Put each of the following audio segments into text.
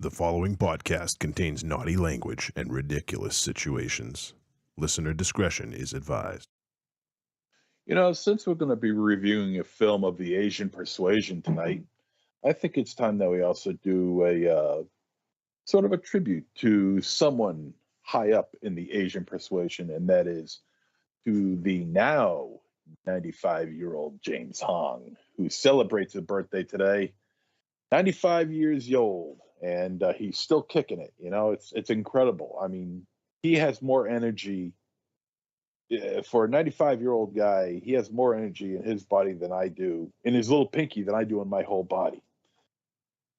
The following podcast contains naughty language and ridiculous situations. Listener discretion is advised. You know, since we're going to be reviewing a film of the Asian persuasion tonight, I think it's time that we also do a sort of a tribute to someone high up in the Asian persuasion, and that is to the now 95-year-old James Hong, who celebrates his birthday today. 95 years old, and he's still kicking it. You know, it's incredible. I mean, he has more energy for a 95-year-old guy. He has more energy in his body than I do, in his little pinky than I do in my whole body.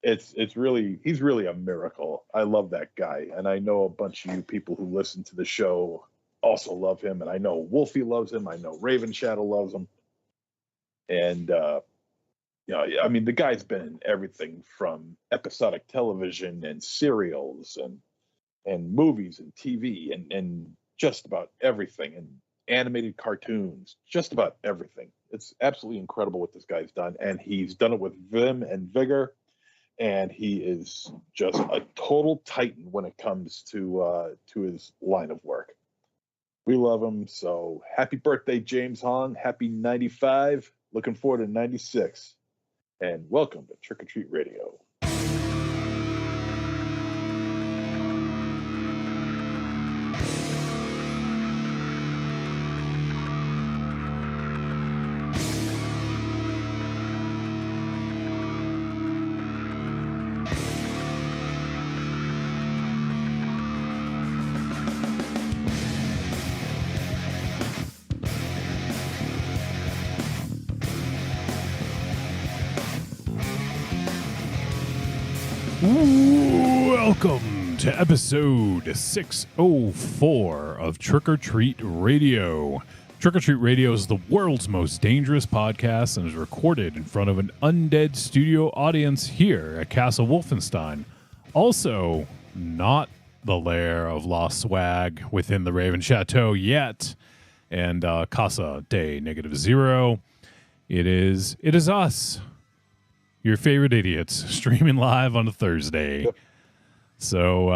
He's really a miracle. I love that guy, and I know a bunch of you people who listen to the show also love him, and I know Wolfie loves him. I know Raven Shadow loves him, and I mean, the guy's been in everything from episodic television and serials and movies and TV and just about everything, and animated cartoons, just about everything. It's absolutely incredible what this guy's done, and he's done it with vim and vigor, and he is just a total titan when it comes to his line of work. We love him, so happy birthday, James Hong. Happy 95. Looking forward to 96. And welcome to Trick or Treat Radio. Welcome to episode 604 of Trick or Treat Radio. Trick or Treat Radio is the world's most dangerous podcast and is recorded in front of an undead studio audience here at Castle Wolfenstein. Also, not the lair of Lost Swag within the Raven Chateau yet, and Casa de -0. It is us, your favorite idiots, streaming live on a Thursday. So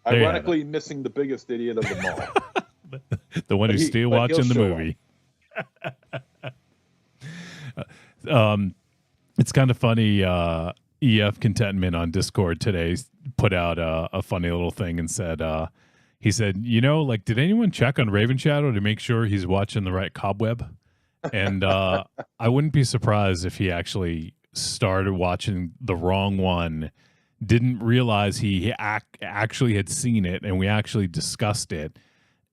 ironically missing the biggest idiot of them all. The one who's still watching the movie. It's kind of funny. EF Contentment on Discord today put out a funny little thing and said, he said, did anyone check on Raven Shadow to make sure he's watching the right Cobweb? And I wouldn't be surprised if he actually started watching the wrong one, didn't realize he actually had seen it, and we actually discussed it,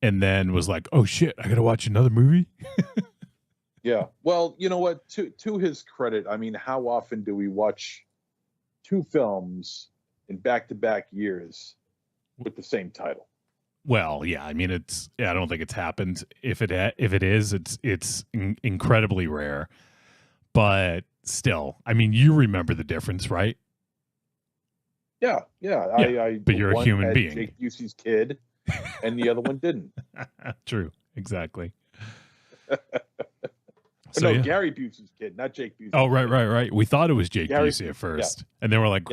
and then was like, oh shit, I gotta watch another movie. Yeah, well, you know what, to his credit, I mean, how often do we watch two films in back-to-back years with the same title? Well, yeah, I mean, I don't think it's happened. If it is, it's incredibly rare, but still, I mean, you remember the difference, right? Yeah. But you're a human being. Jake Busey's kid, and the other one didn't. True, exactly. Gary Busey's kid, not Jake Busey. Oh, right. We thought it was Jake Busey at first, and then we're like,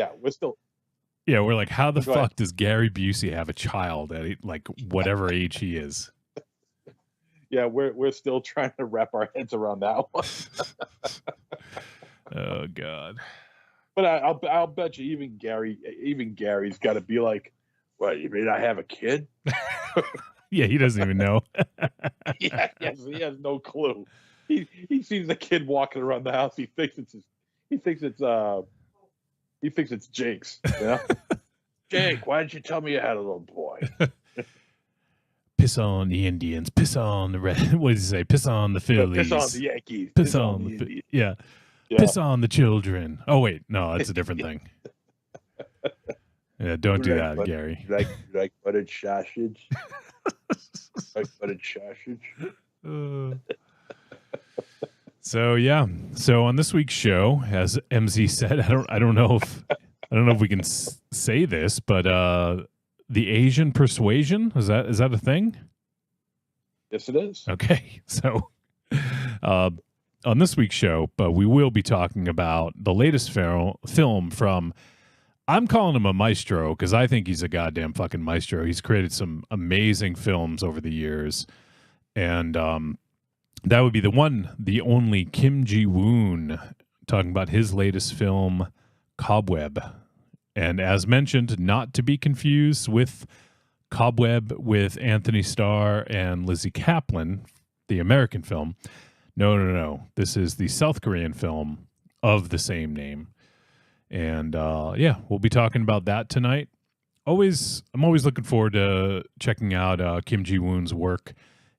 we're like, how the fuck does Gary Busey have a child at like whatever age he is? Yeah, we're still trying to wrap our heads around that one. Oh God. But I'll bet you even Gary's got to be like, "What, you mean I have a kid?" Yeah, he doesn't even know. Yeah, yes, he has no clue. He sees the kid walking around the house. He thinks it's Jake's. You know? Jake, why didn't you tell me you had a little boy? Piss on the Indians. Piss on the red. What did he say? Piss on the Phillies. Piss on the Yankees. Piss on the Indians. Yeah. Piss on the children. Oh wait, no, that's a different thing. Yeah, don't do that, Gary. Like buttered sausage. Like buttered sausage. So on this week's show, as MZ said, I don't know if we can say this, but the Asian persuasion, is that a thing? Yes, it is. Okay, so on this week's show, but we will be talking about the latest film from I'm calling him a maestro because I think he's a goddamn fucking maestro. He's created some amazing films over the years, and that would be the only Kim Jee-woon, talking about his latest film, Cobweb. And as mentioned, not to be confused with Cobweb with Anthony Starr and Lizzie Kaplan, the American film. No. This is the South Korean film of the same name. And we'll be talking about that tonight. I'm always looking forward to checking out Kim Jee-woon's work.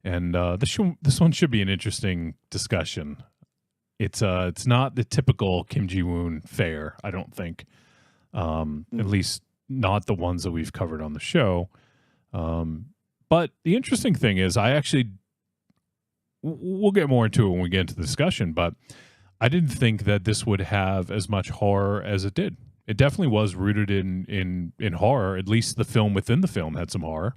And this one should be an interesting discussion. It's not the typical Kim Jee-woon fare, I don't think. At least not the ones that we've covered on the show. But the interesting thing is, we'll get more into it when we get into the discussion, but I didn't think that this would have as much horror as it did. It definitely was rooted in horror. At least the film within the film had some horror.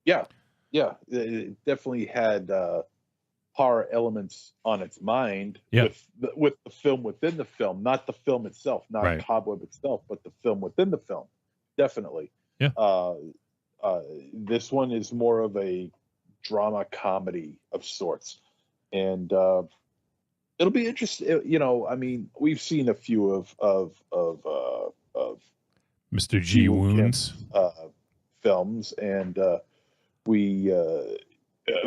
Yeah. It definitely had horror elements on its mind with the film within the film, not the film itself, not right. Cobweb itself, but the film within the film. Definitely. Yeah. This one is more of a drama comedy of sorts, and it'll be interesting. I mean, we've seen a few of Mr. Jee-woon's films, and we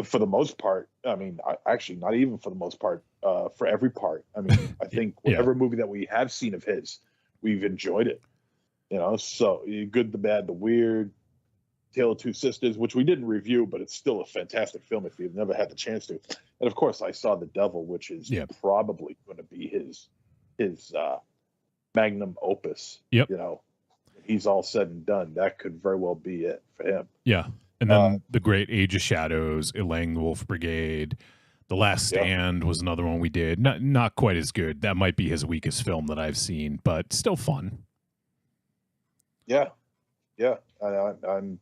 for the most part, I mean, actually not even for the most part, for every part, I mean, I think whatever movie that we have seen of his, we've enjoyed it. So Good, the Bad, the Weird, Tale of Two Sisters, which we didn't review, but it's still a fantastic film if you've never had the chance to. And of course, I saw The Devil, which is probably going to be his magnum opus. Yep. He's all said and done. That could very well be it for him. Yeah. And then The Great Age of Shadows, Ilang the Wolf Brigade, The Last Stand was another one we did. Not quite as good. That might be his weakest film that I've seen, but still fun. Yeah. I'm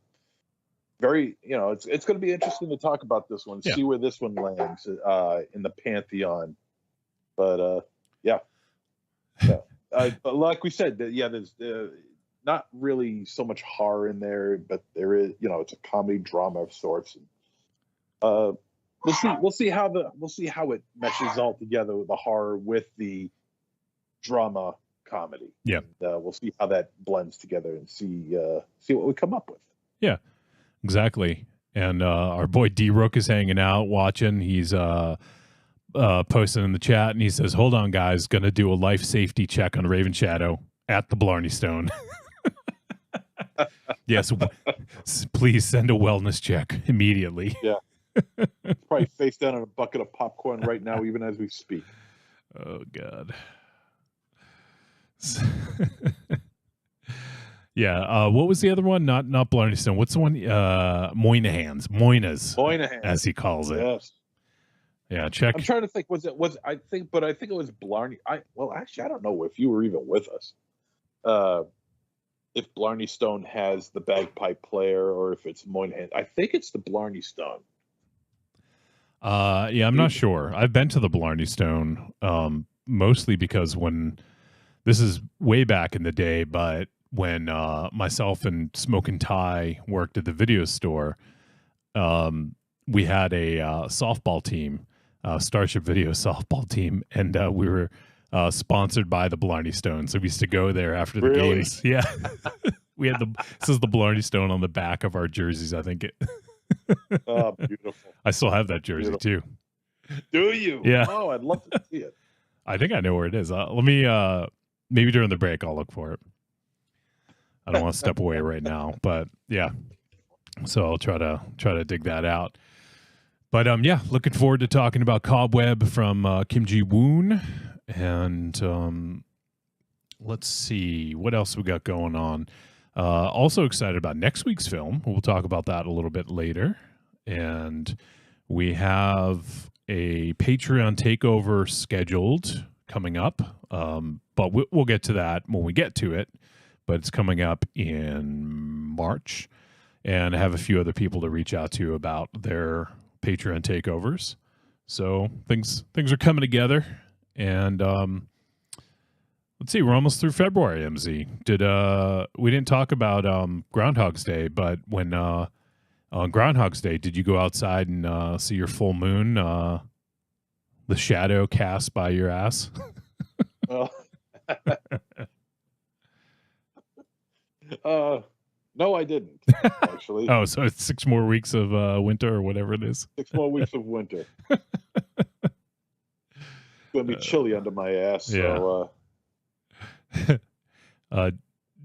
very, it's going to be interesting to talk about this one, see where this one lands in the pantheon. But but like we said, there's not really so much horror in there, but there is, it's a comedy drama of sorts. And, we'll see how it meshes all together with the horror with the drama comedy. Yeah, and, we'll see how that blends together and see what we come up with. Yeah, exactly. And our boy D-Rook is hanging out, watching. He's posting in the chat, and he says, "Hold on, guys, gonna do a life safety check on Raven Shadow at the Blarney Stone." Yes, please send a wellness check immediately. Yeah, probably face down in a bucket of popcorn right now, even as we speak. Oh God. Yeah. What was the other one? Not Blarney Stone. What's the one? Moynihan's, as he calls it. Yes. Yeah. Check. I'm trying to think. I think it was Blarney. Actually, I don't know if you were even with us. If Blarney Stone has the bagpipe player or if it's Moynihan. I think it's the Blarney Stone. Yeah, I'm not sure. I've been to the Blarney Stone, mostly because this is way back in the day, but when myself and Smoke and Ty worked at the video store, we had a softball team, Starship Video softball team, and we were sponsored by the Blarney Stone. So we used to go there after the games. Yeah. We had this is the Blarney Stone on the back of our jerseys, I think. Oh, beautiful. I still have that jersey too. Do you? Yeah. Oh, I'd love to see it. I think I know where it is. Let me, maybe during the break, I'll look for it. I don't want to step away right now, but yeah. So I'll try to dig that out. But looking forward to talking about Cobweb from Kim Jee-woon. And let's see what else we got going on. Also excited about next week's film. We'll talk about that a little bit later. And we have a Patreon takeover scheduled coming up. But we'll get to that when we get to it. But it's coming up in March. And I have a few other people to reach out to about their Patreon takeovers. So things are coming together. And let's Let's see, we're almost through February, MZ. We didn't talk about Groundhog's Day, but when on Groundhog's Day, did you go outside and see your full moon, the shadow cast by your ass? Oh. No, I didn't, actually. Oh, so it's 6 more weeks of winter or whatever it is. 6 more weeks of winter. It's going to be chilly under my ass. So,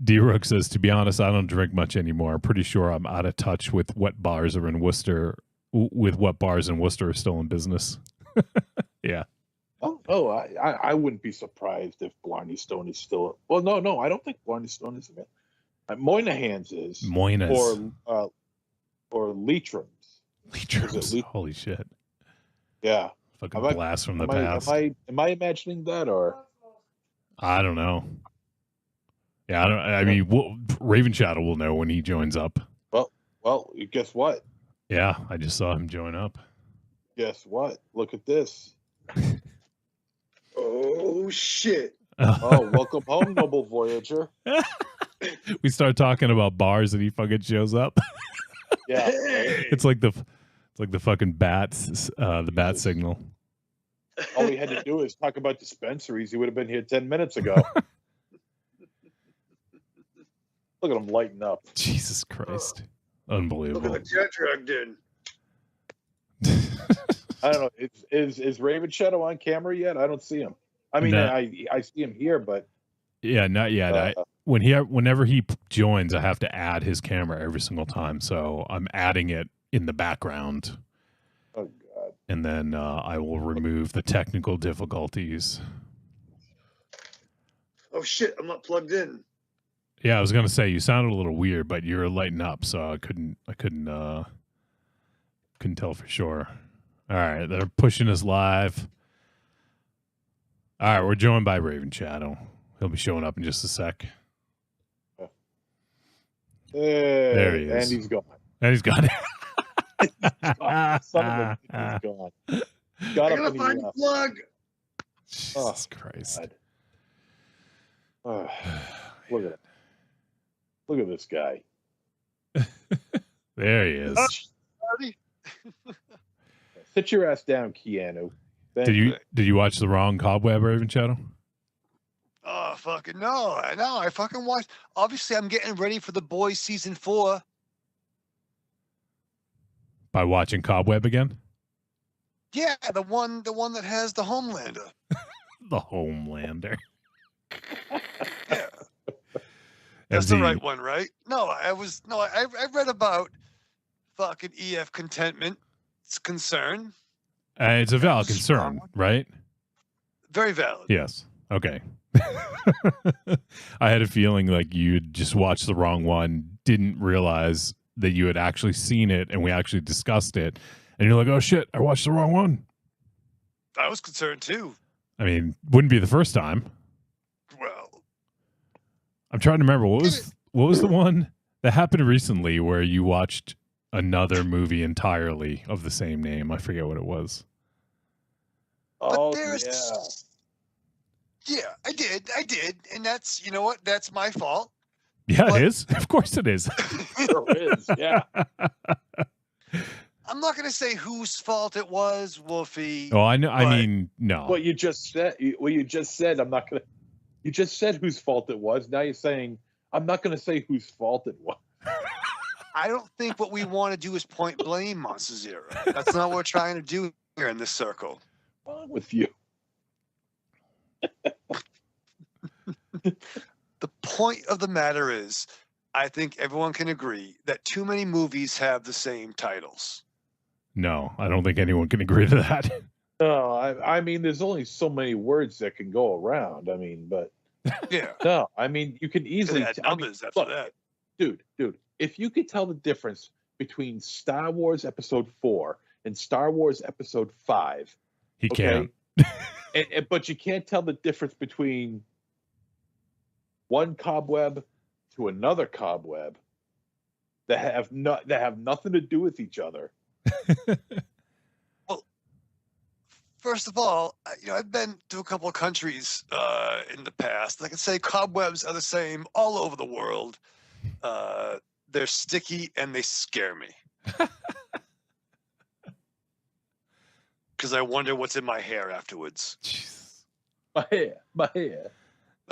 D-Rook says, to be honest, I don't drink much anymore. I'm pretty sure I'm out of touch with what bars are in Worcester, are still in business. Yeah. I wouldn't be surprised if Blarney Stone is still. Well, no, I don't think Blarney Stone is available. Moynihan's is. Moynihan's. Or Leitrim's. Leitrim's. Holy shit. Yeah. Fucking blast from the past. Am I imagining that, or? I don't know. Yeah, I mean, Raven Shadow will know when he joins up. Well, guess what? Yeah, I just saw him join up. Guess what? Look at this. Oh, shit. Oh, welcome home, Noble Voyager. We start talking about bars and he fucking shows up. Yeah. It's like the fucking bats, the bat signal. All he had to do is talk about dispensaries. He would have been here 10 minutes ago. Look at him lighting up. Jesus Christ. Unbelievable. Look at the jet drugged in. I don't know. Is Raven Shadow on camera yet? I don't see him. I mean, No. I see him here, but Yeah, not yet. Whenever he joins, I have to add his camera every single time. So I'm adding it in the background. oh god. And then I will remove the technical difficulties. Oh, shit. I'm not plugged in. Yeah, I was gonna say you sounded a little weird, but you're lighting up, so I couldn't tell for sure. All right, they're pushing us live. All right, we're joined by Raven Shadow. He'll be showing up in just a sec. There he is. And he's gone. And he's gone. Son of a bitch, he's gone. I Got up gotta and he find the left. plug. Jesus Christ. God. Look at it. Look at this guy. There he is. Buddy. Sit your ass down, Keanu. Did you watch the wrong Cobweb, Raven Shadow? Oh, fucking no. I fucking watched. Obviously, I'm getting ready for The Boys season 4. By watching Cobweb again? Yeah, the one that has the Homelander. The Homelander. Yeah. That's the MZ, right one, right? I read about fucking EF Contentment's concern. it's a valid Strong concern, one. right? Very valid. Yes. Okay. I had a feeling like you'd just watched the wrong one, didn't realize that you had actually seen it, and we actually discussed it. And you're like, oh shit, I watched the wrong one. I was concerned too. I mean, wouldn't be the first time. Well, I'm trying to remember what was the one that happened recently where you watched another movie entirely of the same name. I forget what it was. Oh, there's yeah, I did, and that's, you know what? That's my fault. Yeah, But- it is. Of course it is. sure is. Yeah. I'm not gonna say whose fault it was, Wolfie. Oh, I know. I But- mean, no. What you just said, I'm not gonna. You just said whose fault it was. Now you're saying I'm not gonna say whose fault it was. I don't think what we want to do is point blame on Cesaro. That's not what we're trying to do here in this circle. What's wrong with you? The point of the matter is, I think everyone can agree that too many movies have the same titles. No, I don't think anyone can agree to that. No, I mean, there's only so many words that can go around. I mean, but Yeah. no, I mean, you can easily. Add I mean, numbers after look, that. dude, if you could tell the difference between Star Wars Episode 4 and Star Wars Episode 5, He okay, can't. but you can't tell the difference between one cobweb to another cobweb that have nothing to do with each other. first of all, I've been to a couple of countries in the past. I can say cobwebs are the same all over the world. They're sticky and they scare me. Because I wonder what's in my hair afterwards. Jesus. My hair.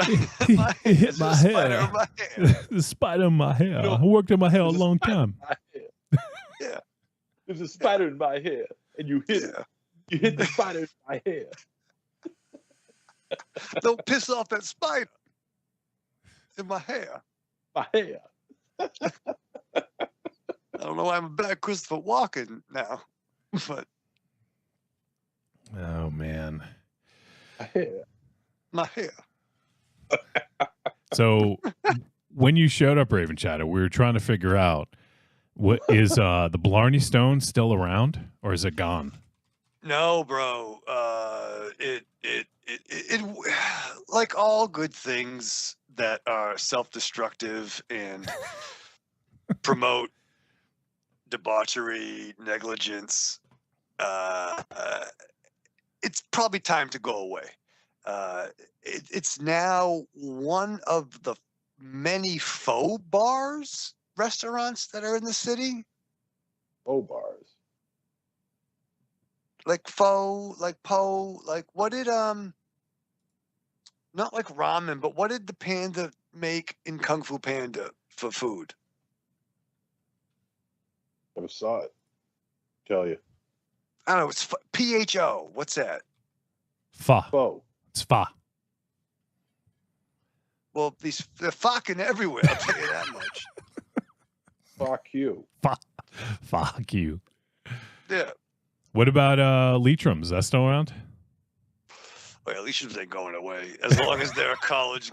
Is My there a spider hair. in my hair? The spider in my hair. No. I worked in my hair a There's a long spider time. in my hair. Yeah. There's a spider in my hair, and you hit it. Yeah. You hit the spider in my hair. Don't piss off that spider in my hair. My hair. I don't know why I'm a bad Christopher Walken now, but Oh man. My hair. my hair. So when you showed up, Raven Shadow, we were trying to figure out what is the Blarney Stone still around or is it gone? No, bro. It like all good things that are self-destructive and promote debauchery, negligence. It's probably time to go away. It's now one of the many faux restaurants that are in the city. Oh, bars. Like faux, like po, like what did not like ramen, but what did the panda make in Kung Fu Panda for food? Never saw it. Tell you. I don't know. It's PHO. What's that? Fa. Bo. It's fa. Well, they're fucking everywhere. I'll tell you that much. Fuck you. Fuck you. Yeah. What about Leitrim's? Is that still around? Well, Alicia's ain't going away as long as they're a college.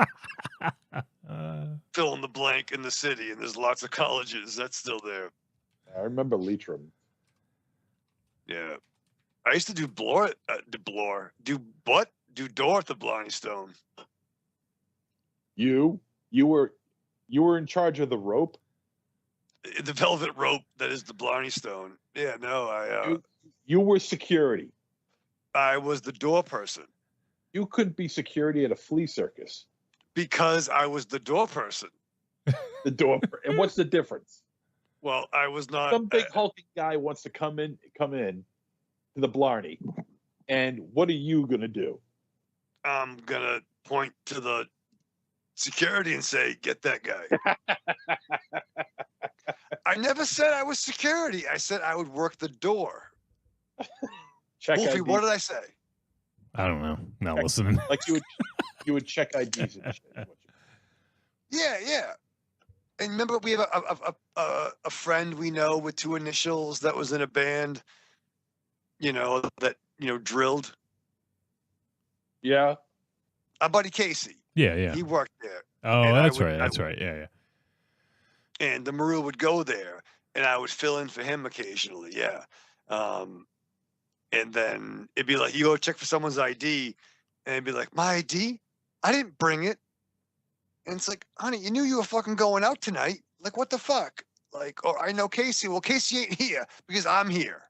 Fill in the blank in the city, and there's lots of colleges. That's still there. I remember Leitrim. Yeah. I used to do door at the Blarney Stone. You were in charge of the rope. The velvet rope that is the Blarney Stone. Yeah, no, You were security. I was the door person You couldn't be security at a flea circus. because I was the door person. The door. And what's the difference? Well, I was not. Some big hulking guy wants to come in to the Blarney, and what are you gonna do? I'm gonna point to the security and say, "Get that guy." I never said I was security. I said I would work the door. Check Wolfie, ID. what did I say? I don't know. Not listening. Like you would check IDs and shit. Yeah, yeah. And remember, we have a friend we know with two initials that was in a band. That drilled. Yeah. Our buddy Casey. Yeah. He worked there. Oh, and that's right. That's right. Yeah. And the Maru would go there, and I would fill in for him occasionally. Yeah. And then it'd be like, you go check for someone's ID, and it'd be like, my ID? I didn't bring it. And it's like, honey, you knew you were fucking going out tonight. Like, what the fuck? Like, oh, I know Casey. Well, Casey ain't here because I'm here.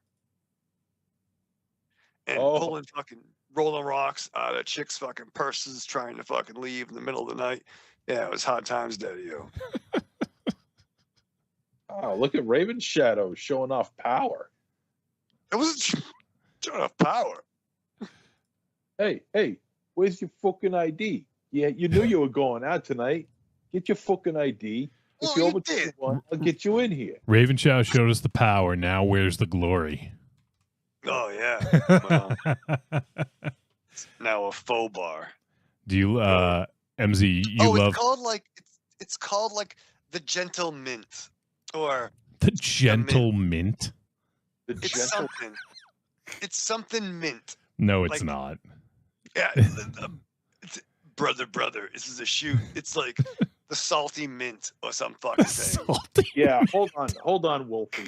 And pulling fucking rolling rocks out of chicks' fucking purses, trying to fucking leave in the middle of the night. Yeah, it was hard times, Daddy-o. Oh, look at Raven Shadow showing off power. It wasn't showing off power. Hey, where's your fucking ID? Yeah, you knew you were going out tonight. Get your fucking ID. If Well, you're you over did. 21, I'll get you in here. Ravenchow showed us the power. Now where's the glory? Oh, yeah. Well, it's now a faux bar. Do you, MZ, you love It's called like the Gentle Mint, or the gentle mint? it's something. It's something mint. No, it's like- not. Yeah, it's, brother, this is a shoot. It's like the salty mint or some fucking thing. Salty. Yeah, hold on, Wolfie.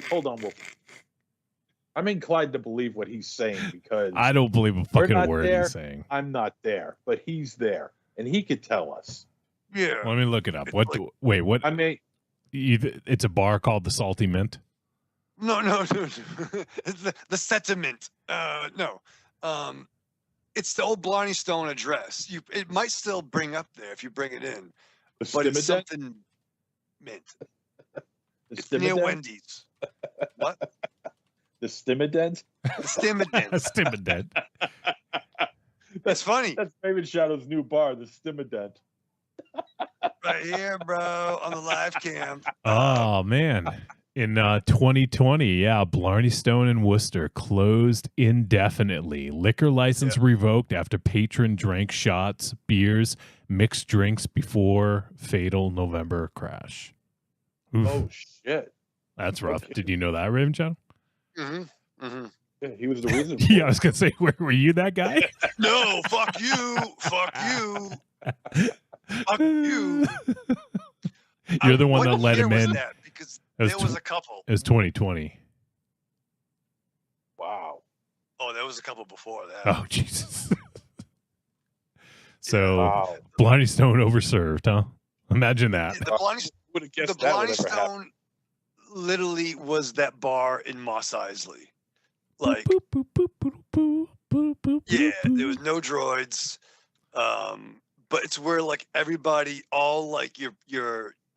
I'm inclined to believe what he's saying because I don't believe a We're fucking not word there. he's saying. I'm not there, but he's there, and he could tell us. Yeah. Let me look it up. It's What? like- Wait, what? I mean, It's a bar called the Salty Mint. No. It's the sentiment. No. it's the old Blarney Stone address. It might still bring up there if you bring it in, The but it's Stimident? something mint. The It's near Stimident? Wendy's. What? The Stimident? The Stimident. Stimident. That's funny. That's Raven Shadow's new bar, the Stimident. Right here, bro, on the live cam. Oh man. In 2020, yeah, Blarney Stone in Worcester closed indefinitely. Liquor license revoked after patron drank shots, beers, mixed drinks before fatal November crash. Oof, Oh, shit. that's rough. okay. Did you know that, Raven Shadow? Mm-hmm. Mm-hmm. Yeah, he was the reason for Yeah, I it. was gonna say, were you that guy? No, fuck you. Fuck you. Fuck you. You're the one that What let year him was in. that? Because It was there was a couple. It was 2020. Wow. Oh, there was a couple before that. Oh Jesus. So Wow. Blarney Stone overserved, huh? Imagine that. The Blarney, Would have the guessed that would Blarney ever happen. Stone literally was that bar in Moss Isley. Like, Boop, boop, boop, boop, boop, boop, boop, yeah, boop, there was no droids. But it's where like everybody, all like your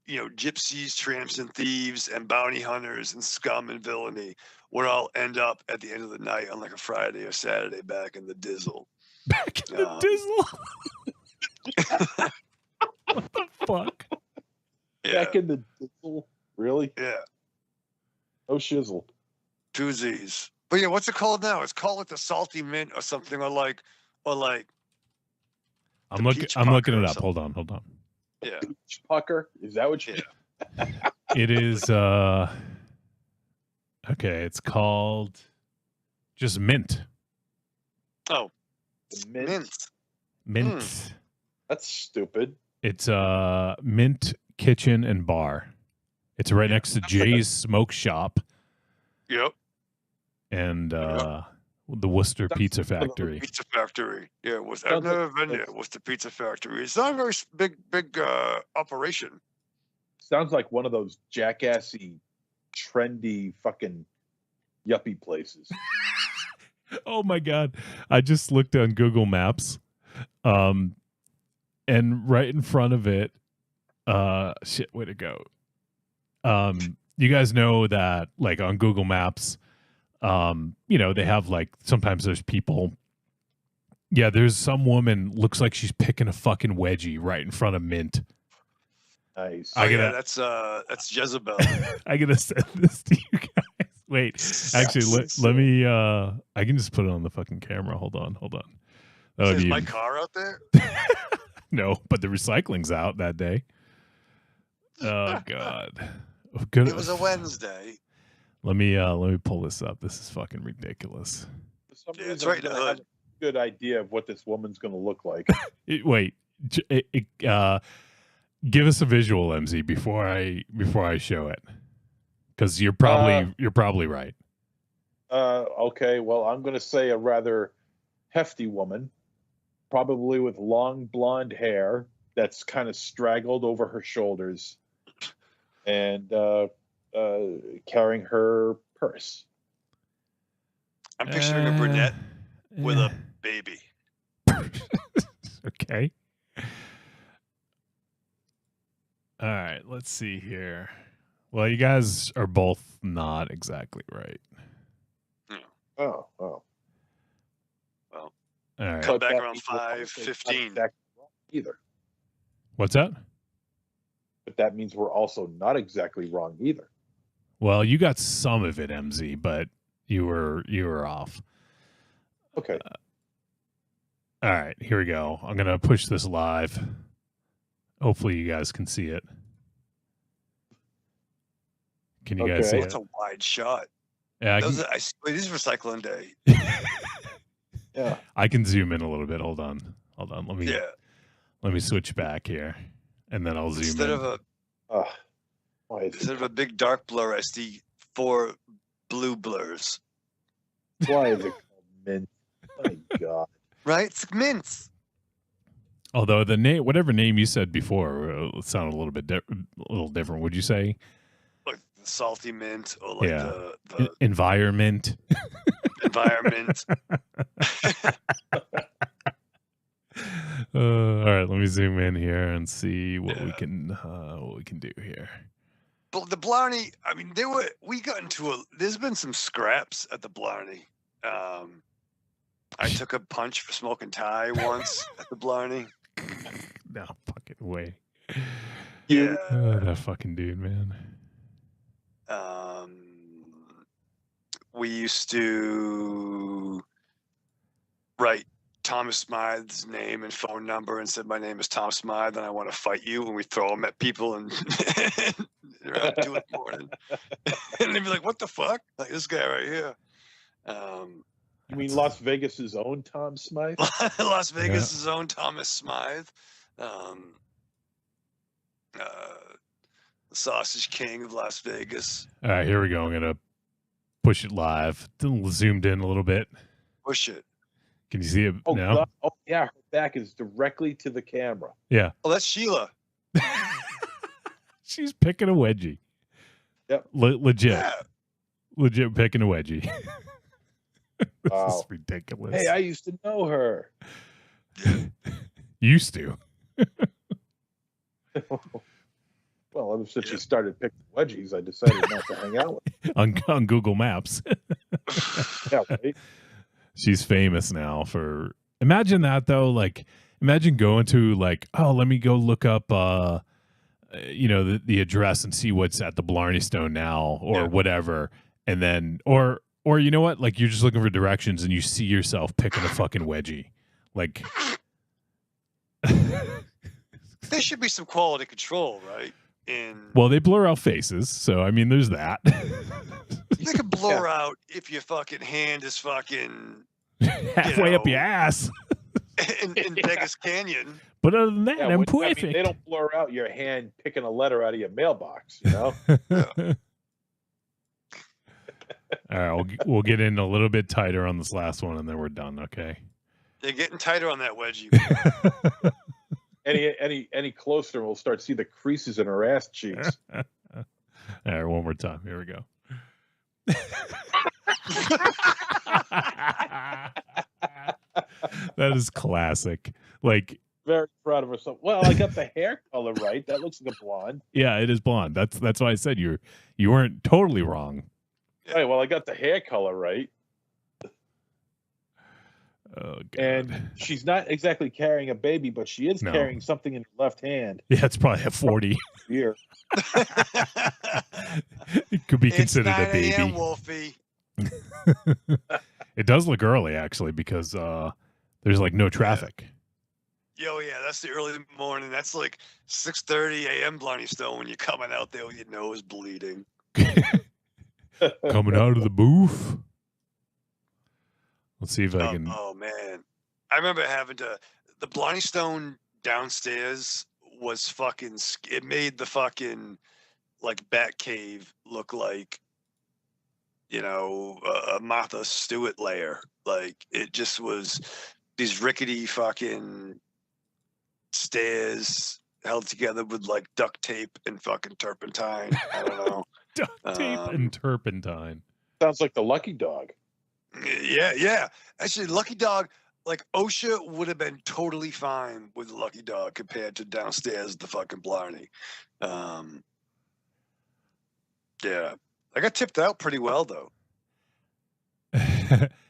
gypsies, tramps, and thieves, and bounty hunters, and scum and villainy would all end up at the end of the night on like a Friday or Saturday back in the Dizzle. Back in the Dizzle. What the fuck? Yeah, Back in the Dizzle? Really? yeah, No shizzle. two Z's. But yeah, what's it called now? It's called like the Salty Mint or something, or like I'm the looking. Peach I'm looking Pucker it or up. Hold on. Hold on. yeah. Pucker? Is that what you Yeah. It is. Okay. It's called just Mint. Oh, Mint? mint. Mint. That's stupid. It's Mint Kitchen and Bar. It's right next to Jay's Smoke Shop Yep. and the Worcester That's Pizza one of the Factory. Pizza Factory. Yeah, I've Sounds never like- been there. What's the Pizza Factory? It's not a very big operation. Sounds like one of those jackassy, trendy fucking yuppie places. Oh my god. I just looked on Google Maps. And right in front of it, shit, way to go. You guys know that like on Google Maps, they have like sometimes there's people. Yeah, there's some woman looks like she's picking a fucking wedgie right in front of Mint. Nice. I Oh, gotta- yeah, that's Jezebel. I gotta send this to you guys. Wait, actually, let me. I can just put it on the fucking camera. Hold on. That would Is be my car out there? no, but the recycling's out that day. Oh god, oh, good. It was a Wednesday. Let me pull this up. This is fucking ridiculous. For some Yeah, it's reason, right in the I have hood. a good idea of what this woman's going to look like. Wait, give us a visual, MZ, before I show it, because you're probably right. Okay, well, I'm going to say a rather hefty woman, probably with long blonde hair that's kind of straggled over her shoulders, and carrying her purse. I'm picturing a brunette with a baby. Okay. All right, let's see here. Well, you guys are both not exactly right. Oh. All right. Cut But back that around means we're also not 5:15. exactly wrong either. What's that? But that means we're also not exactly wrong either. Well, you got some of it, MZ, but you were off. Okay. All right, here we go. I'm gonna push this live. Hopefully, you guys can see it. Can you guys Okay. see That's it? a wide shot. Yeah, It is recycling day. Yeah. I can zoom in a little bit. Hold on. Yeah. Let me switch back here, and then I'll zoom Instead in. of a Why is instead it, of a big dark blur, I see 4 blue blurs. why is it called mint? My God. Right? It's mints. Although the name, whatever name you said before, sounded a little bit a little different. Would you say Like the salty mint or like Yeah. the environment? environment. me zoom in here and see what we can do here. But the Blarney, I mean, there's been some scraps at the Blarney. I took a punch for smoking Thai once at the Blarney. No fucking way. Yeah. That fucking dude, man. We used to write Thomas Smythe's name and phone number and said, my name is Tom Smythe and I want to fight you. And we throw them at people and around 2 in the morning. And they'd be like, what the fuck? Like this guy right here. You mean Las Vegas's own Tom Smythe? Las Vegas's own Thomas Smythe. The Sausage King of Las Vegas. All right, here we go. I'm going to push it live. Zoomed in a little bit. Push it. Can you see it now? God. Oh, yeah. Her back is directly to the camera. Yeah. Oh, that's Sheila. She's picking a wedgie. Yep. Legit. Yeah. Legit picking a wedgie. This Wow. is ridiculous. Hey, I used to know her. Used to. Well, ever since she started picking wedgies, I decided not to hang out with on Google Maps. her. Yeah, right? She's famous now for. Imagine that though. Like, imagine going to like, oh, let me go look up, the address and see what's at the Blarney Stone now, or whatever, and then, or you know what? Like, you're just looking for directions and you see yourself picking a fucking wedgie, like. There should be some quality control, right? Well, they blur out faces, so I mean, there's that. They can blur out if your fucking hand is fucking halfway up your ass in Vegas Canyon. But other than that, I'm perfect. I mean, they don't blur out your hand picking a letter out of your mailbox, you know? All right, we'll get in a little bit tighter on this last one, and then we're done. Okay. They're getting tighter on that wedgie. Any closer, and we'll start to see the creases in her ass cheeks. All right, one more time. Here we go. That is classic. Like, very proud of herself. Well, I got the hair color right. That looks like a blonde. Yeah, it is blonde. That's why I said you weren't totally wrong. Right. Well, I got the hair color right. Oh, God. And she's not exactly carrying a baby, but she is carrying something in her left hand. Yeah, it's probably a 40. Here. It could be considered a baby. 9 a.m., Wolfie. It does look early, actually, because there's like no traffic. Yo, yeah, that's the early morning. That's like 6:30 a.m. Blarney Stone when you're coming out there with your nose bleeding. Coming out of the booth. Let's see if I can. Oh man, I remember having the Blarney Stone downstairs was fucking. It made the fucking like Bat Cave look like, a Martha Stewart lair. Like it just was these rickety fucking stairs held together with like duct tape and fucking turpentine. I don't know. Duct tape and turpentine. Sounds like the Lucky Dog. Yeah. Actually, Lucky Dog, like OSHA would have been totally fine with Lucky Dog compared to downstairs at the fucking Blarney. Yeah. I got tipped out pretty well though.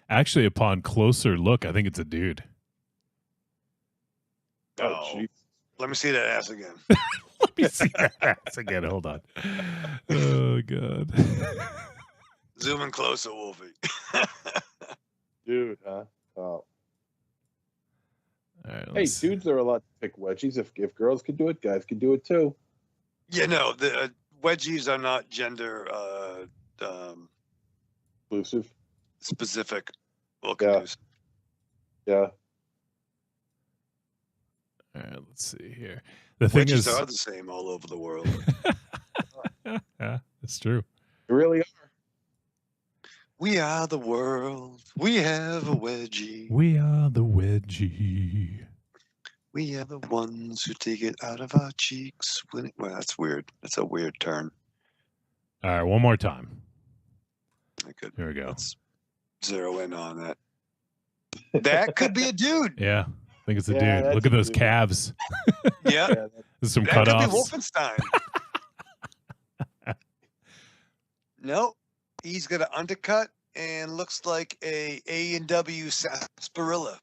Actually, upon closer look, I think it's a dude. Oh, geez. Let me see that ass again. Let me see that ass again. Hold on. Oh, God. Zoom in closer, Wolfie. Dude, huh? Oh. All right, Hey, dudes are allowed to pick wedgies. If girls can do it, guys can do it too. Yeah, no, the wedgies are not gender Exclusive. specific. Yeah. Yeah. All right, let's see here. The thing Wedgies is, are the same all over the world. yeah, it's true. They really are. We are the world. We have a wedgie. We are the wedgie. We are the ones who take it out of our cheeks. Well, that's weird. That's a weird turn. All right, one more time. I could. Here we go. Let's zero in on that. That could be a dude. Yeah. I think it's a Yeah, dude. that's Look at a those dude. calves. Yeah, Yeah, There's some that could be cutoffs. Wolfenstein. Nope, he's got an undercut and looks like a and W sarsaparilla.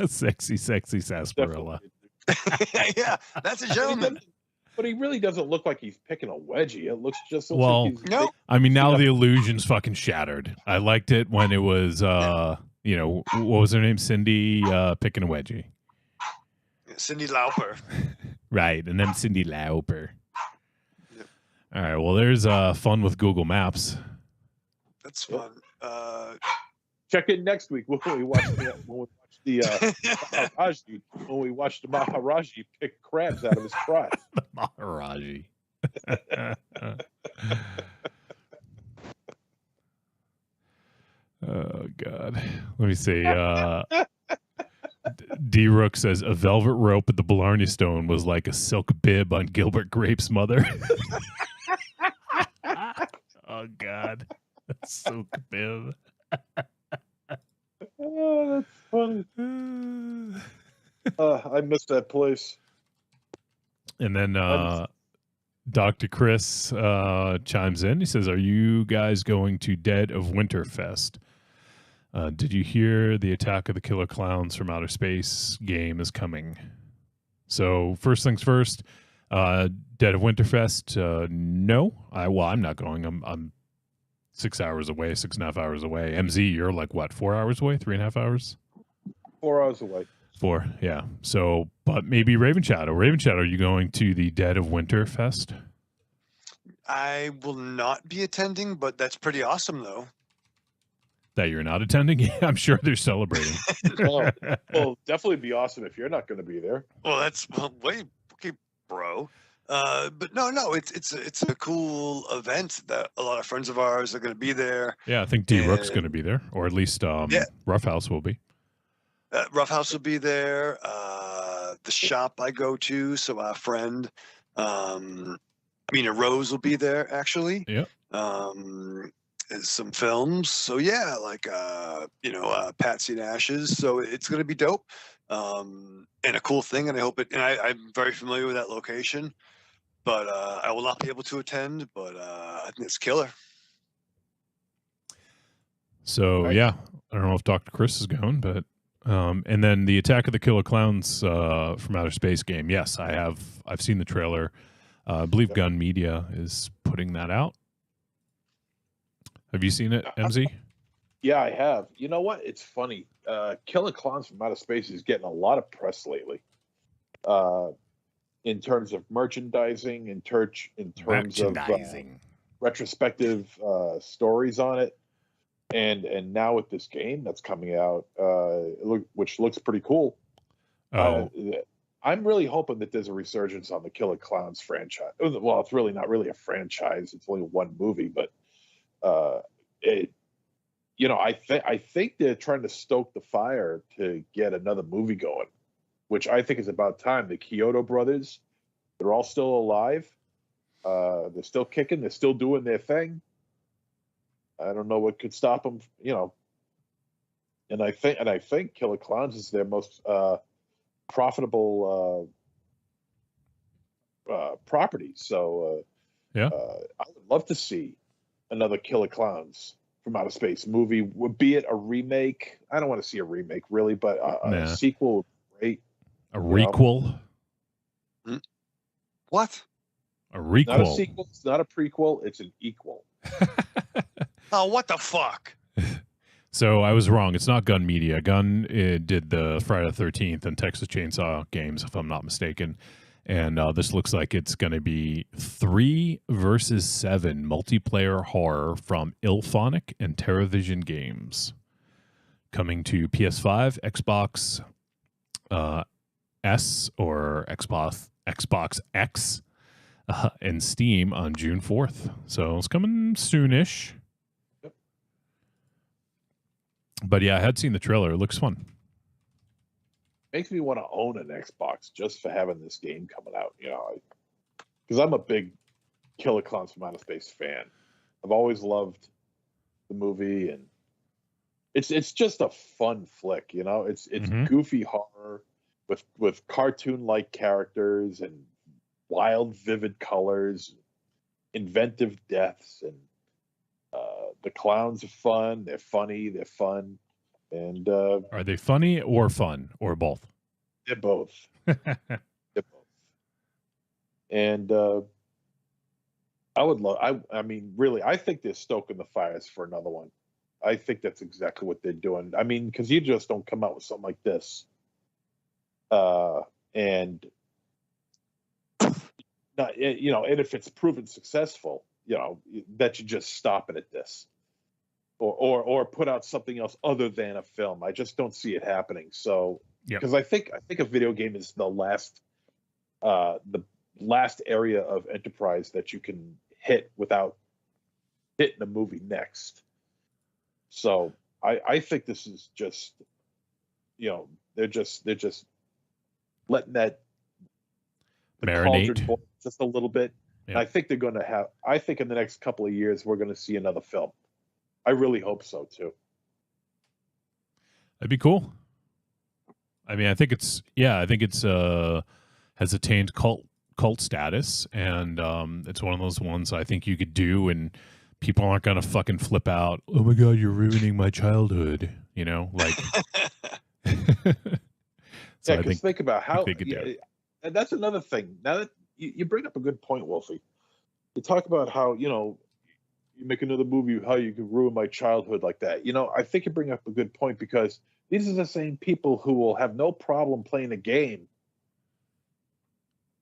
Sexy sarsaparilla. definitely. Yeah, that's a But he gentleman. doesn't- But he really doesn't look like he's picking a wedgie. It looks just Well, like he's No, I mean, now Yeah. the illusion's fucking shattered. I liked it when it was, you know, what was her name? Cindy picking a wedgie. Cindy Lauper. Right. And then Cindy Lauper. Yep. All right. Well, there's fun with Google Maps. That's fun. check in next week when we watch the Maharaji, when we watch the Maharaji pick crabs out of his crotch. The Maharaji. Oh, God. Let me see. D Rook says a velvet rope at the Blarney Stone was like a silk bib on Gilbert Grape's mother. Oh, God. Silk bib. Oh, that's funny. I miss that place. And then Dr. Chris chimes in. He says, are you guys going to Dead of Winter Fest? Did you hear the Attack of the Killer Clowns from Outer Space game is coming? So first things first, Dead of Winterfest. No, I'm not going. I'm 6 hours away, 6.5 hours away. MZ, you're like what, 4 hours away, 3.5 hours? 4 hours away. 4, yeah. So, but maybe Raven Shadow. Raven Shadow, are you going to the Dead of Winter Fest? I will not be attending, but that's pretty awesome, though. That you're not attending? Yeah, I'm sure they're celebrating. Well, definitely be awesome if you're not going to be there. Well, that's way okay, bro. But no, it's a cool event that a lot of friends of ours are going to be there. Yeah, I think D Rook's And- going to be there, or at least Yeah. Rough House will be. Rough House will be there. The shop I go to, so our friend, Mina Rose will be there actually. Yep. Some films. So yeah, like Patsy and Ashes. So it's gonna be dope. And a cool thing, and I hope it. And I'm very familiar with that location, but I will not be able to attend. But I think it's killer. So Right. yeah, I don't know if Dr. Chris is going, but and then the Attack of the Killer Clowns from Outer Space game. Yes, I've seen the trailer. I believe Yep. Gun Media is putting that out. Have you seen it, MZ? Yeah, I have. You know what? It's funny. Killer Clowns from Outer Space is getting a lot of press lately. In terms of merchandising, in terms of retrospective stories on it, and now with this game that's coming out, which looks pretty cool. I'm really hoping that there's a resurgence on the Killer Clowns franchise. Well, it's really not really a franchise; it's only one movie, but I think they're trying to stoke the fire to get another movie going, which I think is about time. The Kyoto brothers, they're all still alive. They're still kicking. They're still doing their thing. I don't know what could stop them, And I think Killer Clowns is their most profitable property. So Yeah. I would love to see another Killer Clowns from Outer Space movie. Be it a remake. I don't want to see a remake really, but a sequel would be great. A requel? What? A Not a requel. sequel. It's not a prequel. It's an equal. Oh, what the fuck? So I was wrong. It's not Gun Media. Gun did the Friday the 13th and Texas Chainsaw games, if I'm not mistaken. And this looks like it's going to be 3 versus 7 multiplayer horror from Ilphonic and TerraVision Games. Coming to PS5, Xbox S or Xbox X and Steam on June 4th. So it's coming soonish. Yep. But yeah, I had seen the trailer. It looks fun. Makes me want to own an Xbox just for having this game coming out. Because I'm a big Killer Clowns from Outer Space fan. I've always loved the movie, and it's just a fun flick. It's Mhm. goofy horror. with cartoon-like characters and wild, vivid colors, inventive deaths, and the clowns are fun. They're funny. They're fun, and Are they funny or fun or both? they're both. They're both. And I would love. I mean, really, I think they're stoking the fires for another one. I think that's exactly what they're doing. I mean, because you just don't come out with something like this, and not, you know, and if it's proven successful, you know, that you just stop it at this, or put out something else other than a film. I just don't see it happening. So, Yep. because I think a video game is the last area of enterprise that you can hit without hitting a movie next. So I think this is just, you know, they're just letting that Marinate. cauldron boil just a little bit. Yeah. I think they're going to have. I think in the next couple of years we're going to see another film. I really hope so too. That'd be cool. I mean, I think it's has attained cult status, and it's one of those ones I think you could do, and people aren't gonna fucking flip out. Oh my god, you're ruining my childhood. You know, like. So Yeah, because think about how. they could do it. And that's another thing. Now that you bring up a good point, Wolfie. You talk about how, you know, you make another movie, how you could ruin my childhood like that. You know, I think you bring up a good point, because these are the same people who will have no problem playing a game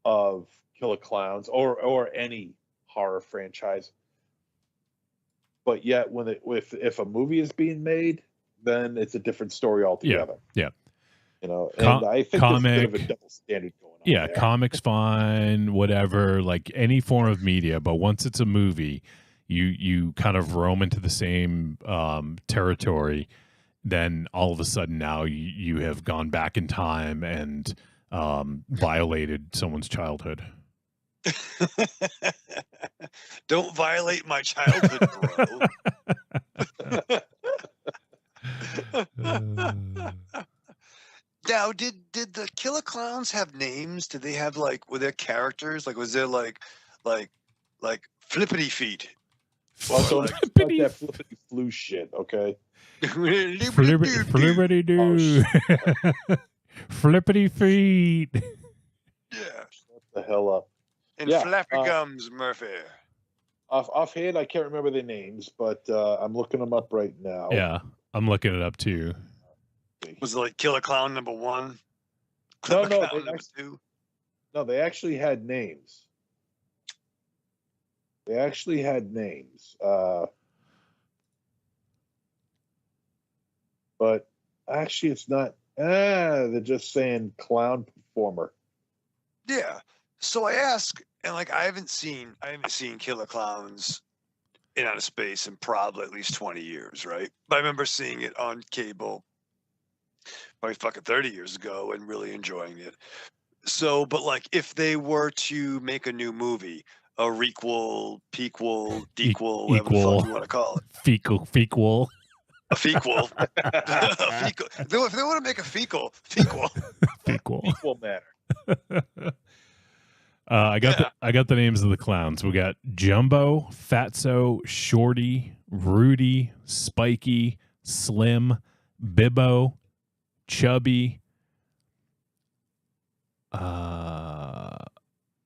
of Killer Clowns or any horror franchise. But yet, if a movie is being made, then it's a different story altogether. Yeah. You know, and I think there's a bit of a double standard going on. Yeah, there. comics fine, whatever, like any form of media. But once it's a movie, you kind of roam into the same territory. Then all of a sudden now you have gone back in time and violated someone's childhood. Don't violate my childhood, bro. Now, did the Killer Clowns have names? Did they have, like, were there characters? Like, was there like Flippity Feet? Well, don't Flippity- start that flippity flu shit, okay? Flippity doo. Flippity feet. Yeah. Shut the hell up. And Yeah, Flappy Gums Murphy. Offhand, I can't remember their names, but I'm looking them up right now. Yeah, I'm looking it up too. Was it like Killer Clown number 1? No, Killer no, Clown number 2? No, they actually had names. But actually, it's not. They're just saying clown performer. Yeah. So I ask, and like I haven't seen Killer Clowns in Outer Space in probably at least 20 years, right? But I remember seeing it on cable probably fucking 30 years ago and really enjoying it. So, but like if they were to make a new movie, a requel, pequel, dequel, whatever the fuck you want to call it. Fecal. A fequel. A fecal. If they want to make a fecal. Fecal. Equal matter. I got the names of the clowns. We got Jumbo, Fatso, Shorty, Rudy, Spiky, Slim, Bibbo, Chubby.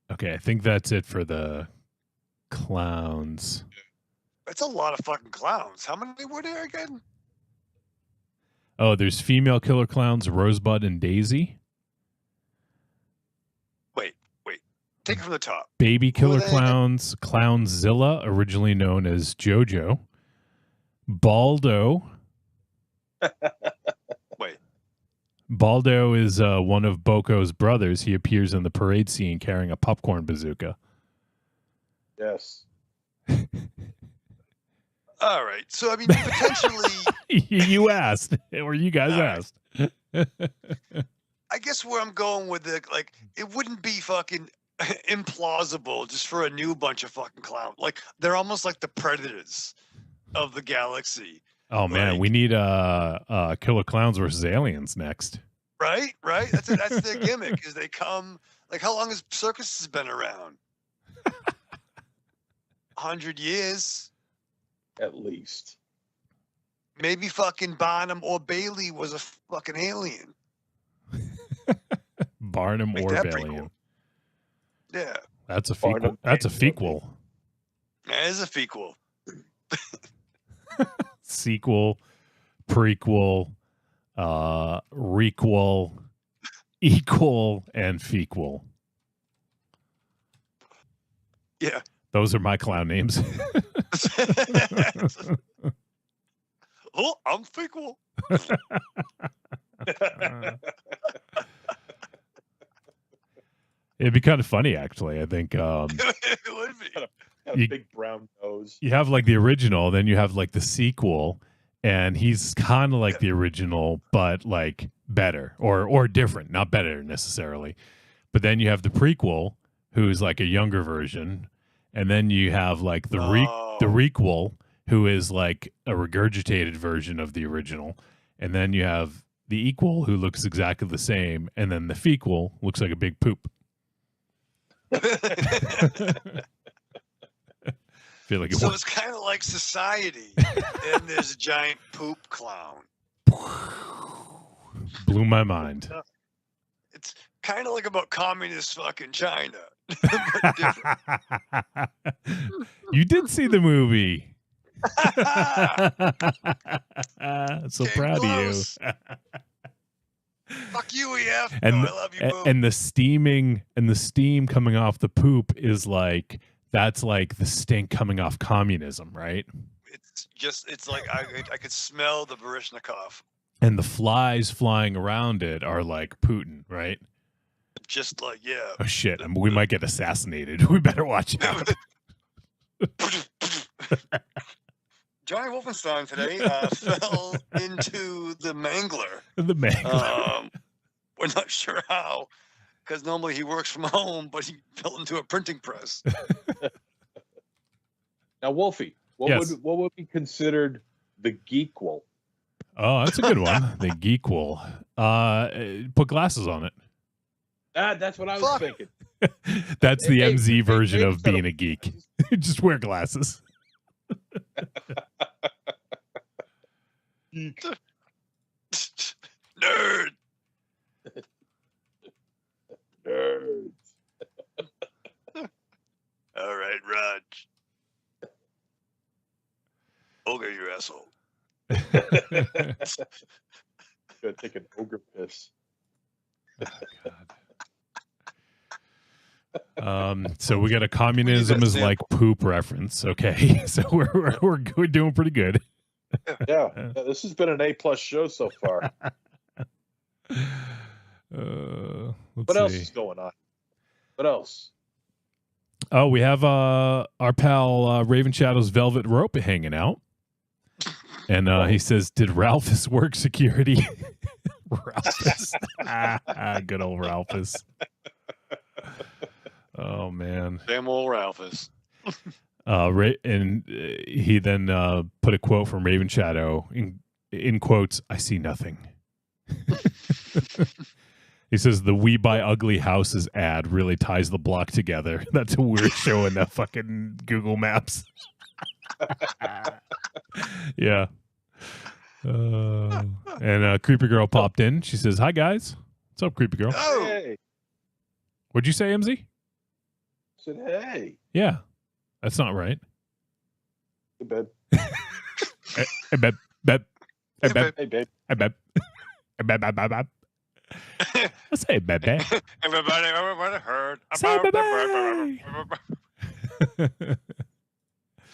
Okay, I think that's it for the clowns. That's a lot of fucking clowns. How many were there again? Oh, there's female killer clowns, Rosebud and Daisy. Wait. Take it from the top. Baby killer Who are they? clowns, Clownzilla, originally known as JoJo. Baldo. Wait. Baldo is one of Boko's brothers. He appears in the parade scene carrying a popcorn bazooka. Yes. All right. So, I mean, potentially, You asked, or you guys All right. asked. I guess where I'm going with it, like, it wouldn't be fucking implausible just for a new bunch of fucking clowns. Like, they're almost like the predators of the galaxy. Oh man, Like- we need Killer Clowns versus Aliens next. Right. That's their gimmick. Is they come like how long has circuses been around? 100 years. At least. Maybe fucking Barnum or Bailey was a fucking alien. Barnum Make or that Bailey. Yeah. That's a Barnum fequel. That's a and Bailey. fequel. That is a fequel. Sequel, prequel, requel, equal, and fequel. Yeah. Those are my clown names. Oh, I'm fequel. It'd be kind of funny, actually. I think It would be. Got a You- big brown nose. you have like the original, then you have like the sequel, and he's kind of like the original, but like better or different, not better necessarily. But then you have the prequel, who's like a younger version, and then you have like the requel, who is like a regurgitated version of the original, and then you have the equal, who looks exactly the same, and then the fequel looks like a big poop. Feel like it So was it's kind of like Society, and there's a giant poop clown. blew my mind. It's kind of like about communist fucking China, but different. You did see the movie. So Came proud close. of you. Fuck you, EF. And No, I love you, boo. and the steam coming off the poop is like that's like the stink coming off communism, right? It's like I could smell the Baryshnikov. And the flies flying around it are like Putin, right? Just like, yeah. Oh shit! We might get assassinated. We better watch out. Johnny Wolfenstein today fell into the mangler. The man. We're not sure how, because normally he works from home, but he fell into a printing press. Now, Wolfie, Yes. what would be considered the geekwell? Oh, that's a good one. The geekwell. Put glasses on it. That's what I was Fuck. thinking. That's the Hey, MZ hey, version hey, of being a geek. Just wear glasses. Nerd. Nerds. All right, Raj. Okay, you asshole. Gonna take an ogre piss. So we got a communism is like poop reference. Okay, so we're doing pretty good. Yeah, this has been an A+ show so far. Let's What else see. is going on? What else? Oh, we have our pal Raven Shadow's Velvet Rope hanging out, and he says, "Did Ralphus work security?" Ralphus, good old Ralphus. Oh man. Damn old Ralphus. He then put a quote from Raven Shadow in quotes, "I see nothing." He says the "We Buy Ugly Houses" ad really ties the block together. That's a weird show in that fucking Google Maps. Yeah. And Creepy Girl popped in. She says, "Hi guys, what's up, Creepy Girl?" Oh, Hey, What'd you say, MZ? said hey. Yeah, that's not right. Hey, babe. Hey, babe, babe, hey, Hey, babe, Hey, babe. hey, babe, hey, babe, babe, babe, babe. Let's say baby. everybody heard Say about bye-bye.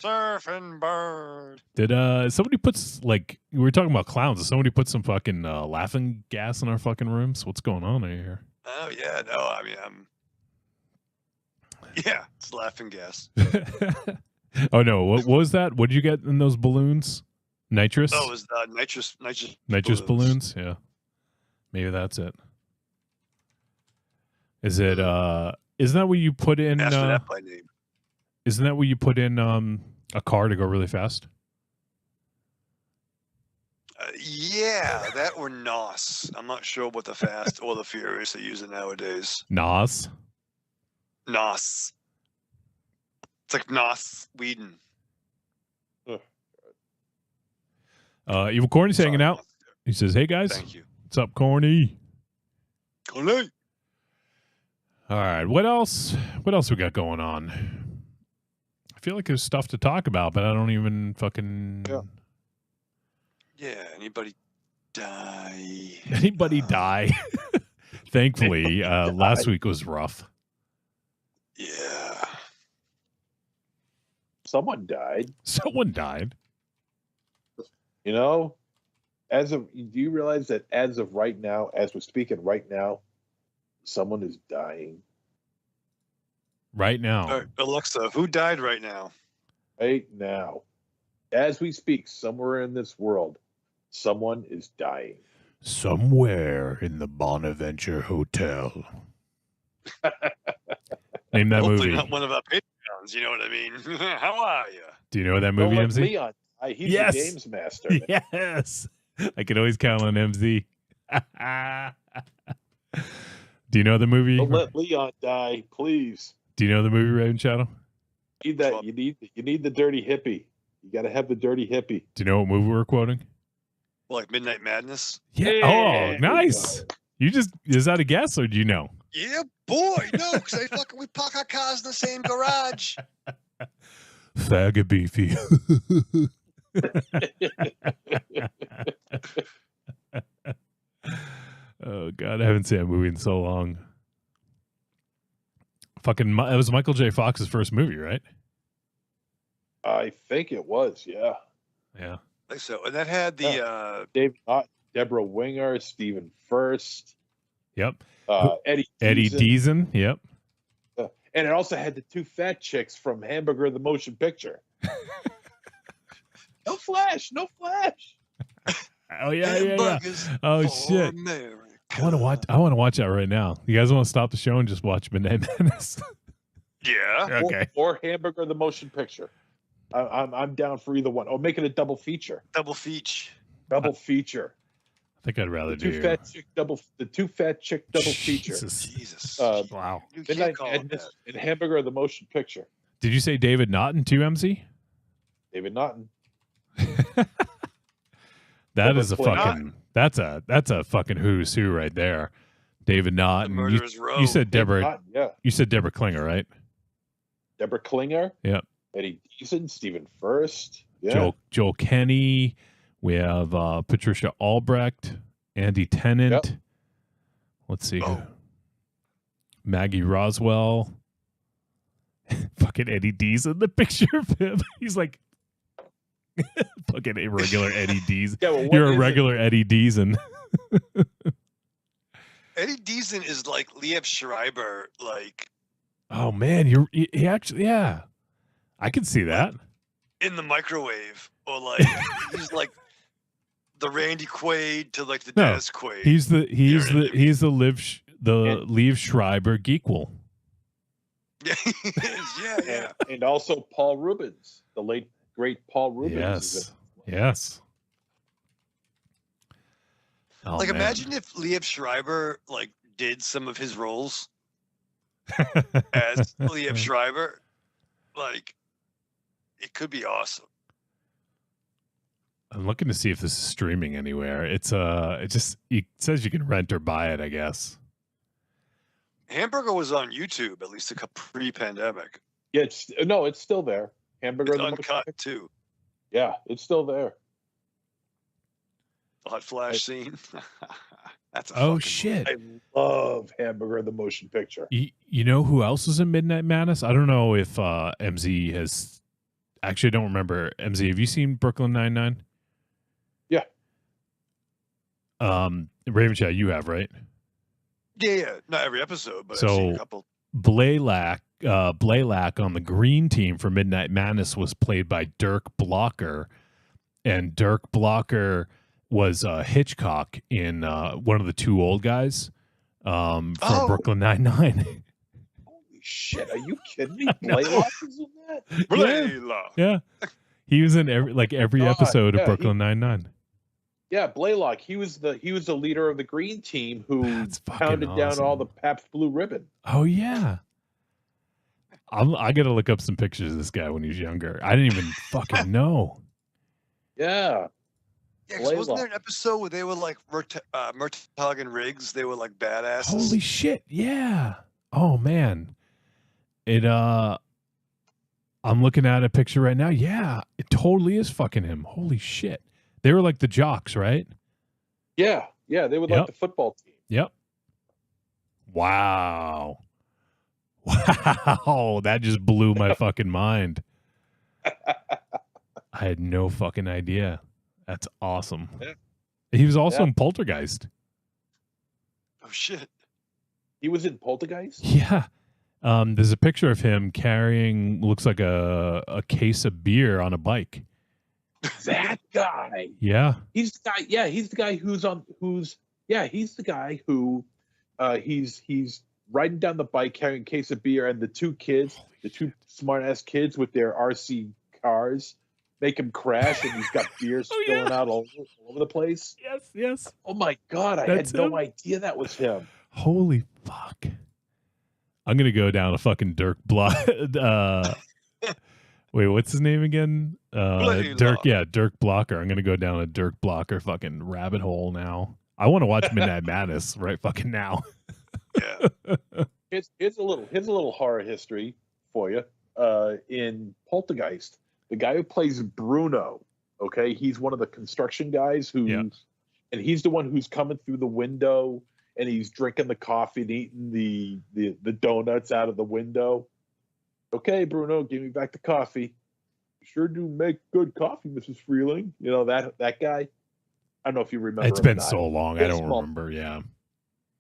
surfing bird. Did somebody puts like we were talking about clowns? Did somebody put some fucking laughing gas in our fucking rooms? What's going on here? Oh yeah, no, I mean yeah, it's laughing gas. Oh no, what was that? What did you get in those balloons? Nitrous? Oh, it was Nitrous balloons? Yeah. Maybe that's it. Is it isn't that what you put in Ask for that by name. isn't that what you put in a car to go really fast? Yeah, that or NOS. I'm not sure what the Fast or the Furious are using nowadays. Nos. NOS. It's like NOS Whedon. Evil Corny's hanging Sorry. out. He says, "Hey guys, Thank you. what's up, Corny?" Corny. All right, what else? What else we got going on? I feel like there's stuff to talk about, but I don't even fucking. Yeah, anybody die? Anybody die? Thankfully, last week was rough. Yeah. Someone died. Someone died. You know, do you realize that as of right now, as we're speaking right now, someone is dying? Right now. All right, Alexa, who died right now? Right now. As we speak, somewhere in this world, someone is dying. Somewhere in the Bonaventure Hotel. Name that Hopefully movie. not one of our Patreons, you know what I mean? How are you? Do you know that Don't movie, let MZ? Leon die. He's Yes. the games master. man. Yes. I can always count on MZ. Do you know the movie? Don't let Leon die, please. Do you know the movie Raven Shadow? You need that. You need the dirty hippie. You got to have the dirty hippie. Do you know what movie we're quoting? Like Midnight Madness? Yeah. There Oh, you nice. You just, is that a guess or do you know? Yeah, boy. No, because we park our cars in the same garage. Faggot beefy. Oh God, I haven't seen that movie in so long. Fucking, it was Michael J. Fox's first movie, right? I think it was, yeah. Yeah. I think so. And that had the Dave Ott, Deborah Winger, Stephen First, Yep. Eddie Eddie Deason. Deason. Yep. And it also had the two fat chicks from Hamburger the Motion Picture. No Flash. Oh yeah, yeah, yeah. Hamburgers Oh for shit. America. I want to watch that right now. You guys want to stop the show and just watch Midnight Madness? Yeah. Okay. Or Hamburger the Motion Picture. I'm down for either one. Or make it a double feature. Double feature. Double feature. I think I'd rather The do two fat chick double feature. Jesus. Wow. You can't Midnight call it Madness that. and Hamburger the Motion Picture. Did you say David Naughton too, MC? David Naughton. That is a Deborah fucking. That's a fucking who's who right there. David The Naughton. Murderer's Row. You said David Deborah. Naughton, yeah. You said Deborah Klinger, right? Deborah Klinger. Yep. Eddie Deason, Stephen First. Yeah. Joel Kenny. We have Patricia Albrecht, Andy Tennant. Yep. Let's see. Oh. Maggie Roswell. Fucking Eddie D's in the picture of him. He's like fucking irregular Eddie D's. Yeah, well, what You're a is it? regular Eddie Deason. Eddie Deason is like Liev Schreiber, like Oh man, he actually, yeah. I can see that. in the microwave, or like he's like the Randy Quaid to like the No, Dennis Quaid. He's the You know what I mean? Liev Schreiber Geekwell. Yeah, he is. Yeah. And also Paul Rubens, the late great Paul Rubens. is Yes. Yes. Oh, Like man. imagine if Liev Schreiber like did some of his roles as Liev Schreiber. Like it could be awesome. I'm looking to see if this is streaming anywhere. It says you can rent or buy it, I guess. Hamburger was on YouTube at least pre-pandemic. Yeah, it's still there. Hamburger It's the Motion uncut Picture. too. Yeah, it's still there. The hot flash scene. That's a Oh fucking shit. I love Hamburger the Motion Picture. You know who else is in Midnight Madness? I don't know if MZ has. Actually, I don't remember. MZ, have you seen Brooklyn Nine-Nine? Yeah. Raven Chat, you have, right? Yeah, not every episode, but I've So- seen a couple. Blaylock on the green team for Midnight Madness was played by Dirk Blocker, and Dirk Blocker was Hitchcock in one of the two old guys from Oh. Brooklyn Nine-Nine. Holy shit, are you kidding me? Blaylock is in that? Yeah. Blaylock. Yeah, he was in every God, episode of yeah, Brooklyn Nine-Nine. Yeah, Blaylock. He was the leader of the green team who That's fucking pounded down all awesome. the Pabst Blue Ribbon. Oh yeah. I gotta look up some pictures of this guy when he was younger. I didn't even fucking know. Yeah. Yeah, 'cause wasn't there Blaylock. an episode where they were like Murtaugh and Riggs? They were like badasses. Holy shit! Yeah. Oh man. It I'm looking at a picture right now. Yeah, it totally is fucking him. Holy shit. They were like the jocks, right? Yeah. Yeah. They were Yep. like the football team. Yep. Wow. Wow. That just blew my fucking mind. I had no fucking idea. That's awesome. Yeah. He was also Yeah. in Poltergeist. Oh shit! He was in Poltergeist. Yeah. There's a picture of him carrying, looks like a case of beer on a bike. That guy. Yeah. He's the guy. Yeah, he's the guy he's the guy who he's riding down the bike carrying a case of beer, and the two smart ass kids with their RC cars make him crash, and he's got beer spilling out all over the place. Yes, yes. Oh my god, I That's had no him. idea that was him. Holy fuck. I'm going to go down a fucking Dirk Block. Wait, what's his name again? Dirk Blocker. I'm going to go down a Dirk Blocker fucking rabbit hole now. I want to watch Midnight Madness right fucking now. Yeah. Here's a little horror history for you. In Poltergeist, the guy who plays Bruno, okay, he's one of the construction guys and he's the one who's coming through the window and he's drinking the coffee and eating the donuts out of the window. Okay, Bruno, give me back the coffee. You sure do make good coffee, Mrs. Freeling. You know that guy. I don't know if you remember. It's him been or not. so long. I don't remember. Yeah.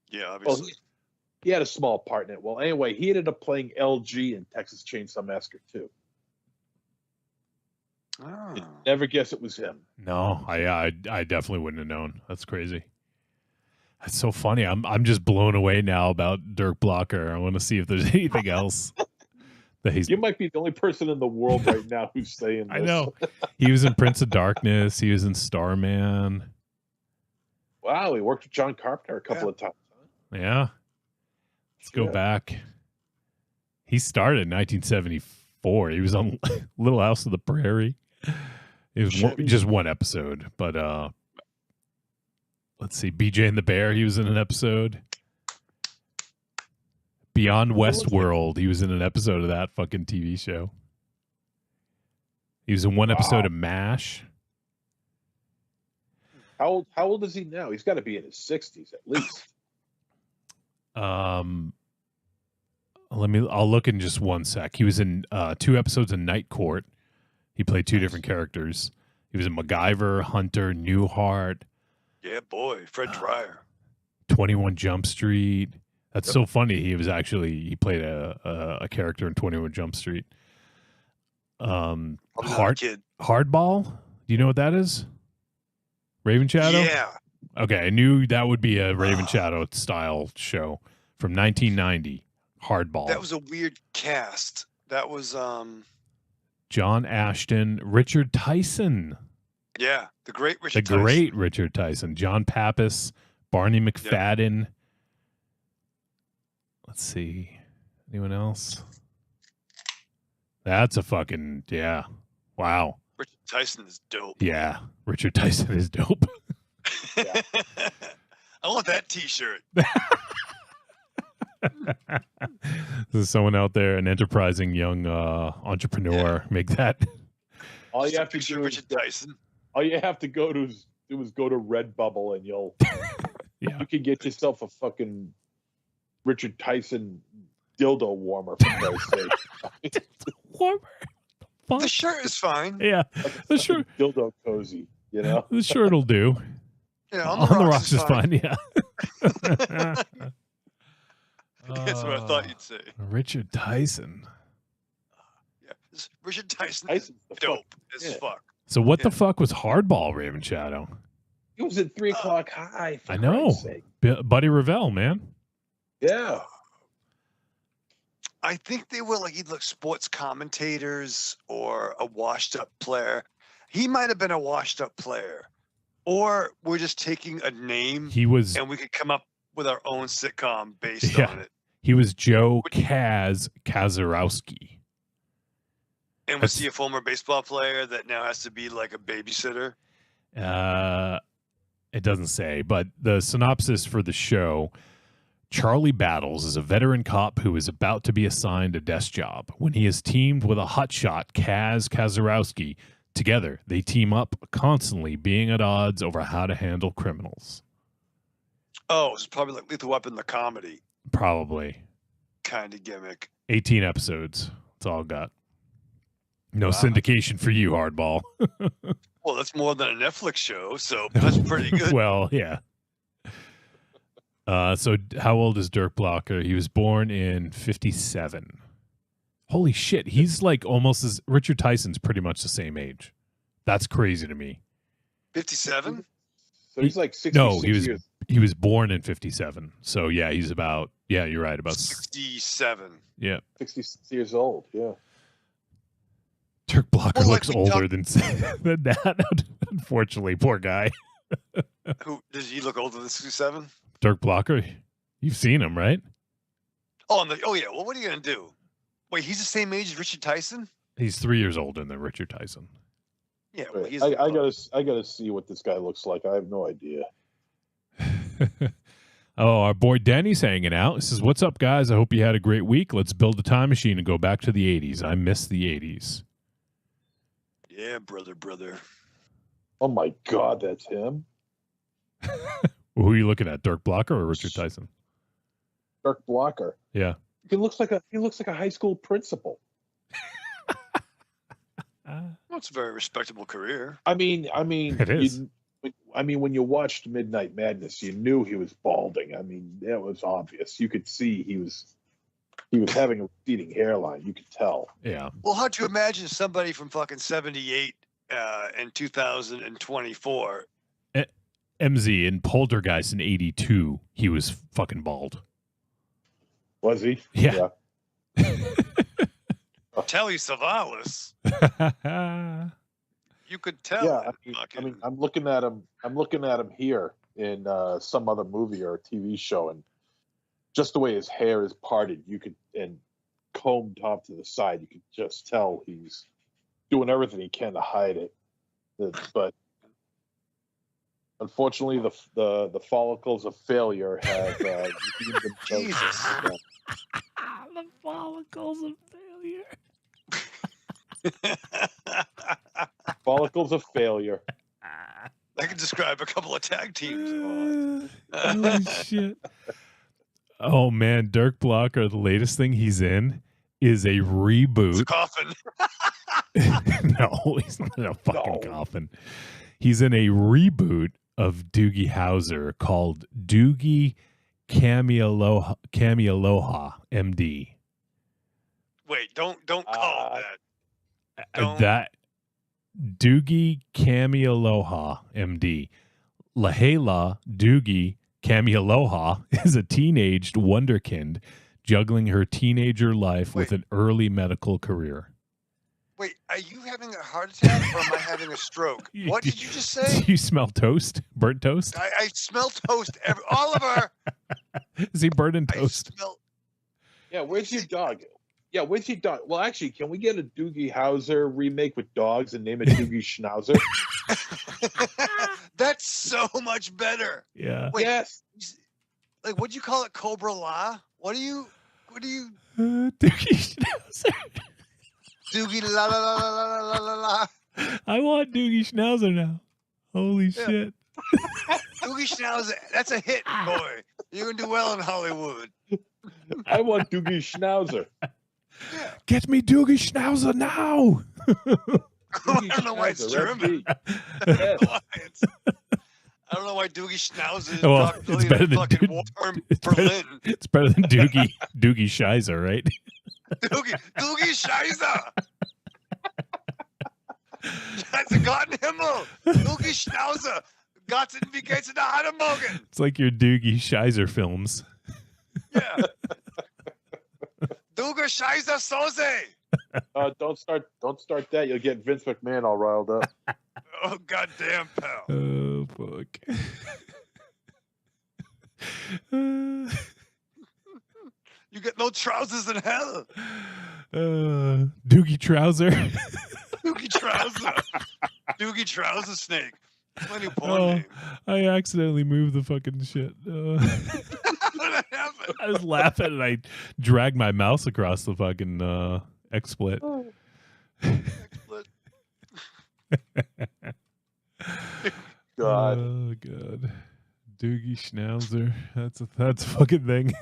Yeah, Well, obviously. he had a small part in it. Well, anyway, he ended up playing LG in Texas Chainsaw Massacre 2. Oh. You'd never guess it was him. No, I definitely wouldn't have known. That's crazy. That's so funny. I'm just blown away now about Dirk Blocker. I want to see if there's anything else that he's. You might be the only person in the world right now who's saying this. I know. He was in Prince of Darkness. He was in Starman. Wow, he worked with John Carpenter a couple of times. Huh? Yeah. Let's go back. He started in 1974. He was on Little House of the Prairie. It was just one episode, but let's see. BJ and the Bear, he was in an episode. Beyond Westworld, he was in an episode of that fucking TV show. He was in one episode of MASH. How old is he now? He's got to be in his 60s at least. I'll look in just one sec. He was in 2 episodes of Night Court. He played 2 different characters. He was in MacGyver, Hunter, Newhart. Yeah, boy, Fred Dryer. 21 Jump Street. That's so funny. He played a character in 21 Jump Street. Hardball. Do you know what that is? Raven Shadow? Yeah. Okay, I knew that would be a Raven Shadow style show from 1990. Hardball. That was a weird cast. That was John Ashton, Richard Tyson. Yeah, the great Richard The great Richard Tyson. John Pappas, Barney McFadden. Yep. Let's see. Anyone else? That's a fucking, yeah. Wow. Richard Tyson is dope. Yeah, Richard Tyson is dope. I want that T-shirt. There's someone out there, an enterprising young entrepreneur, make that. All you have to do Richard Tyson. All you have to do is go to Redbubble and you can get yourself a fucking Richard Tyson dildo warmer for Christ's sake. Warmer. The shirt is fine. Yeah, like the shirt dildo cozy. You know, the shirt'll do. Yeah, on the rocks is fine. Yeah. That's what I thought you'd say. Richard Tyson. Yeah, Richard Tyson Tyson's is dope as fuck. So what the fuck was Hardball, Raven Shadow? He was at 3 o'clock high. For I know. Buddy Revell, man. Yeah. I think they were like either sports commentators or a washed-up player. He might have been a washed-up player. Or we're just taking a name He was and we could come up with our own sitcom based on it. he was Joe Kazarowski. And was he a former baseball player that now has to be like a babysitter? It doesn't say, but the synopsis for the show: Charlie Battles is a veteran cop who is about to be assigned a desk job. When he is teamed with a hotshot, Kazarowski, together they team up, constantly being at odds over how to handle criminals. Oh, it's probably like Lethal Weapon, the comedy Probably. kind of gimmick. 18 episodes. That's all I got. No Wow. syndication for you, Hardball. Well, that's more than a Netflix show, so that's pretty good. Well, yeah. So how old is Dirk Blocker? He was born in 57. Holy shit. He's like almost as Richard Tyson's pretty much the same age. That's crazy to me. 57? So he's like 66 No, years. he was born in 57. So yeah, he's about, yeah, you're right. About 67. Yeah. 66 years old. Yeah. Dirk Blocker Well, like looks we older than that. Unfortunately, poor guy. Who does he look older than 67? Dirk Blocker, you've seen him, right? Oh, yeah. Well, what are you gonna do? Wait, he's the same age as Richard Tyson? He's 3 years older than Richard Tyson. Yeah, well, he's I gotta see what this guy looks like. I have no idea. Oh, our boy Denny's hanging out. He says, "What's up, guys? I hope you had a great week. Let's build a time machine and go back to the 80s. I miss the 80s." Yeah, brother. Oh my God, that's him. Who are you looking at, Dirk Blocker or Richard Tyson? Dirk Blocker. Yeah. He looks like a high school principal. Well, it's a very respectable career. I mean, It is. when you watched Midnight Madness, you knew he was balding. I mean, that was obvious. You could see he was having a receding hairline. You could tell. Yeah. Well, how'd you imagine somebody from fucking 78 and 2024? MZ in Poltergeist in 82, he was fucking bald. Was he? Yeah. Telly Savalas. You could tell. Yeah, I mean, I'm looking at him here in some other movie or a TV show, and just the way his hair is parted, and combed top to the side, you could just tell he's doing everything he can to hide it. But unfortunately, the follicles of failure have redeemed themselves. Jesus. The follicles of failure. Follicles of failure. I can describe a couple of tag teams. Holy shit. Oh man, Dirk Blocker, the latest thing he's in is a It's a reboot. coffin. No, he's not in a fucking No. coffin. He's in a reboot of Doogie Howser called Doogie Kamialoha MD. Wait, don't call it that. Don't. That Doogie Kamialoha MD. Lahela Doogie Kamialoha is a teenaged wonderkind juggling her teenager life with Wait. an early medical career. Wait, are you having a heart attack or am I having a stroke? What did you just say? Do you smell toast? Burnt toast? I smell toast. Oliver, Is he burning I toast? smell. Yeah, where's your dog? Yeah, where's your dog? Well, actually, can we get a Doogie Howser remake with dogs and name it Doogie Schnauzer? That's so much better. Yeah. Wait, Yes. like what'd you call it? Cobra La? What do you? Doogie Schnauzer. Doogie la la la la la la la la. I want Doogie Schnauzer now. Holy Yeah. shit. Doogie Schnauzer. That's a hit, boy. You're gonna do well in Hollywood. I want Doogie Schnauzer. Yeah. Get me Doogie Schnauzer now. I don't know why it's German. Yes. I don't know why Doogie Schnauzer is Well, probably it's better in than fucking Doo- warm it's better- Berlin. It's better than Doogie Scheiser, right? Doogie Scheiße. That's a Garten Himmel. Doogie Schnauzer. Gott in wie geht's in der Hademogen. It's like your Doogie Scheiser films. Yeah. Doogie Scheiße Soße. Don't start that. You'll get Vince McMahon all riled up. Oh, goddamn, pal. Oh Oh fuck. You got no trousers in hell. Doogie Trouser. Doogie Trouser. Doogie Trouser Snake. My new porn Oh, name. I accidentally moved the fucking shit. What happened? I was laughing and I dragged my mouse across the fucking XSplit. Split. God. Oh god. Doogie Schnauzer. That's a fucking thing.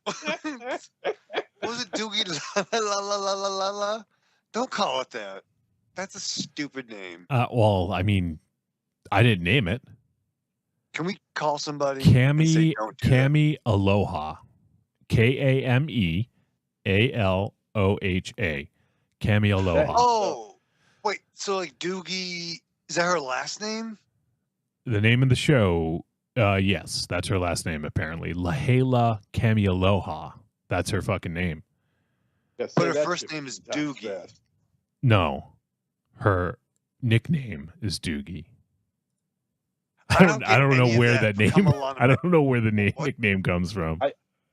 What was it, Doogie? La la la la la la la. Don't call it that. That's a stupid name. Well, I mean, I didn't name it. Can we call somebody? and say, Cami "Don't do that"? Cami Aloha. KAMEALOHA. Cami Aloha. Oh, wait. So like Doogie, is that her last name? The name of the show, yes, that's her last name apparently. Lahala Cami Aloha. That's her fucking name. Yeah, say But her that first 50 name is times Doogie. fast. No. Her nickname is Doogie. I I don't don't get know any of where that that from name Alana I don't know where the What? nickname comes from.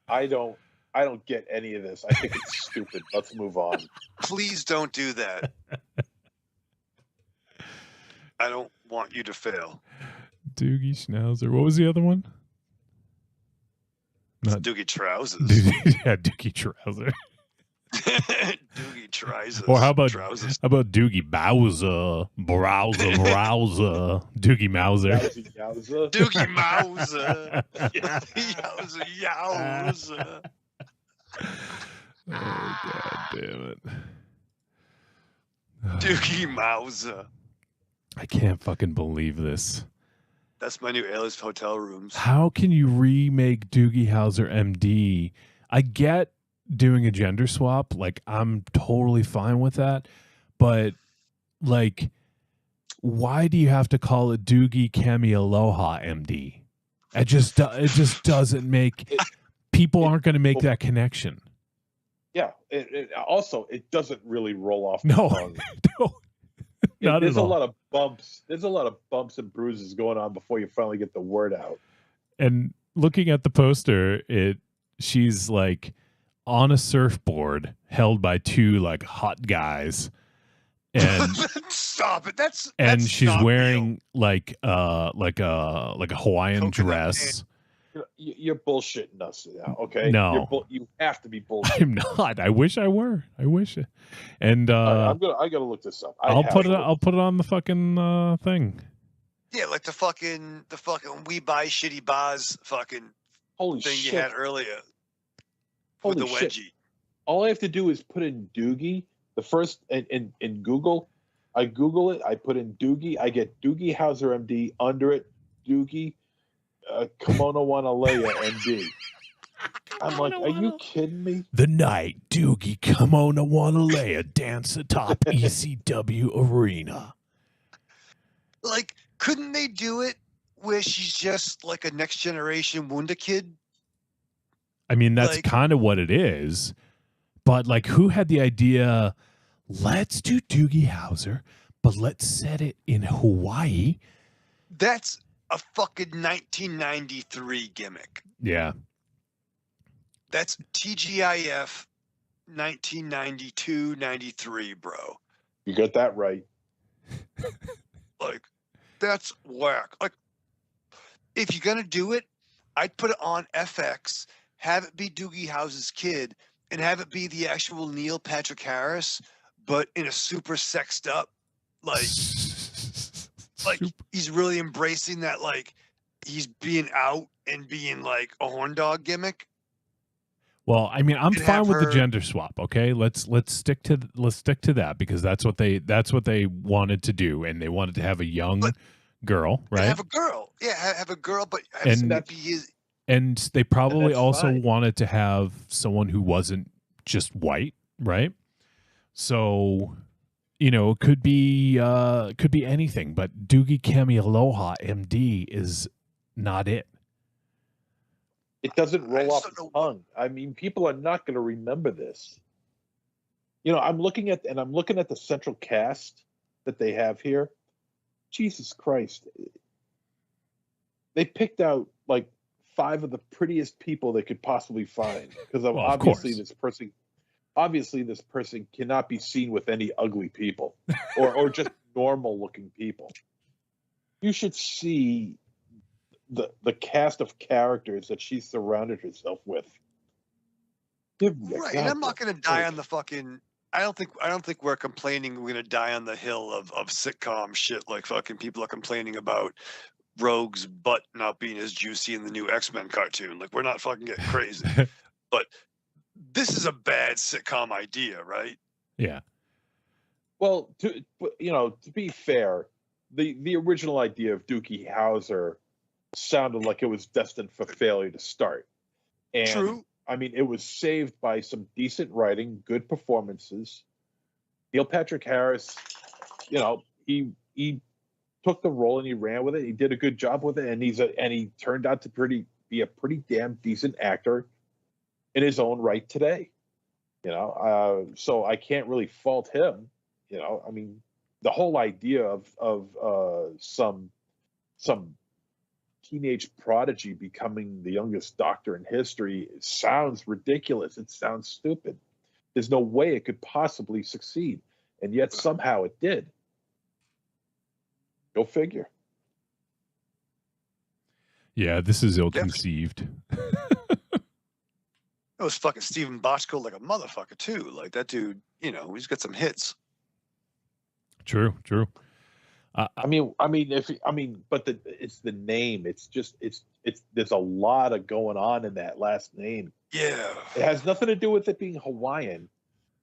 I don't get any of this. I think it's stupid. Let's move on. Please don't do that. I don't want you to fail. Doogie Schnauzer. What was the other one? It's Not Doogie Trousers. yeah, Doogie Trouser. Doogie Trousers. Or how about Trousers? Doogie Bowser? Browser, Doogie Mauser. Yowza, yowza. Doogie Mauser. Yowza, yowza. Oh god damn it. Doogie Mauser. I can't fucking believe this. That's my new Alice hotel rooms. How can you remake Doogie Howser MD? I get doing a gender swap. Like, I'm totally fine with that. But, like, why do you have to call it Doogie Cami Aloha MD? It just doesn't make... People aren't going to make that connection. Yeah. Also, it doesn't really roll off the No. tongue. No. Not There's at a all. lot of bumps. There's a lot of bumps and bruises going on before you finally get the word out. And looking at the poster, she's like on a surfboard held by two like hot guys, and Stop it. That's she's not wearing like a Hawaiian Coconut dress. You're bullshitting us now, okay? No. You have to be bullshitting. I'm not. I wish I were. I wish. And All right, I gotta look this up. I'll put it on the fucking thing. Yeah, like the fucking we buy shitty bars fucking Holy thing shit! you had earlier Holy with the shit. wedgie. All I have to do is put in Doogie. The first in Google, I Google it. I put in Doogie. I get Doogie Howser MD. Under it, Doogie Kimono Wanalea MD. I'm like, are you kidding me? The night Doogie Kimono Wanalea dance atop ECW Arena. Like, couldn't they do it where she's just like a next generation Wunda kid? I mean, that's Like- kind of what it is. But like, who had the idea? Let's do Doogie Howser, but let's set it in Hawaii. That's a fucking 1993 gimmick. Yeah. That's TGIF 1992-93, bro. You got that right. Like, that's whack. Like, if you're gonna do it, I'd put it on FX, have it be Doogie Howser's kid, and have it be the actual Neil Patrick Harris, but in a super sexed up, like he's really embracing that, like he's being out and being like a horn dog gimmick. Well, I mean, I'm And fine have with the her- gender swap. Okay, let's stick to that because that's what they wanted to do, and they wanted to have a young But- girl, And right? have a girl, yeah, have a girl, but have And somebody be his. And they probably that's also fine. wanted to have someone who wasn't just white, right? So, you know, it could be anything, but Doogie Kami Aloha MD is not it. It doesn't I roll just off don't the know tongue. I mean, people are not going to remember this. You know, I'm looking at the central cast that they have here, Jesus Christ. They picked out like 5 of the prettiest people they could possibly find because Well, of obviously course. this person cannot be seen with any ugly people or just normal looking people. You should see the cast of characters that she surrounded herself with. Right, and I'm not going to die on the fucking. I don't think we're complaining we're going to die on the hill of sitcom shit like fucking people are complaining about Rogue's butt not being as juicy in the new X-Men cartoon. Like, we're not fucking getting crazy. But this is a bad sitcom idea, right? Yeah. Well, to be fair, the original idea of Doogie Howser sounded like it was destined for failure to start. And True. I mean, it was saved by some decent writing, good performances. Neil Patrick Harris, he took the role and he ran with it. He did a good job with it, and he turned out to be a pretty damn decent actor in his own right today. So I can't really fault him. I mean, the whole idea of some teenage prodigy becoming the youngest doctor in history sounds ridiculous. It sounds stupid. There's no way it could possibly succeed, and yet somehow it did. Go figure. Yeah, this is ill-conceived. It was fucking Steven Bochco like a motherfucker too. Like, that dude, he's got some hits. True. But it's the name. It's there's a lot of going on in that last name. Yeah. It has nothing to do with it being Hawaiian.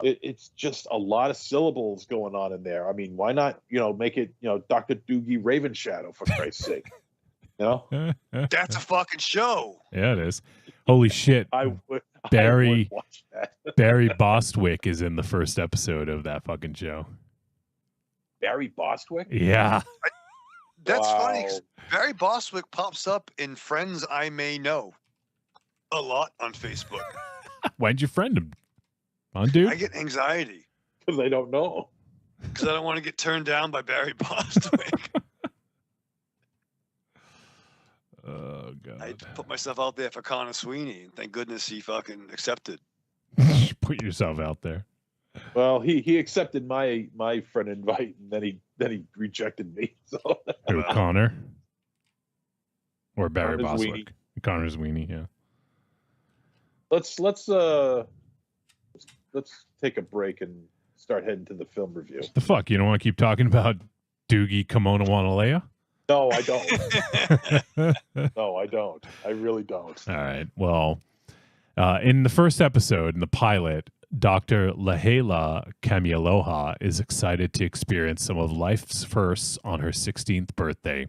It's just a lot of syllables going on in there. I mean, why not, make it, Dr. Doogie Ravenshadow, for Christ's sake? That's a fucking show. Yeah, it is. Holy shit. I would watch that. Barry Bostwick is in the first episode of that fucking show. Barry Bostwick? Yeah. That's Wow. funny. 'Cause Barry Bostwick pops up in Friends I May Know a lot on Facebook. Why'd you friend him? Come on, dude. I get anxiety Because I don't know. because I don't want to get turned down by Barry Bostwick. Oh, God. I put myself out there for Connor Sweeney, and thank goodness he fucking accepted. Put yourself out there. Well, he accepted my friend invite, and then he rejected me. So Who, Connor? Or Barry Connor Bostwick? Sweeney. Connor Sweeney, yeah. let's take a break and start heading to the film review. The fuck? You don't want to keep talking about Doogie Kimono Wanalea? No, I don't. No, I don't. I really don't. All right. Well, in the first episode, in the pilot, Dr. Lahela Kamialoha is excited to experience some of life's firsts on her 16th birthday,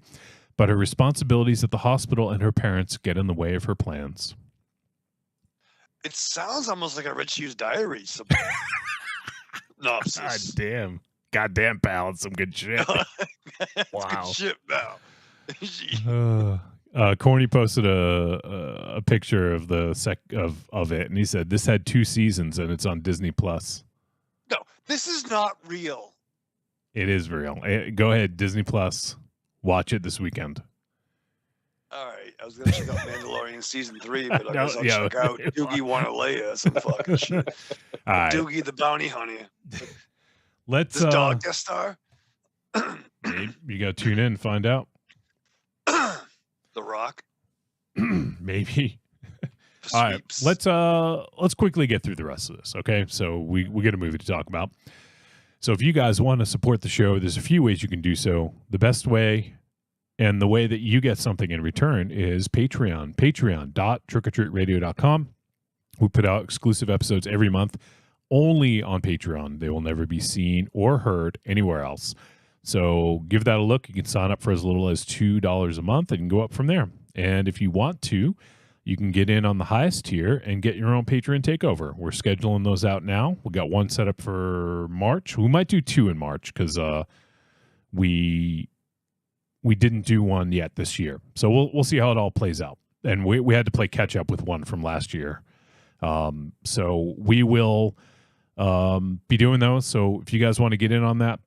but her responsibilities at the hospital and her parents get in the way of her plans. It sounds almost like a Rich Hughes diary. God Synopsis. damn. Goddamn, pal. It's some good shit. Wow. Good shit, pal. Corny posted a picture of of it, and he said this had 2 seasons and it's on Disney Plus. No, this is not real. It is real. Go ahead, Disney Plus. Watch it this weekend. All right, I was gonna check out Mandalorian season 3, but I No, guess I'll yeah. check out Doogie Wanalea, some fucking shit. All right. Doogie the Bounty Hunter. Let's This dog guest star. you got to tune in and find out. The Rock. Maybe. The All right, Sweeps. let's quickly get through the rest of this, okay? So we get a movie to talk about. So if you guys want to support the show, there's a few ways you can do so. The best way and the way that you get something in return is Patreon. Patreon.trickortreatradio.com. We put out exclusive episodes every month only on Patreon. They will never be seen or heard anywhere else. So give that a look. You can sign up for as little as $2 a month and go up from there. And if you want to, you can get in on the highest tier and get your own Patreon takeover. We're scheduling those out now. We got one set up for March. We might do 2 in March because we didn't do one yet this year. So we'll see how it all plays out. And we had to play catch up with one from last year. So we will be doing those. So if you guys want to get in on that,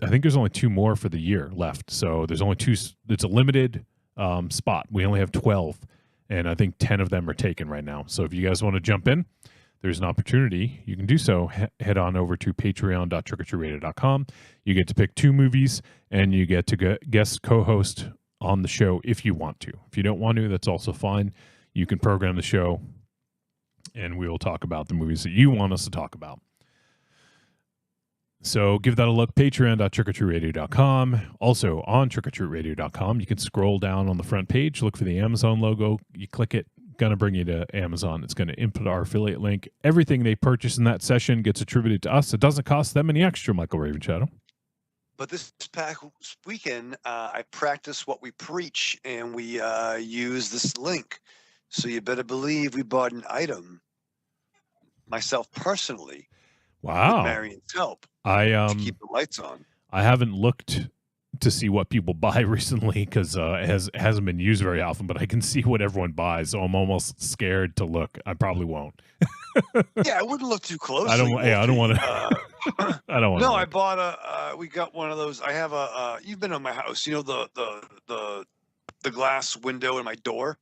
I think there's only 2 more for the year left. So there's only 2. It's a limited spot. We only have 12, and I think 10 of them are taken right now. So if you guys want to jump in, there's an opportunity. You can do so. Head on over to patreon.trickortreatradio.com. You get to pick 2 movies, and you get to guest co-host on the show if you want to. If you don't want to, that's also fine. You can program the show, and we will talk about the movies that you want us to talk about. So give that a look, patreon.trickortreatradio.com. Also on trickortreatradio.com, you can scroll down on the front page, look for the Amazon logo. You click it, going to bring you to Amazon. It's going to input our affiliate link. Everything they purchase in that session gets attributed to us. It doesn't cost them any extra, Michael Ravenshadow. But this past weekend, I practiced what we preach, and we use this link. So you better believe we bought an item, myself personally, Wow. with Marion's help, to keep the lights on. I haven't looked to see what people buy recently because it hasn't been used very often, but I can see what everyone buys, so I'm almost scared to look. I probably won't. Yeah, I wouldn't look too closely. I don't want to. I don't want. No, I bought we got one of those. I have you've been on my house, you know, the glass window in my door.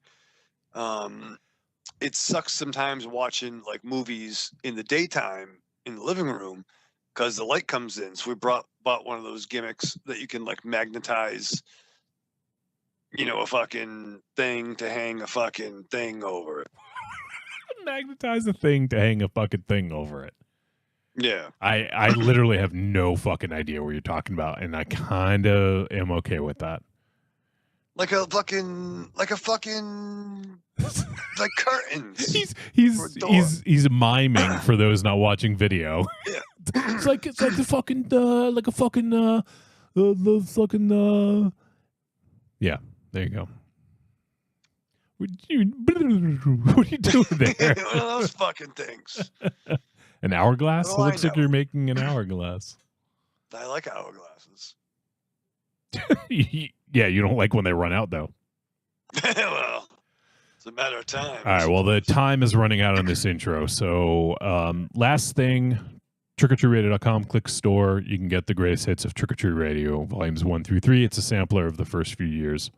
It sucks sometimes watching like movies in the daytime in the living room because the light comes in. So we bought one of those gimmicks that you can like magnetize, you know, a fucking thing to hang a fucking thing over it. Magnetize a thing to hang a fucking thing over it. Yeah. I literally have no fucking idea what you're talking about, and I kind of am okay with that. Like fucking like curtains. He's miming for those not watching video. Yeah. it's like the fucking like a fucking the fucking yeah, there you go. What are you doing there? One of those fucking things. An hourglass? It What do I looks like know? you're making an hourglass. I like hourglasses. Yeah, you don't like when they run out, though. Well, it's a matter of time. All right, well, the time is running out on this intro. So last thing, trickortreatradio.com, click store. You can get the greatest hits of Trick or Treat Radio, volumes 1 through 3. It's a sampler of the first few years.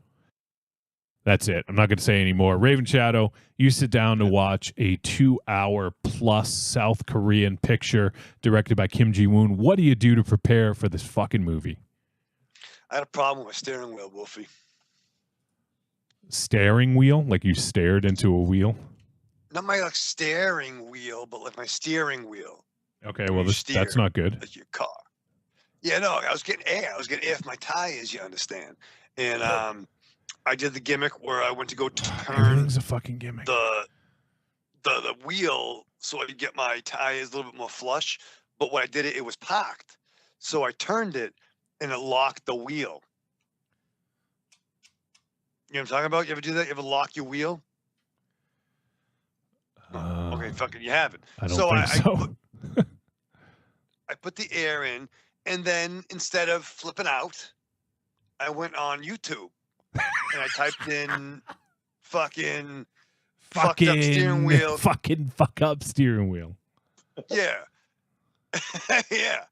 That's it. I'm not going to say any more. Raven Shadow, you sit down to watch a 2-hour-plus South Korean picture directed by Kim Jee-woon. What do you do to prepare for this fucking movie? I had a problem with my steering wheel, Wolfie. Steering wheel? Like you stared into a wheel? Not my like steering wheel, but like my steering wheel. Okay, well, that's steer not good. like your car. Yeah, no, I was getting air. I was getting air for my tires, you understand. And I did the gimmick where I went to go turn Everything's a fucking gimmick. the wheel so I could get my tires a little bit more flush. But when I did it, it was parked. So I turned it and it locked the wheel. You know what I'm talking about? You ever do that? You ever lock your wheel? Okay, fucking you haven't. I don't think so. I put the air in, and then instead of flipping out, I went on YouTube and I typed in fucking fucked up steering wheel. Fucking fuck up steering wheel. Yeah. Yeah.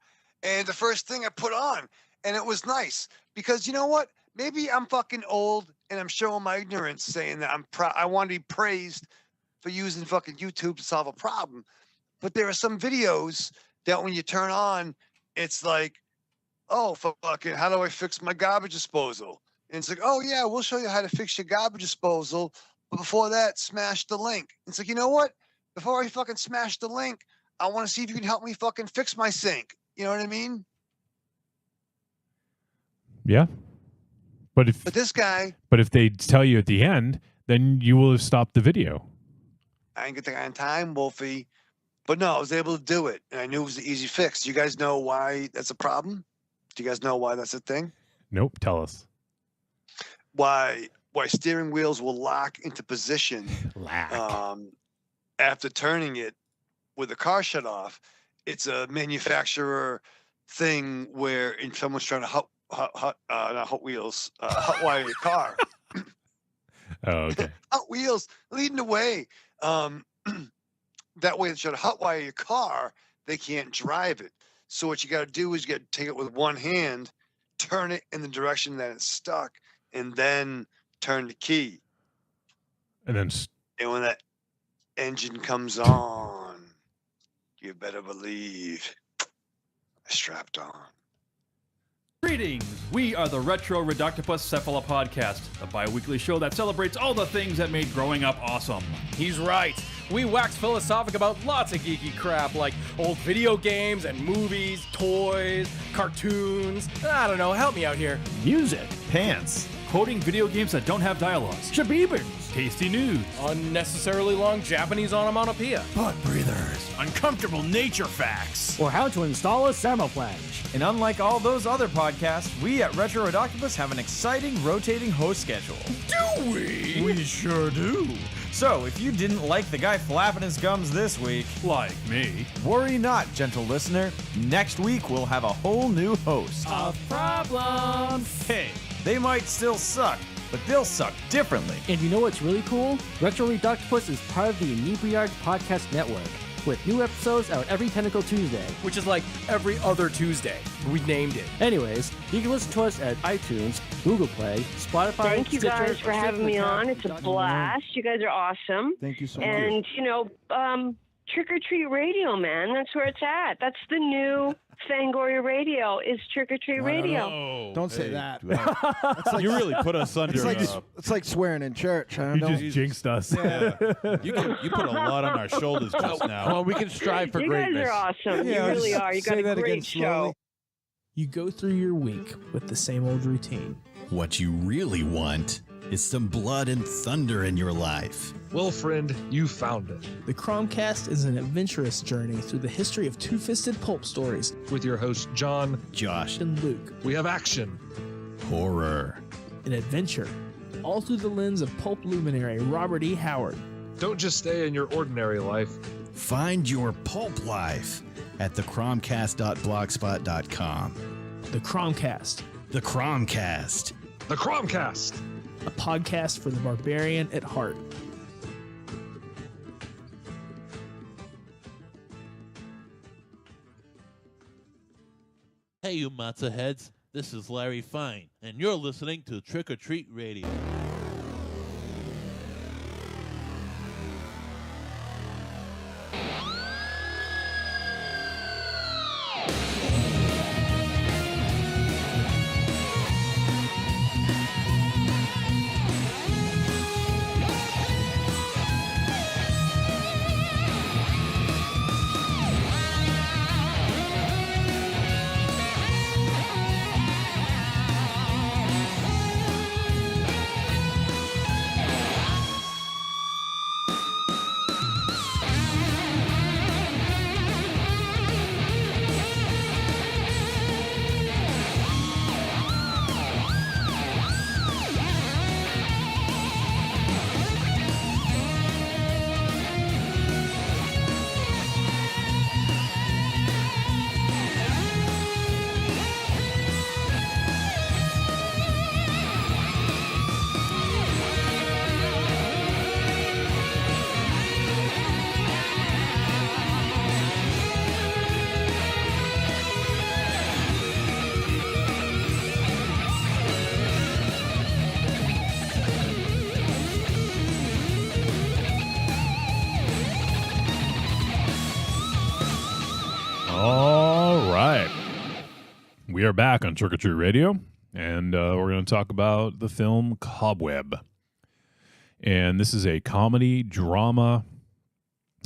And the first thing I put on, and it was nice because you know what? Maybe I'm fucking old and I'm showing my ignorance saying that I want to be praised for using fucking YouTube to solve a problem. But there are some videos that when you turn on, it's like, oh, fucking, how do I fix my garbage disposal? And it's like, oh, yeah, we'll show you how to fix your garbage disposal. But before that, smash the link. It's like, you know what? Before I fucking smash the link, I want to see if you can help me fucking fix my sink. You know what I mean? Yeah. But if they tell you at the end, then you will have stopped the video. I ain't get the guy in time, Wolfie. But no, I was able to do it. And I knew it was an easy fix. Do you guys know why that's a problem? Do you guys know why that's a thing? Nope. Tell us. Why steering wheels will lock into position after turning it with the car shut off. It's a manufacturer thing where if someone's trying to hot wire your car. Oh, okay. Hot Wheels leading the way. That way, they should hot wire your car. They can't drive it. So what you got to do is take it with one hand, turn it in the direction that it's stuck, and then turn the key. And then And when that engine comes on, you better believe I strapped on. Greetings! We are the Retro Reductopus Cephala Podcast, a bi-weekly show that celebrates all the things that made growing up awesome. He's right. We wax philosophic about lots of geeky crap like old video games and movies, toys, cartoons. I don't know, help me out here. Music, pants, Quoting video games that don't have dialogues, shabibans, tasty news, Unnecessarily long Japanese onomatopoeia. butt breathers, uncomfortable nature facts. or how to install a Samoflange. And unlike all those other podcasts, we at Retro Redoctopus have an exciting rotating host schedule. Do we? We sure do. So, if you didn't like the guy flapping his gums this week, like me. worry not, gentle listener. Next week, we'll have a whole new host. Of problems. Hey, they might still suck, but they'll suck differently. And you know what's really cool? Retro Reductopus is part of the Inebriard Podcast Network, with new episodes out every Tentacle Tuesday. Which is like every other Tuesday. We named it. Anyways, you can listen to us at iTunes, Google Play, Spotify, Thank you Stitcher, guys for or having me on. It's a Stitcher.com. blast. You guys are awesome. Thank you so much. And, Trick or Treat Radio, man. That's where it's at. That's the new Fangoria Radio is Trick or Treat Radio. Don't say that. That's like, You really put us under. It's like swearing in church. I don't You know. just jinxed us. you put a lot on our shoulders just now. Well, we can strive for You greatness. guys are awesome. Yeah, you really just are. You say got a that again great slowly. show. You go through your week with the same old routine. What you really want is some blood and thunder in your life. Well, friend, you found it. The Cromcast is an adventurous journey through the history of two-fisted pulp stories With your host, John, Josh, and Luke. we have action. horror. An adventure, all through the lens of pulp luminary Robert E. Howard. Don't just stay in your ordinary life. Find your pulp life at thecromcast.blogspot.com. The Cromcast, The Cromcast. The Cromcast! a podcast for the barbarian at heart. Hey, you matzo heads. This is Larry Fine, and you're listening to Trick or Treat Radio. All right. We are back on Trick or Treat Radio, and we're going to talk about the film Cobweb. And this is a comedy, drama,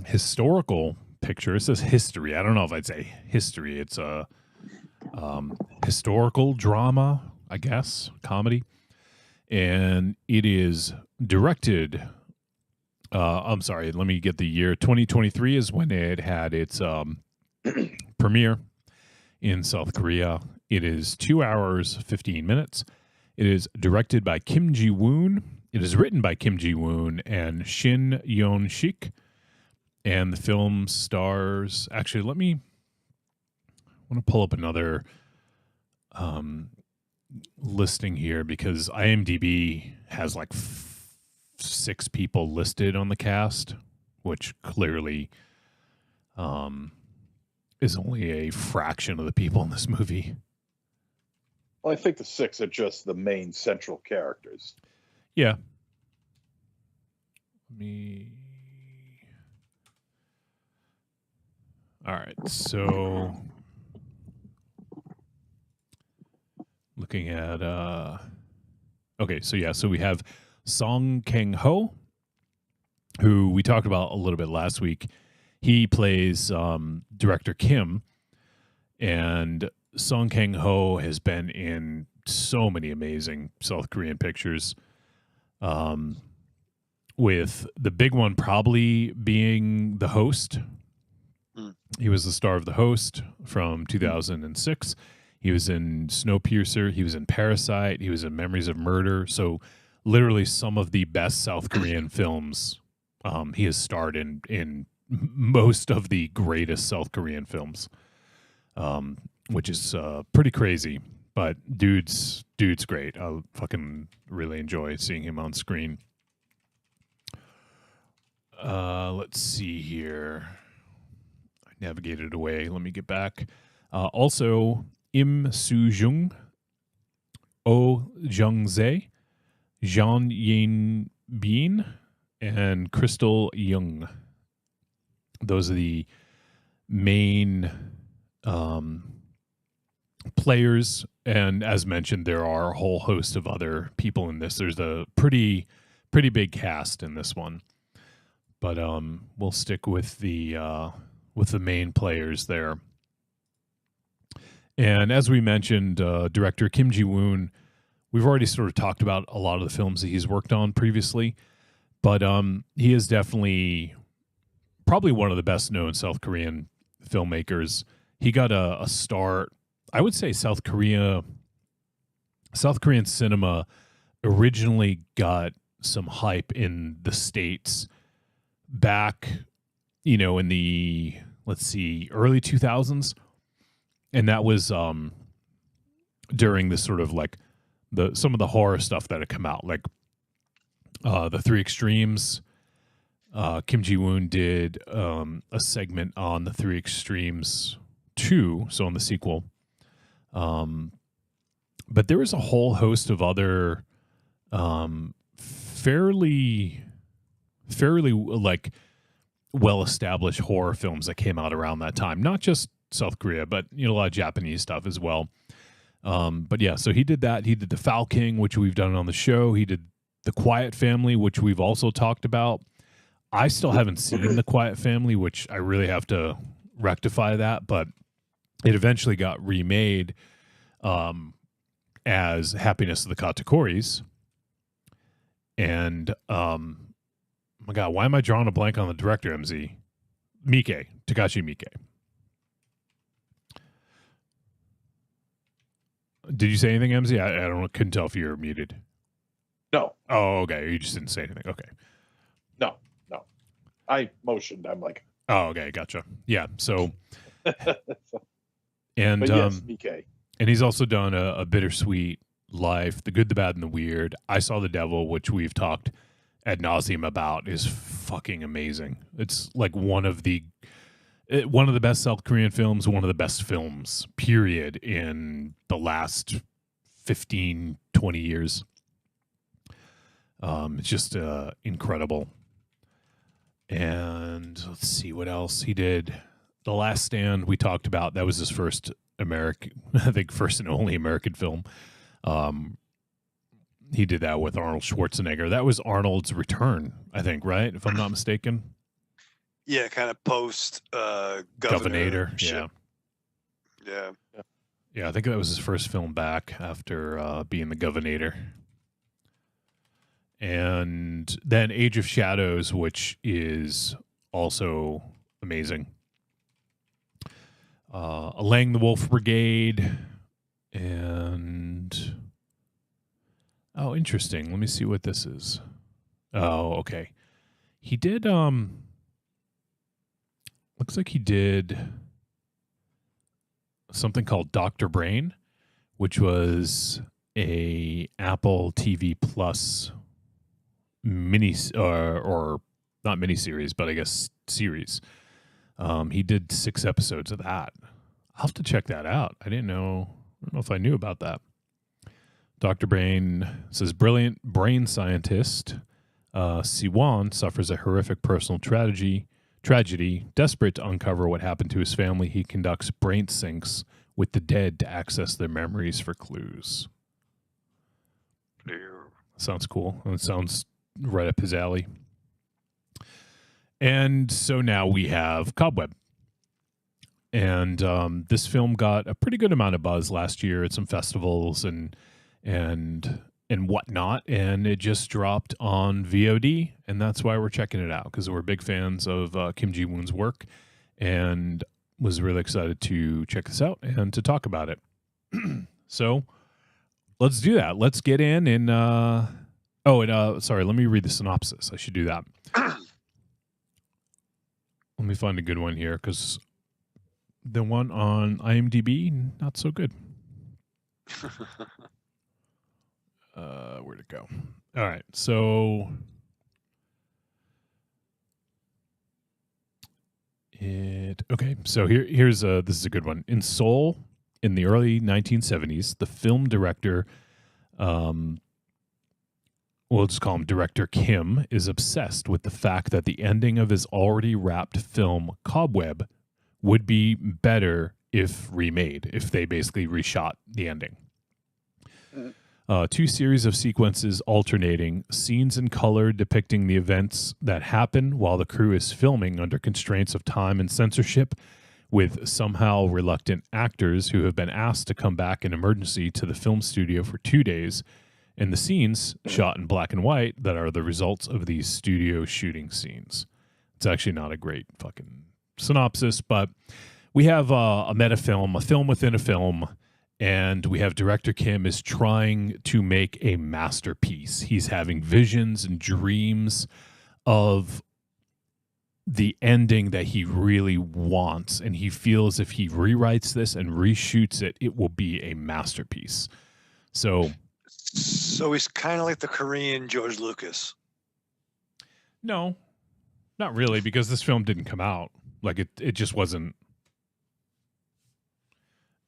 historical picture. It says history. I don't know if I'd say history. It's a historical drama, I guess, comedy. And it is directed... I'm sorry, let me get the year. 2023 is when it had its premiere in South Korea. It is 2 hours, 15 minutes. It is directed by Kim Jee-woon. It is written by Kim Jee-woon and Shin Yeon-shik. And the film stars... Actually, I want to pull up another listing here because IMDb has like 6 people listed on the cast, which clearly is only a fraction of the people in this movie. Well, I think the 6 are just the main central characters. Yeah. All right, so looking at okay, so we have Song Kang-ho, who we talked about a little bit last week. He plays director Kim, and Song Kang-ho has been in so many amazing South Korean pictures, with the big one probably being The Host. He was the star of The Host from 2006. He was in Snowpiercer. He was in Parasite. He was in Memories of Murder. So literally some of the best South Korean films. He has starred in most of the greatest South Korean films, which is pretty crazy. But dude's great. I fucking really enjoy seeing him on screen. Let's see here. I navigated away. Let me get back. Also, Im Soo-jung, Oh Jung-zae, Jean Yin-bin, and Crystal Young. Those are the main players. And as mentioned, there are a whole host of other people in this. There's a pretty big cast in this one. But we'll stick with the main players there. And as we mentioned, director Kim Jee-woon, we've already sort of talked about a lot of the films that he's worked on previously, but he is definitely probably one of the best known South Korean filmmakers. He got a start. I would say South Korean cinema originally got some hype in the States back, in the, early 2000s. And that was during this sort of like some of the horror stuff that had come out, like the Three Extremes. Kim Jee-woon did a segment on the Three Extremes 2, so on the sequel. But there was a whole host of other fairly like well-established horror films that came out around that time. Not just South Korea, but a lot of Japanese stuff as well. But yeah, so he did that. He did The Foul King, which we've done on the show. He did The Quiet Family, which we've also talked about. I still haven't seen The Quiet Family, which I really have to rectify that, but it eventually got remade as Happiness of the Katakoris. And my God, why am I drawing a blank on the director, MZ? Takashi Miike. Did you say anything, MZ? I couldn't tell if you were muted. No. Oh, okay. You just didn't say anything. Okay. No. I motioned. I'm like. Oh, okay. Gotcha. Yeah. So. And but yes, Miike. And he's also done a Bittersweet Life, The Good, the Bad, and the Weird. I Saw the Devil, which we've talked ad nauseum about, is fucking amazing. It's like one of the best South Korean films, one of the best films, period, in the last 15, 20 years. It's just incredible. And let's see what else he did. The Last Stand we talked about. That was his first first and only American film. He did that with Arnold Schwarzenegger. That was Arnold's return, I think, right? If I'm not mistaken. Yeah, kind of post Governor. Yeah. Yeah, I think that was his first film back after being the Governor. And then Age of Shadows, which is also amazing. Alang the Wolf Brigade, and interesting. Let me see what this is. Oh, okay. He did looks like he did something called Dr. Brain, which was a Apple TV Plus or not miniseries, but I guess series He did 6 episodes of that. I'll have to check that out. I don't know if I knew about that. Dr. Brain says, brilliant brain scientist Siwon suffers a horrific personal tragedy. Desperate to uncover what happened to his family, he conducts brain syncs with the dead to access their memories for clues. Sounds cool. It sounds right up his alley. And so now we have Cobweb. And this film got a pretty good amount of buzz last year at some festivals and whatnot, and it just dropped on VOD, and that's why we're checking it out, because we're big fans of Kim Jee-woon's work, and was really excited to check this out and to talk about it. So let's do that. Let's get in and sorry, let me read the synopsis. I should do that. Let me find a good one here, because the one on IMDb, not so good. Where'd it go? All right, so here's this is a good one. In Seoul, in the early 1970s, the film director, we'll just call him Director Kim, is obsessed with the fact that the ending of his already wrapped film Cobweb would be better if remade, if they basically reshot the ending. 2 series of sequences alternating, scenes in color depicting the events that happen while the crew is filming under constraints of time and censorship, with somehow reluctant actors who have been asked to come back in emergency to the film studio for 2 days, and the scenes shot in black and white that are the results of these studio shooting scenes. It's actually not a great fucking synopsis, but we have a meta film, a film within a film, and we have Director Kim is trying to make a masterpiece. He's having visions and dreams of the ending that he really wants, and he feels if he rewrites this and reshoots it, it will be a masterpiece. So he's kind of like the Korean George Lucas. No, not really, because this film didn't come out. Like it just wasn't.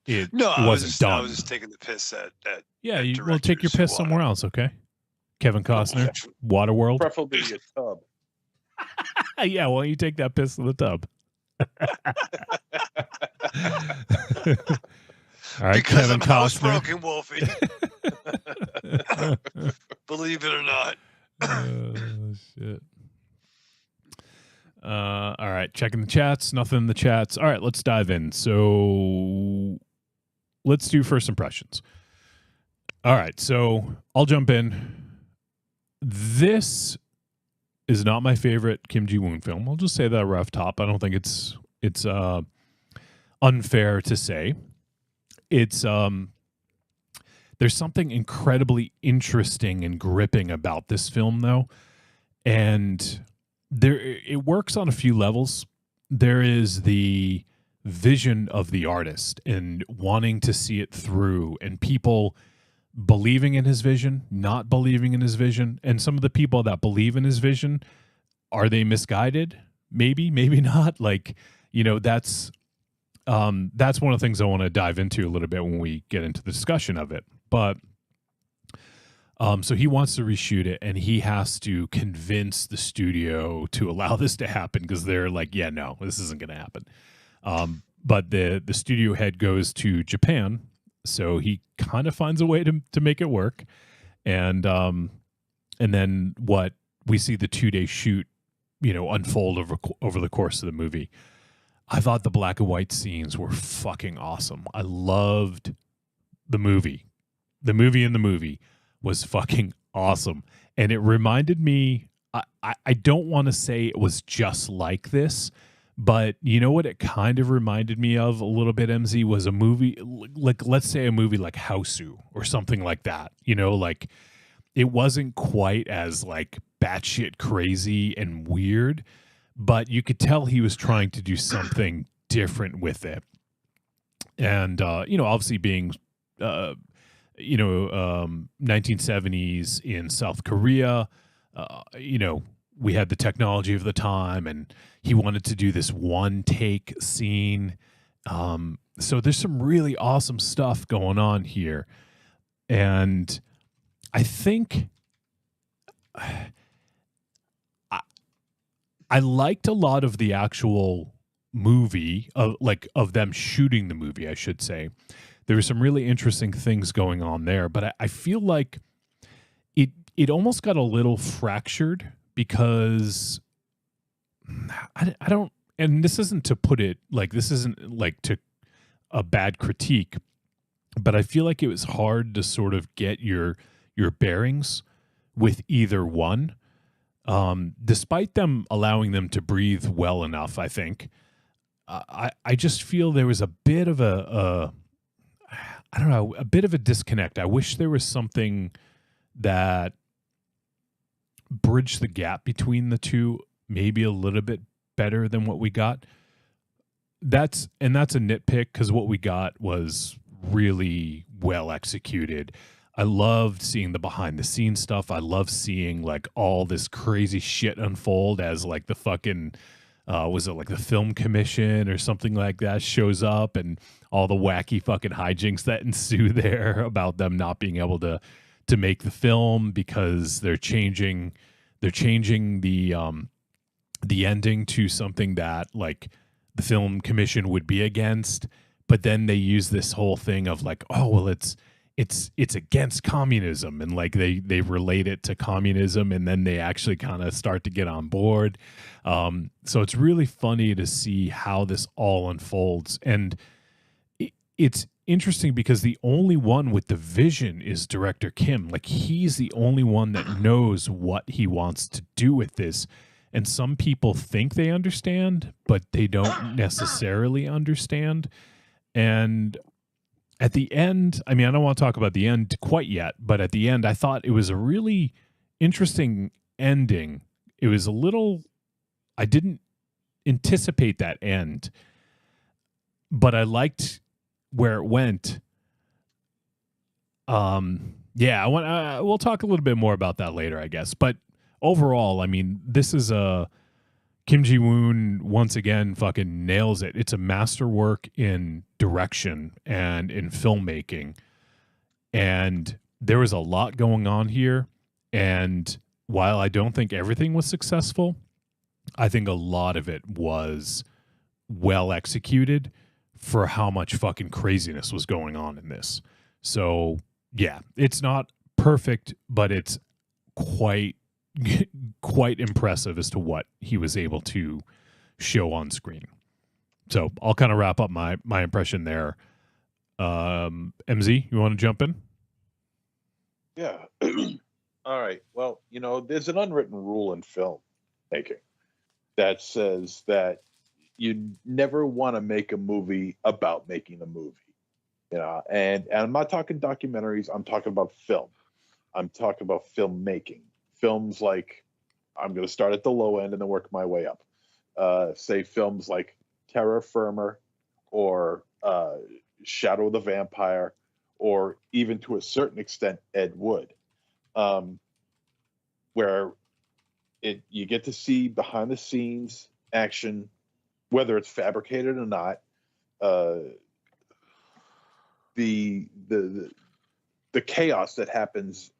It wasn't done. I was just taking the piss at yeah, you will take your piss somewhere else, okay? Kevin Costner, Waterworld. Preferably a tub. Yeah, well, you take that piss in the tub. All right, because Kevin I'm Costner. housebroken, Wolfie. Believe it or not. Oh, shit. All right, checking the chats. Nothing in the chats. All right, let's dive in. So let's do first impressions. All right, so I'll jump in. This is not my favorite Kim Jee-woon film. I'll just say that right off top. I don't think it's unfair to say. It's there's something incredibly interesting and gripping about this film, though, and it works on a few levels. There is the vision of the artist and wanting to see it through, and people believing in his vision, not believing in his vision, and some of the people that believe in his vision, are they misguided? Maybe, maybe not. Like, you know, that's one of the things I want to dive into a little bit when we get into the discussion of it. But so he wants to reshoot it, and he has to convince the studio to allow this to happen, because they're like, yeah, no, this isn't going to happen. But the studio head goes to Japan, so he kind of finds a way to make it work. And then what we see the 2-day shoot, you know, unfold over the course of the movie. I thought the black and white scenes were fucking awesome. I loved the movie. The movie was fucking awesome. And it reminded me, I don't want to say it was just like this, but you know what it kind of reminded me of a little bit, MZ, was a movie, like, let's say a movie like Hausu or something like that. You know, like, it wasn't quite as like batshit crazy and weird, but you could tell he was trying to do something different with it. And, you know, obviously being, 1970s in South Korea, you know, we had the technology of the time, and he wanted to do this one take scene. So there's some really awesome stuff going on here. And I think I liked a lot of the actual movie of them shooting the movie, I should say. There were some really interesting things going on there, but I feel like it almost got a little fractured because I don't, and this isn't to put it like, this isn't like to a bad critique, but I feel like it was hard to sort of get your bearings with either one. Despite them allowing them to breathe well enough, I think, I just feel there was a bit of a bit of a disconnect. I wish there was something that bridged the gap between the two, maybe a little bit better than what we got. That's a nitpick, because what we got was really well executed. I loved seeing the behind the scenes stuff. I love seeing like all this crazy shit unfold as like the fucking was it like the film commission or something like that shows up, and all the wacky fucking hijinks that ensue there about them not being able to make the film because they're changing the ending to something that like the film commission would be against. But then they use this whole thing of like, oh, well, it's against communism, and like they relate it to communism, and then they actually kind of start to get on board. So it's really funny to see how this all unfolds. And it's interesting because the only one with the vision is director Kim. Like, he's the only one that knows what he wants to do with this. And some people think they understand, but they don't necessarily understand. And at the end, I mean, I don't want to talk about the end quite yet, but at the end, I thought it was a really interesting ending. It was a little, I didn't anticipate that end, but I liked where it went. Yeah, we'll talk a little bit more about that later, I guess. But overall, I mean, this is Kim Jee-woon once again fucking nails it. It's a masterwork in direction and in filmmaking. And there was a lot going on here. And while I don't think everything was successful, I think a lot of it was well executed for how much fucking craziness was going on in this. So, yeah, it's not perfect, but it's quite impressive as to what he was able to show on screen. So I'll kind of wrap up my impression there. MZ, you want to jump in? Yeah. All right. Well, there's an unwritten rule in film making that says that you never want to make a movie about making a movie. And I'm not talking documentaries. I'm talking about film. I'm talking about filmmaking. Films like, I'm going to start at the low end and then work my way up. Say films like Terra Firma or Shadow of the Vampire, or even to a certain extent Ed Wood, where you get to see behind the scenes action, whether it's fabricated or not. The chaos that happens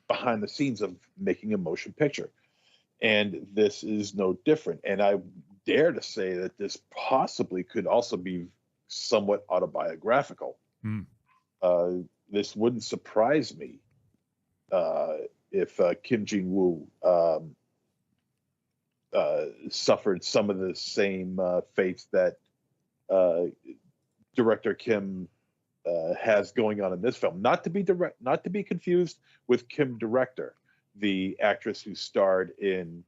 behind the scenes of making a motion picture. And this is no different. And I dare to say that this possibly could also be somewhat autobiographical. This wouldn't surprise me if Kim Jee-woon suffered some of the same fates that director Kim has going on in this film. Not to be confused with Kim Director, the actress who starred in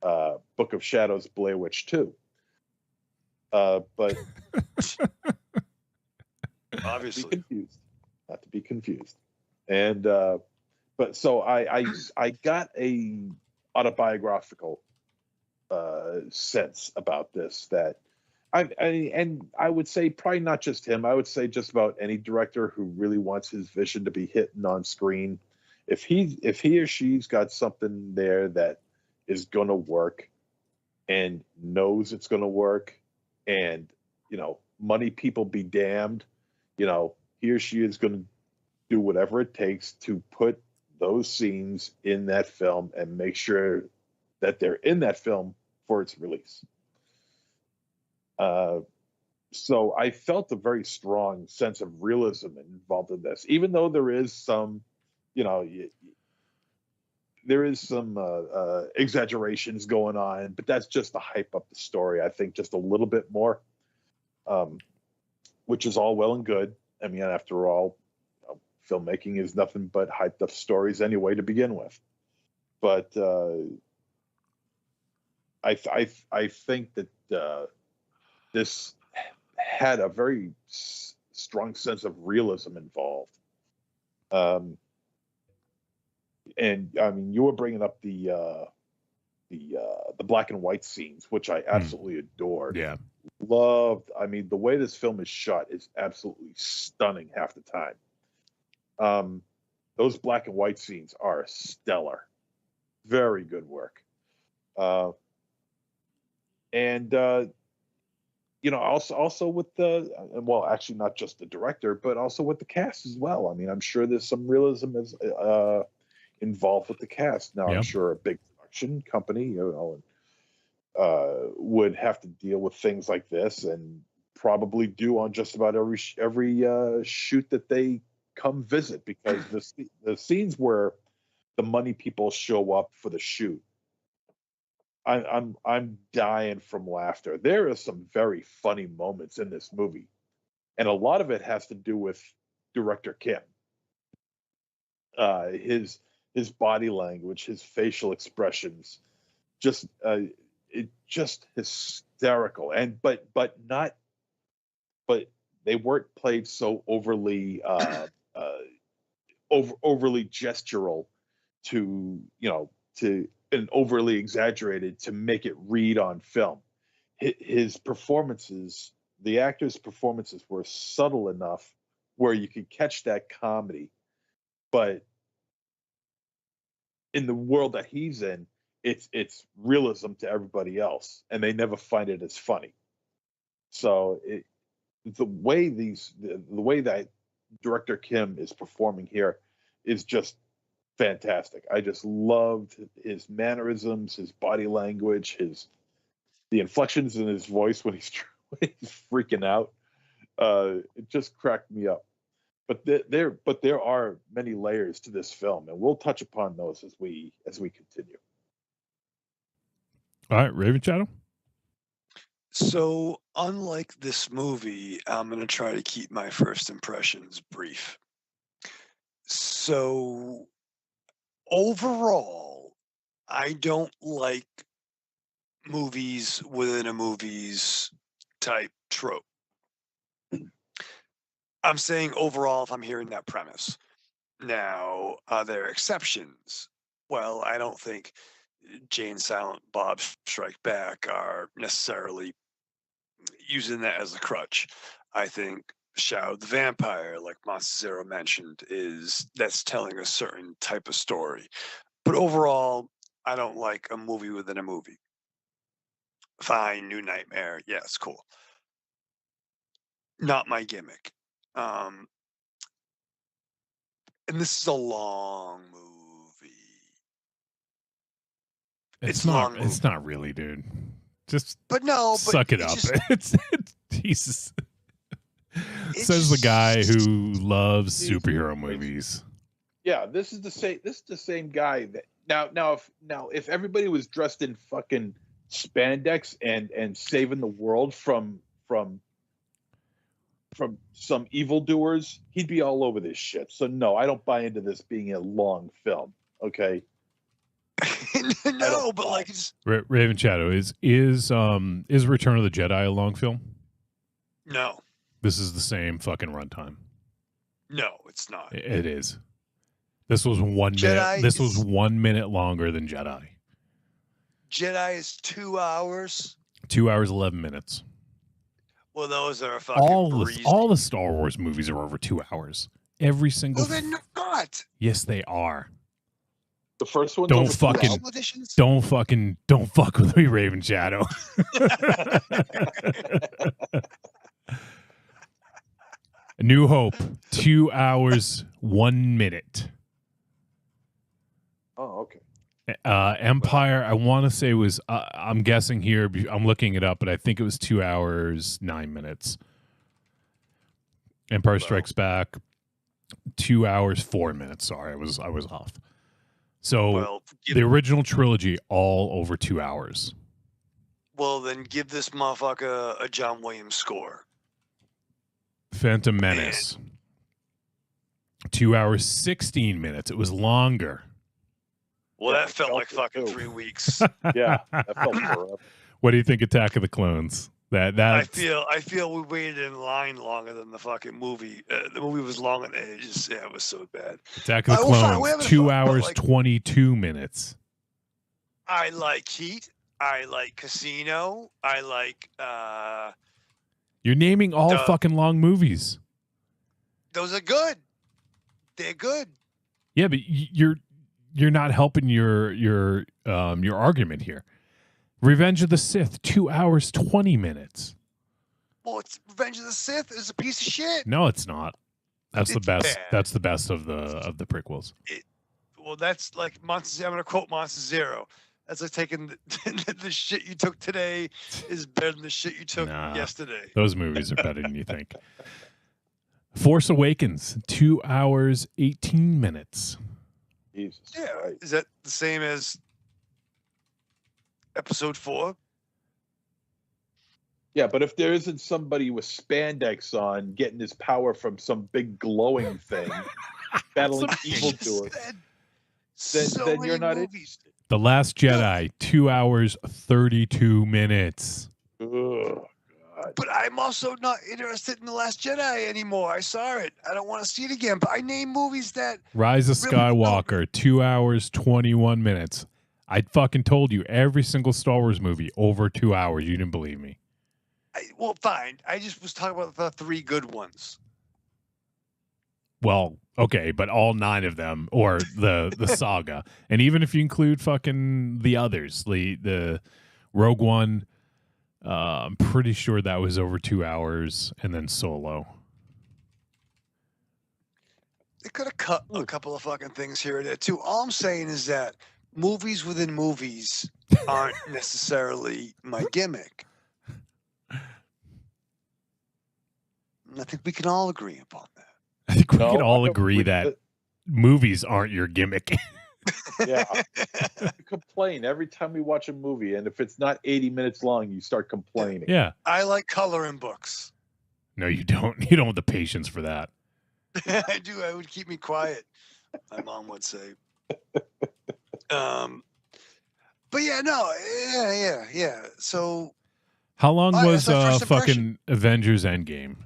Book of Shadows, Blair Witch 2. But obviously, not to be confused. And but so I got a autobiographical sense about this, that I would say probably not just him. I would say just about any director who really wants his vision to be hitting on screen. If he or she's got something there that is going to work and knows it's going to work, and money people be damned, he or she is going to do whatever it takes to put those scenes in that film and make sure that they're in that film for its release. So I felt a very strong sense of realism involved in this, even though there is some, exaggerations going on, but that's just to hype up the story, I think, just a little bit more, which is all well and good. I mean, after all, filmmaking is nothing but hyped up stories anyway to begin with. But I think that this had a very strong sense of realism involved. And I mean, you were bringing up the black and white scenes, which I absolutely adored. Yeah, loved. I mean, the way this film is shot is absolutely stunning half the time. Those black and white scenes are stellar. Very good work. Also with actually not just the director, but also with the cast as well. I mean, I'm sure there's some realism involved with the cast. Now, I'm sure a big production company, would have to deal with things like this, and probably do on just about every shoot that they come visit, because the scenes where the money people show up for the shoot, I'm dying from laughter. There are some very funny moments in this movie, and a lot of it has to do with director Kim. His body language, his facial expressions, just hysterical. And but they weren't played so overly overly gestural and overly exaggerated to make it read on film. His performances, the actors' performances, were subtle enough where you could catch that comedy, but in the world that he's in, it's realism to everybody else, and they never find it as funny. So the way that director Kim is performing here is just fantastic. I just loved his mannerisms, his body language, the inflections in his voice when he's freaking out. It just cracked me up. But there are many layers to this film, and we'll touch upon those as we continue. All right, Raven Shadow. So, unlike this movie, I'm going to try to keep my first impressions brief. So, overall, I don't like movies within a movies type trope. I'm saying overall, if I'm hearing that premise. Now, are there exceptions? Well, I don't think Jay and Silent Bob Strike Back are necessarily using that as a crutch. I think Shadow the Vampire, like Monster Zero mentioned, that's telling a certain type of story. But overall, I don't like a movie within a movie. Fine, New Nightmare, yes, cool. Not my gimmick. And this is a long movie. It's not. It's not really, dude. Just suck it up. It's Jesus. Says the guy who loves superhero movies. Yeah, this is the same guy that now if everybody was dressed in fucking spandex and saving the world from some evildoers, he'd be all over this shit. So no, I don't buy into this being a long film. Okay. No, but like Raven Shadow is Return of the Jedi a long film? No. This is the same fucking runtime. No, it's not. It is. This was 1 minute. This was 1 minute longer than Jedi. Jedi is 2 hours. 2 hours 11 minutes. Well, those are fucking all the Star Wars movies are over 2 hours. Every single. Well, they're not. Yes, they are. The first one. Don't fuck with me, Raven Shadow. New Hope, 2 hours, 1 minute. Oh, okay. Empire, I want to say was, I'm guessing here, I'm looking it up, but I think it was 2 hours, 9 minutes. Empire Strikes Back, 2 hours, 4 minutes. Sorry, I was off. So the original trilogy, all over 2 hours. Well, then give this motherfucker a John Williams score. Phantom Menace, 2 hours, 16 minutes. It was longer. Well, that felt like fucking 3 weeks. Yeah, that felt forever. What do you think Attack of the Clones? I feel we waited in line longer than the fucking movie. The movie was long and it was so bad. Attack of the Clones, 2 hours, 22 minutes. I like Heat. I like Casino. I like. You're naming all fucking long movies. Those are good. They're good. Yeah, but you're not helping your argument here. Revenge of the Sith, 2 hours, 20 minutes. Well, it's Revenge of the Sith is a piece of shit. No, it's not. That's the best. Bad. That's the best of the prequels. Well, that's like Monster. I'm gonna quote Monster Zero. That's like taking the shit you took today is better than the shit you took yesterday. Those movies are better than you think. Force Awakens, 2 hours, 18 minutes. Jesus. Yeah, is that the same as Episode 4? Yeah, but if there isn't somebody with spandex on getting his power from some big glowing thing, battling evildoers, then you're not interested. The Last Jedi, 2 hours, 32 minutes. Ugh. But I'm also not interested in The Last Jedi anymore. I saw it. I don't want to see it again. But I name movies that... Rise of Skywalker, 2 hours, 21 minutes. I fucking told you, every single Star Wars movie, over 2 hours. You didn't believe me. Well, fine. I just was talking about the 3 good ones. Well, okay, but all 9 of them, or the saga. And even if you include fucking the others, the Rogue One... I'm pretty sure that was over 2 hours, and then Solo. They could have cut a couple of fucking things here and there too. All I'm saying is that movies within movies aren't necessarily my gimmick. And I think we can all agree upon that. I think we can all agree that movies aren't your gimmick. Yeah. You complain every time we watch a movie, and if it's not 80 minutes long, you start complaining. Yeah. I like coloring books. No, you don't. You don't have the patience for that. I do. It would keep me quiet, my mom would say. But yeah, no. Yeah. So how long was first fucking Avengers Endgame?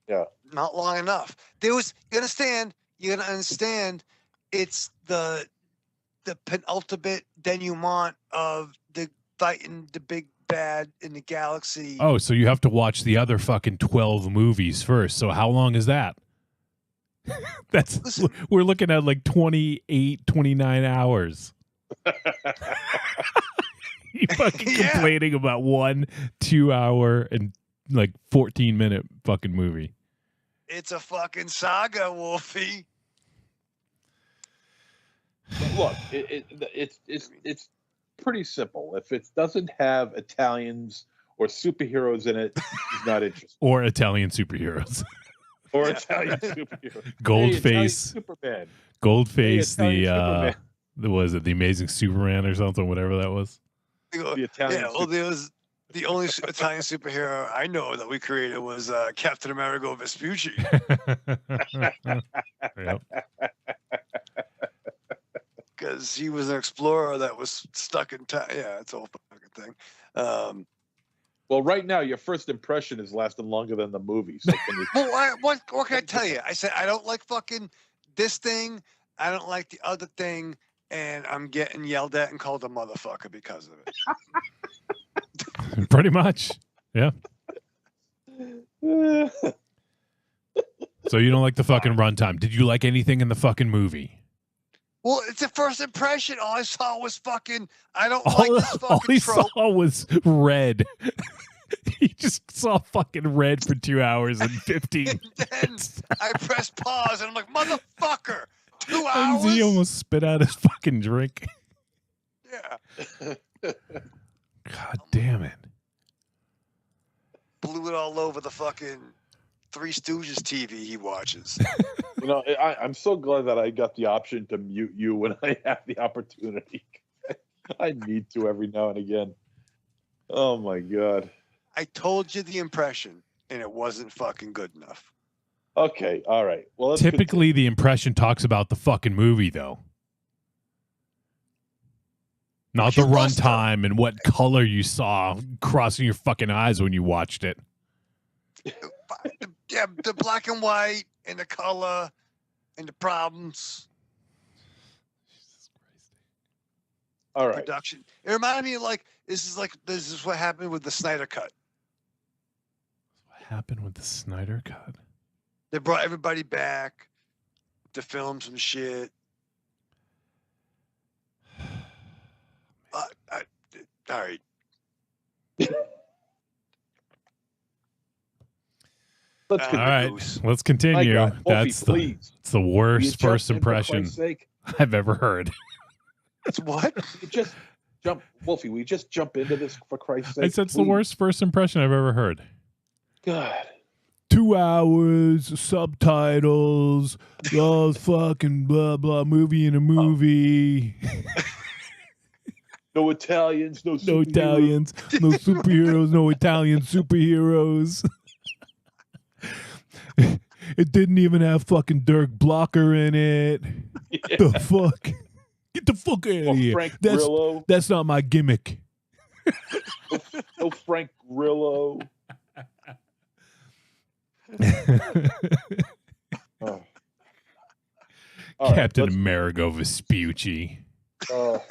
Yeah. Not long enough. There was, you understand, it's the penultimate denouement of the fighting the big bad in the galaxy. Oh, so you have to watch the other fucking 12 movies first. So how long is that? We're looking at like 28, 29 hours. You fucking complaining about 1 2 hour and like 14-minute fucking movie. It's a fucking saga, Wolfie. Look, it's pretty simple. If it doesn't have Italians or superheroes in it, he's not interested. Or Italian superheroes. Or Italian superheroes. Goldface. Hey, Superman. Goldface, Hey, the Amazing Superman or something, whatever that was. The Italian there was the only Italian superhero I know that we created was Captain Amerigo Vespucci. Yep. Because he was an explorer that was stuck in time. Yeah, it's a whole fucking thing. Well, right now, your first impression is lasting longer than the movie. So can you... Well, what can I tell you? I said I don't like fucking this thing. I don't like the other thing, and I'm getting yelled at and called a motherfucker because of it. Pretty much, yeah. So you don't like the fucking runtime? Did you like anything in the fucking movie? Well, it's a first impression. All I saw was fucking. I don't All, like this all fucking he trope. saw was red. He just saw fucking red for 2 hours and 15 And then I pressed pause, and I'm like, motherfucker, 2 And hours. he almost spit out his fucking drink. Yeah. God damn it. Blew it all over the fucking Three Stooges TV he watches. You know, I'm so glad that I got the option to mute you when I have the opportunity. I need to every now and again. Oh my god. I told you the impression, and it wasn't fucking good enough. Okay, all right. Well, let's Typically, the impression talks about the fucking movie, though. Not the runtime and what color you saw crossing your fucking eyes when you watched it. Yeah, the black and white and the color and the problems. All right. Production. It reminded me of this is what happened with the Snyder Cut. What happened with the Snyder Cut? They brought everybody back to film some shit. All right. All right, let's continue. My God, Wolfie, That's please. it's the Will you worst jump first in, for impression Christ's sake? I've ever heard. It's what? You just jump, Wolfie. We just jump into this for Christ's sake. I said it's the please? worst first impression I've ever heard. God. 2 hours, subtitles, oh, fucking blah, blah, movie in a movie. No Italians, no No Italians, no superheroes, no Italian superheroes. It didn't even have fucking Dirk Blocker in it. Yeah. The fuck? Get the fuck out of here. Frank Grillo. That's not my gimmick. No Frank Grillo. Oh. All right, Captain Amerigo Vespucci. All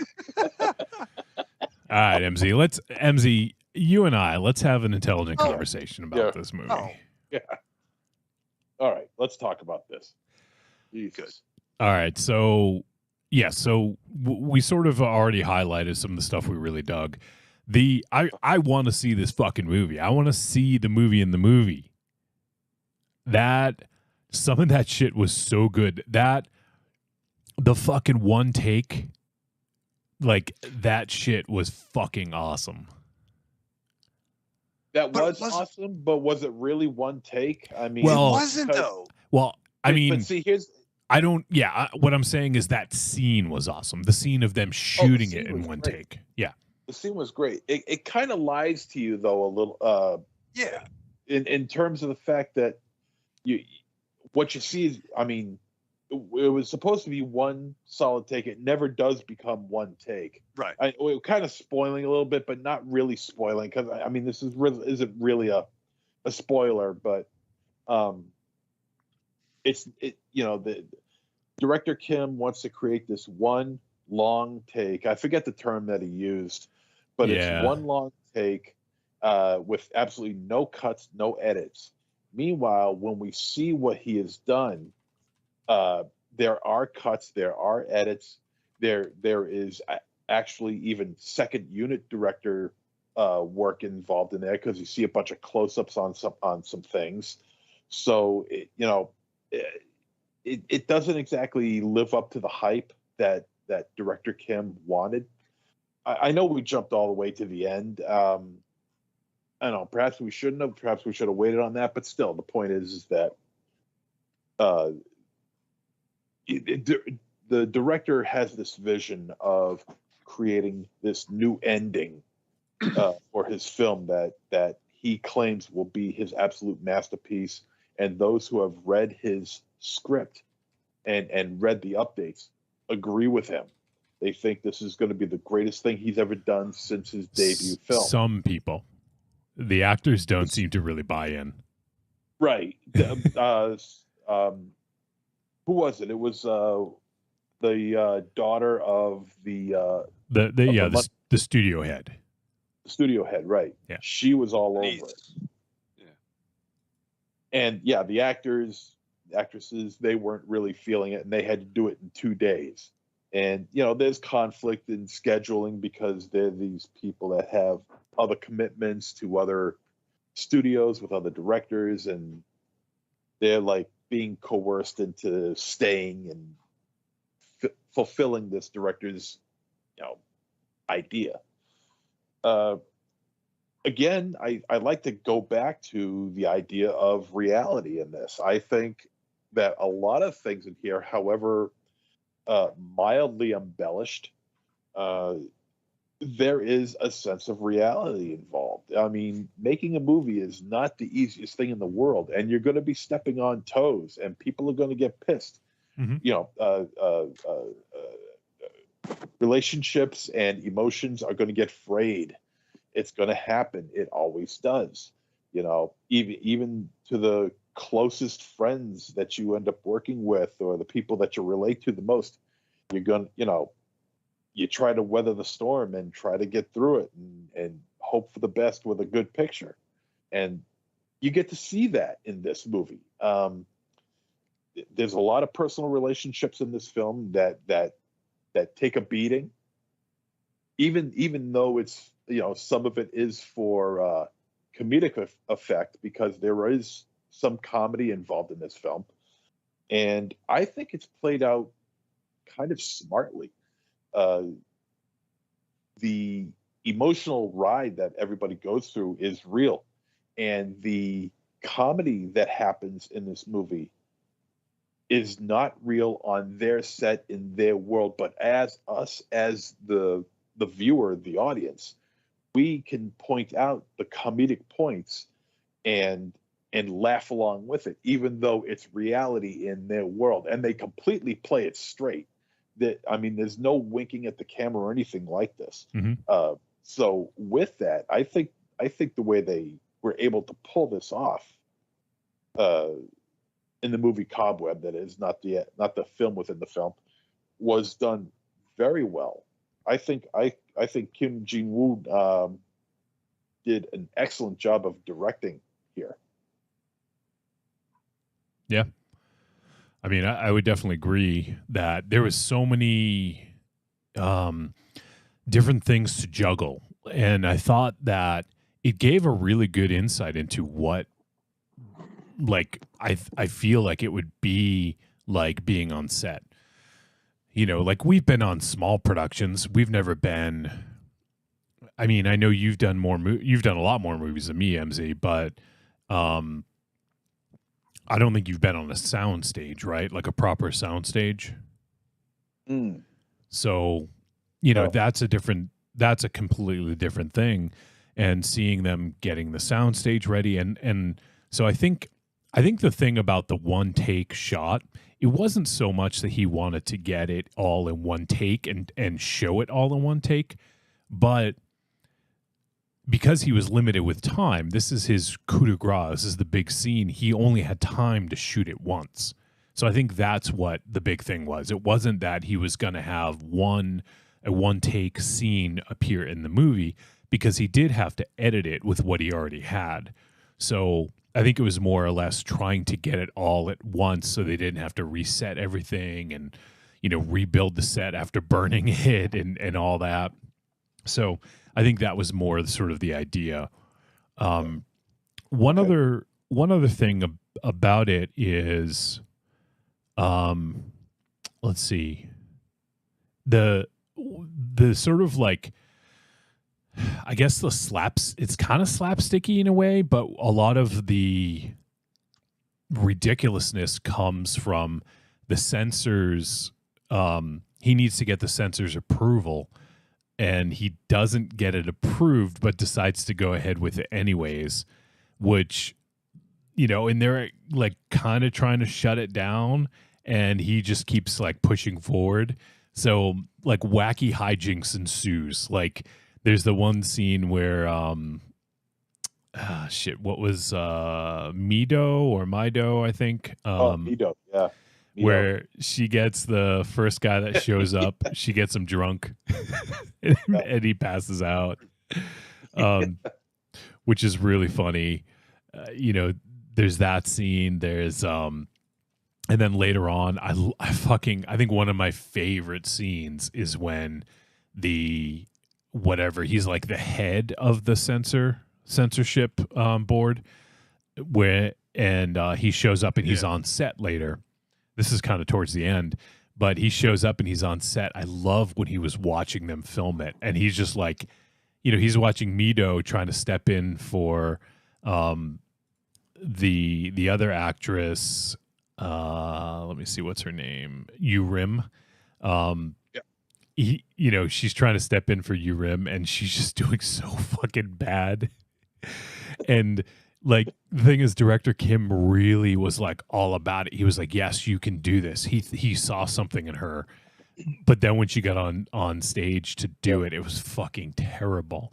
right, MZ, you and I, let's have an intelligent conversation about this movie. Yeah. All right, let's talk about this. Jesus. All right, so we sort of already highlighted some of the stuff we really dug. I want to see this fucking movie. I want to see the movie in the movie. Some of that shit was so good. The fucking one take, like that shit was fucking awesome. That was awesome, but was it really one take? I mean, it wasn't though. Well, I mean, but see, here's what I'm saying is that scene was awesome. The scene of them shooting it in one take. Yeah. The scene was great. It kind of lies to you though a little. Yeah. In terms of the fact that what you see is, I mean, it was supposed to be one solid take. It never does become one take. Right. We're kind of spoiling a little bit, but not really spoiling because I mean this isn't really a spoiler, but the director Kim wants to create this one long take. I forget the term that he used, but it's one long take with absolutely no cuts, no edits. Meanwhile, when we see what he has done, there are cuts, there are edits, there is actually even second unit director work involved in there because you see a bunch of close-ups on some things. So it doesn't exactly live up to the hype that director Kim wanted. I know we jumped all the way to the end. I don't know, perhaps we shouldn't have. Perhaps we should have waited on that. But still, the point is that the director has this vision of creating this new ending for his film that he claims will be his absolute masterpiece. And those who have read his script and read the updates agree with him. They think this is going to be the greatest thing he's ever done since his debut film. Some people. The actors don't seem to really buy in. Right. Who was it? It was the daughter of the studio head. The studio head, right. Yeah. She was all over it. Yeah. And the actresses, they weren't really feeling it, and they had to do it in 2 days. And, there's conflict in scheduling because they're these people that have other commitments to other studios with other directors, and they're like being coerced into staying and fulfilling this director's, idea. Again, I like to go back to the idea of reality in this. I think that a lot of things in here, however mildly embellished, there is a sense of reality involved. I mean, making a movie is not the easiest thing in the world, and you're going to be stepping on toes, and people are going to get pissed. Relationships and emotions are going to get frayed. It's going to happen. It always does. Even to the closest friends that you end up working with, or the people that you relate to the most, you're going to, you try to weather the storm and try to get through it and hope for the best with a good picture. And you get to see that in this movie. There's a lot of personal relationships in this film that take a beating, even though it's, some of it is for comedic effect, because there is some comedy involved in this film. And I think it's played out kind of smartly. The emotional ride that everybody goes through is real. And the comedy that happens in this movie is not real on their set in their world, but as us, as the viewer, the audience, we can point out the comedic points and laugh along with it, even though it's reality in their world. And they completely play it straight. There's no winking at the camera or anything like this. So with that, I think the way they were able to pull this off in the movie Cobweb, that is not the film within the film, was done very well. I think Kim Jee-woon did an excellent job of directing here. Yeah. I mean, I would definitely agree that there was so many different things to juggle. And I thought that it gave a really good insight into what, like, I feel like it would be like being on set. Like, we've been on small productions. We've never been, I mean, I know you've done you've done a lot more movies than me, MZ, but I don't think you've been on a sound stage, right? Like a proper sound stage. So, that's a completely different thing. And seeing them getting the sound stage ready. And so I think the thing about the one take shot, it wasn't so much that he wanted to get it all in one take and show it all in one take, but because he was limited with time, this is his coup de grace, this is the big scene, he only had time to shoot it once. So I think that's what the big thing was. It wasn't that he was going to have a one-take scene appear in the movie, because he did have to edit it with what he already had. So I think it was more or less trying to get it all at once so they didn't have to reset everything and, rebuild the set after burning it and all that. So I think that was more sort of the idea. One other thing about it is, let's see, the sort of like, I guess it's kind of slapsticky in a way, but a lot of the ridiculousness comes from the censors. He needs to get the censors' approval, and he doesn't get it approved, but decides to go ahead with it anyways, which, and they're like kind of trying to shut it down, and he just keeps like pushing forward. So like wacky hijinks ensues. Like there's the one scene where, what was Mido, I think. Mido, yeah. Where she gets the first guy that shows up, she gets him drunk, and he passes out, which is really funny. There's that scene. There's And then later on, I think one of my favorite scenes is when he's like the head of the censorship board, he shows up and he's on set later. This is kind of towards the end, but he shows up and he's on set. I love when he was watching them film it, and he's just like, he's watching Mido trying to step in for the other actress. Let me see, what's her name? Yurim. She's trying to step in for Yurim, and she's just doing so fucking bad. And like, the thing is, director Kim really was like all about it. He was like, yes, you can do this. He saw something in her. But then when she got on stage to do it, it was fucking terrible.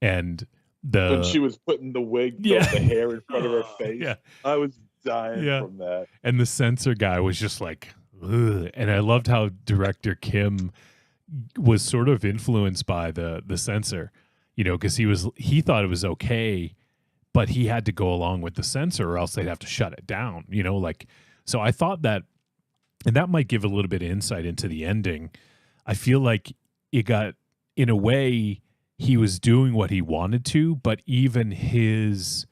And when she was putting the wig, the hair in front of her face, I was dying from that. And the censor guy was just like, ugh. And I loved how director Kim was sort of influenced by the censor, because he thought it was okay, but he had to go along with the censor or else they'd have to shut it down, so I thought that, and that might give a little bit of insight into the ending. I feel like it got, in a way, he was doing what he wanted to, but even his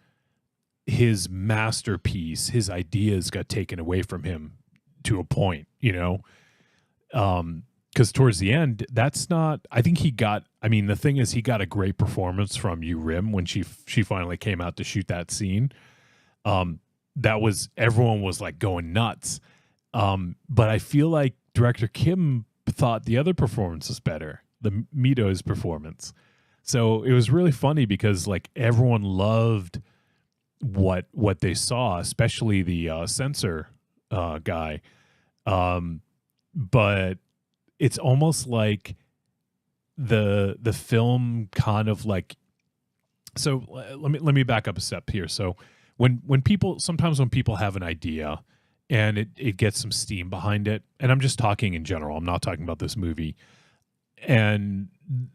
masterpiece, his ideas got taken away from him to a point, because towards the end, I think the thing is, he got a great performance from Yurim when she finally came out to shoot that scene. Everyone was like going nuts. But I feel like director Kim thought the other performance was better, the Mido's performance. So it was really funny because like everyone loved what they saw, especially the censor guy. But it's almost like the film kind of like, so let me back up a step here. So when people have an idea and it gets some steam behind it, and I'm just talking in general, I'm not talking about this movie, and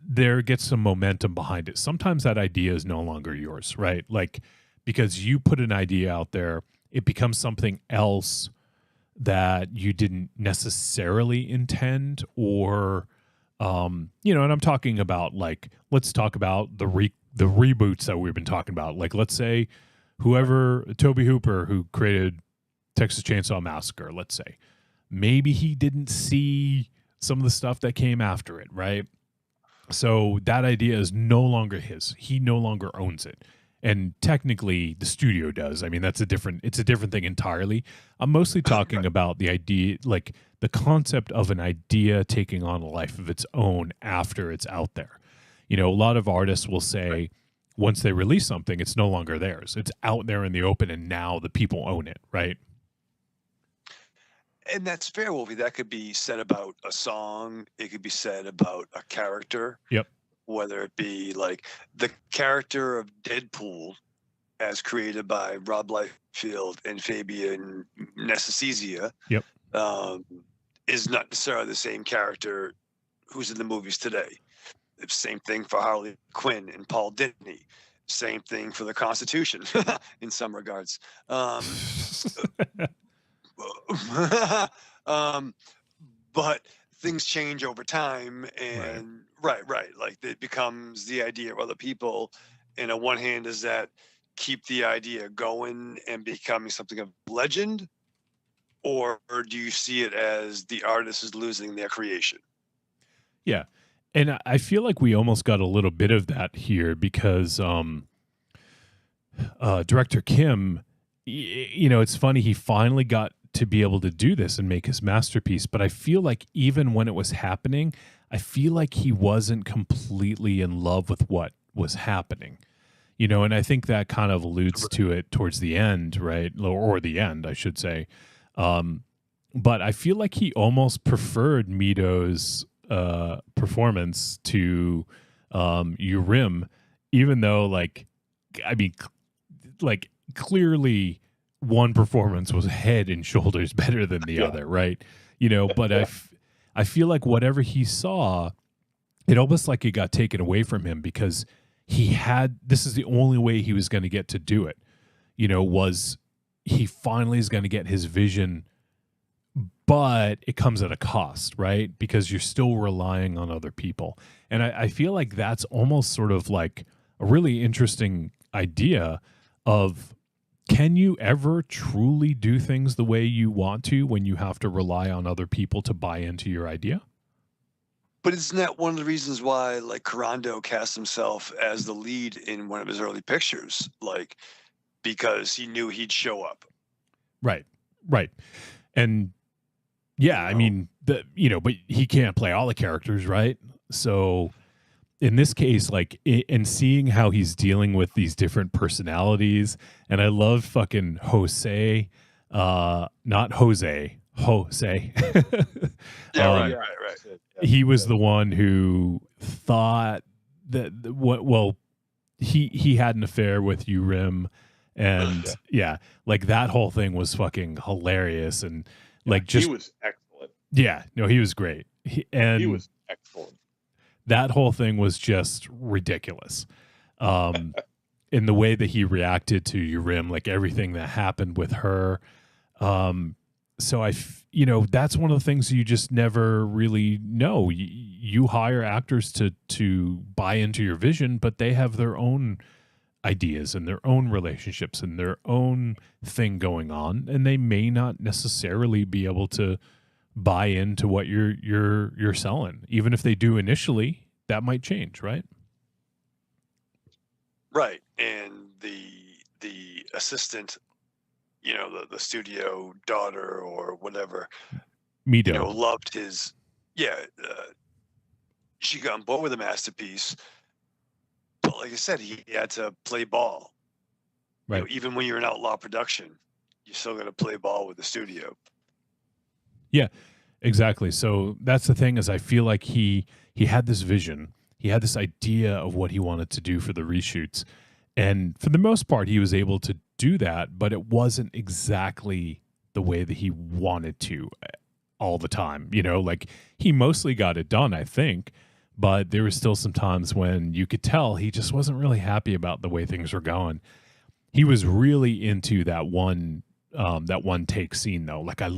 there gets some momentum behind it, sometimes that idea is no longer yours, right? Like, because you put an idea out there, it becomes something else that you didn't necessarily intend, or and I'm talking about, like, let's talk about the reboots that we've been talking about. Like, let's say Toby Hooper, who created Texas Chainsaw Massacre, let's say, maybe he didn't see some of the stuff that came after it, right? So that idea is no longer his. He no longer owns it. And technically the studio does. I mean, it's a different thing entirely. I'm mostly talking about the idea, like the concept of an idea taking on a life of its own after it's out there. A lot of artists will say once they release something, it's no longer theirs. It's out there in the open, and now the people own it, right? And that's fair, Wolfie. That could be said about a song. It could be said about a character. Yep. Whether it be like the character of Deadpool as created by Rob Liefeld and Fabian Nicieza, yep, is not necessarily the same character who's in the movies today. The same thing for Harley Quinn and Paul Dini. Same thing for the Constitution in some regards. But things change over time, and right. Like, it becomes the idea of other people. And on one hand, is that keep the idea going and becoming something of legend, or do you see it as the artist is losing their creation? Yeah. And I feel like we almost got a little bit of that here because director Kim, it's funny, he finally got to be able to do this and make his masterpiece. But I feel like even when it was happening, I feel like he wasn't completely in love with what was happening, and I think that kind of alludes to it towards the end, right? Or the end, I should say. But I feel like he almost preferred Mido's performance to Yurim, even though, clearly one performance was head and shoulders better than the other, right? But I feel like whatever he saw, it almost like it got taken away from him because this is the only way he was going to get to do it, was he finally is going to get his vision but it comes at a cost, right? Because you're still relying on other people. And I feel like that's almost sort of like a really interesting idea of, can you ever truly do things the way you want to when you have to rely on other people to buy into your idea? But isn't that one of the reasons why, like, Carando cast himself as the lead in one of his early pictures? Like, because he knew he'd show up. Right. And yeah, I mean, but he can't play all the characters, right? So in this case, like, and seeing how he's dealing with these different personalities, and I love fucking Jose, not Jose. Yeah, right. He was the one who thought that he had an affair with Urim, and like that whole thing was fucking hilarious, and like just he was excellent. Yeah, no, he was great. He was excellent. That whole thing was just ridiculous. In the way that he reacted to Urim, like everything that happened with her. So that's one of the things you just never really know. You hire actors to buy into your vision, but they have their own ideas and their own relationships and their own thing going on, and they may not necessarily be able to buy into what you're selling. Even if they do initially, that might change, right? Right. And the assistant, the studio daughter or whatever, Mido, loved his, she got on board with a masterpiece, but like I said, he had to play ball. Right. Even when you're an outlaw production, you still got to play ball with the studio. Yeah, exactly. So that's the thing, is I feel like he had this vision. He had this idea of what he wanted to do for the reshoots. And for the most part, he was able to do that, but it wasn't exactly the way that he wanted to all the time. Like he mostly got it done, I think, but there were still some times when you could tell he just wasn't really happy about the way things were going. He was really into that one take scene though. Like I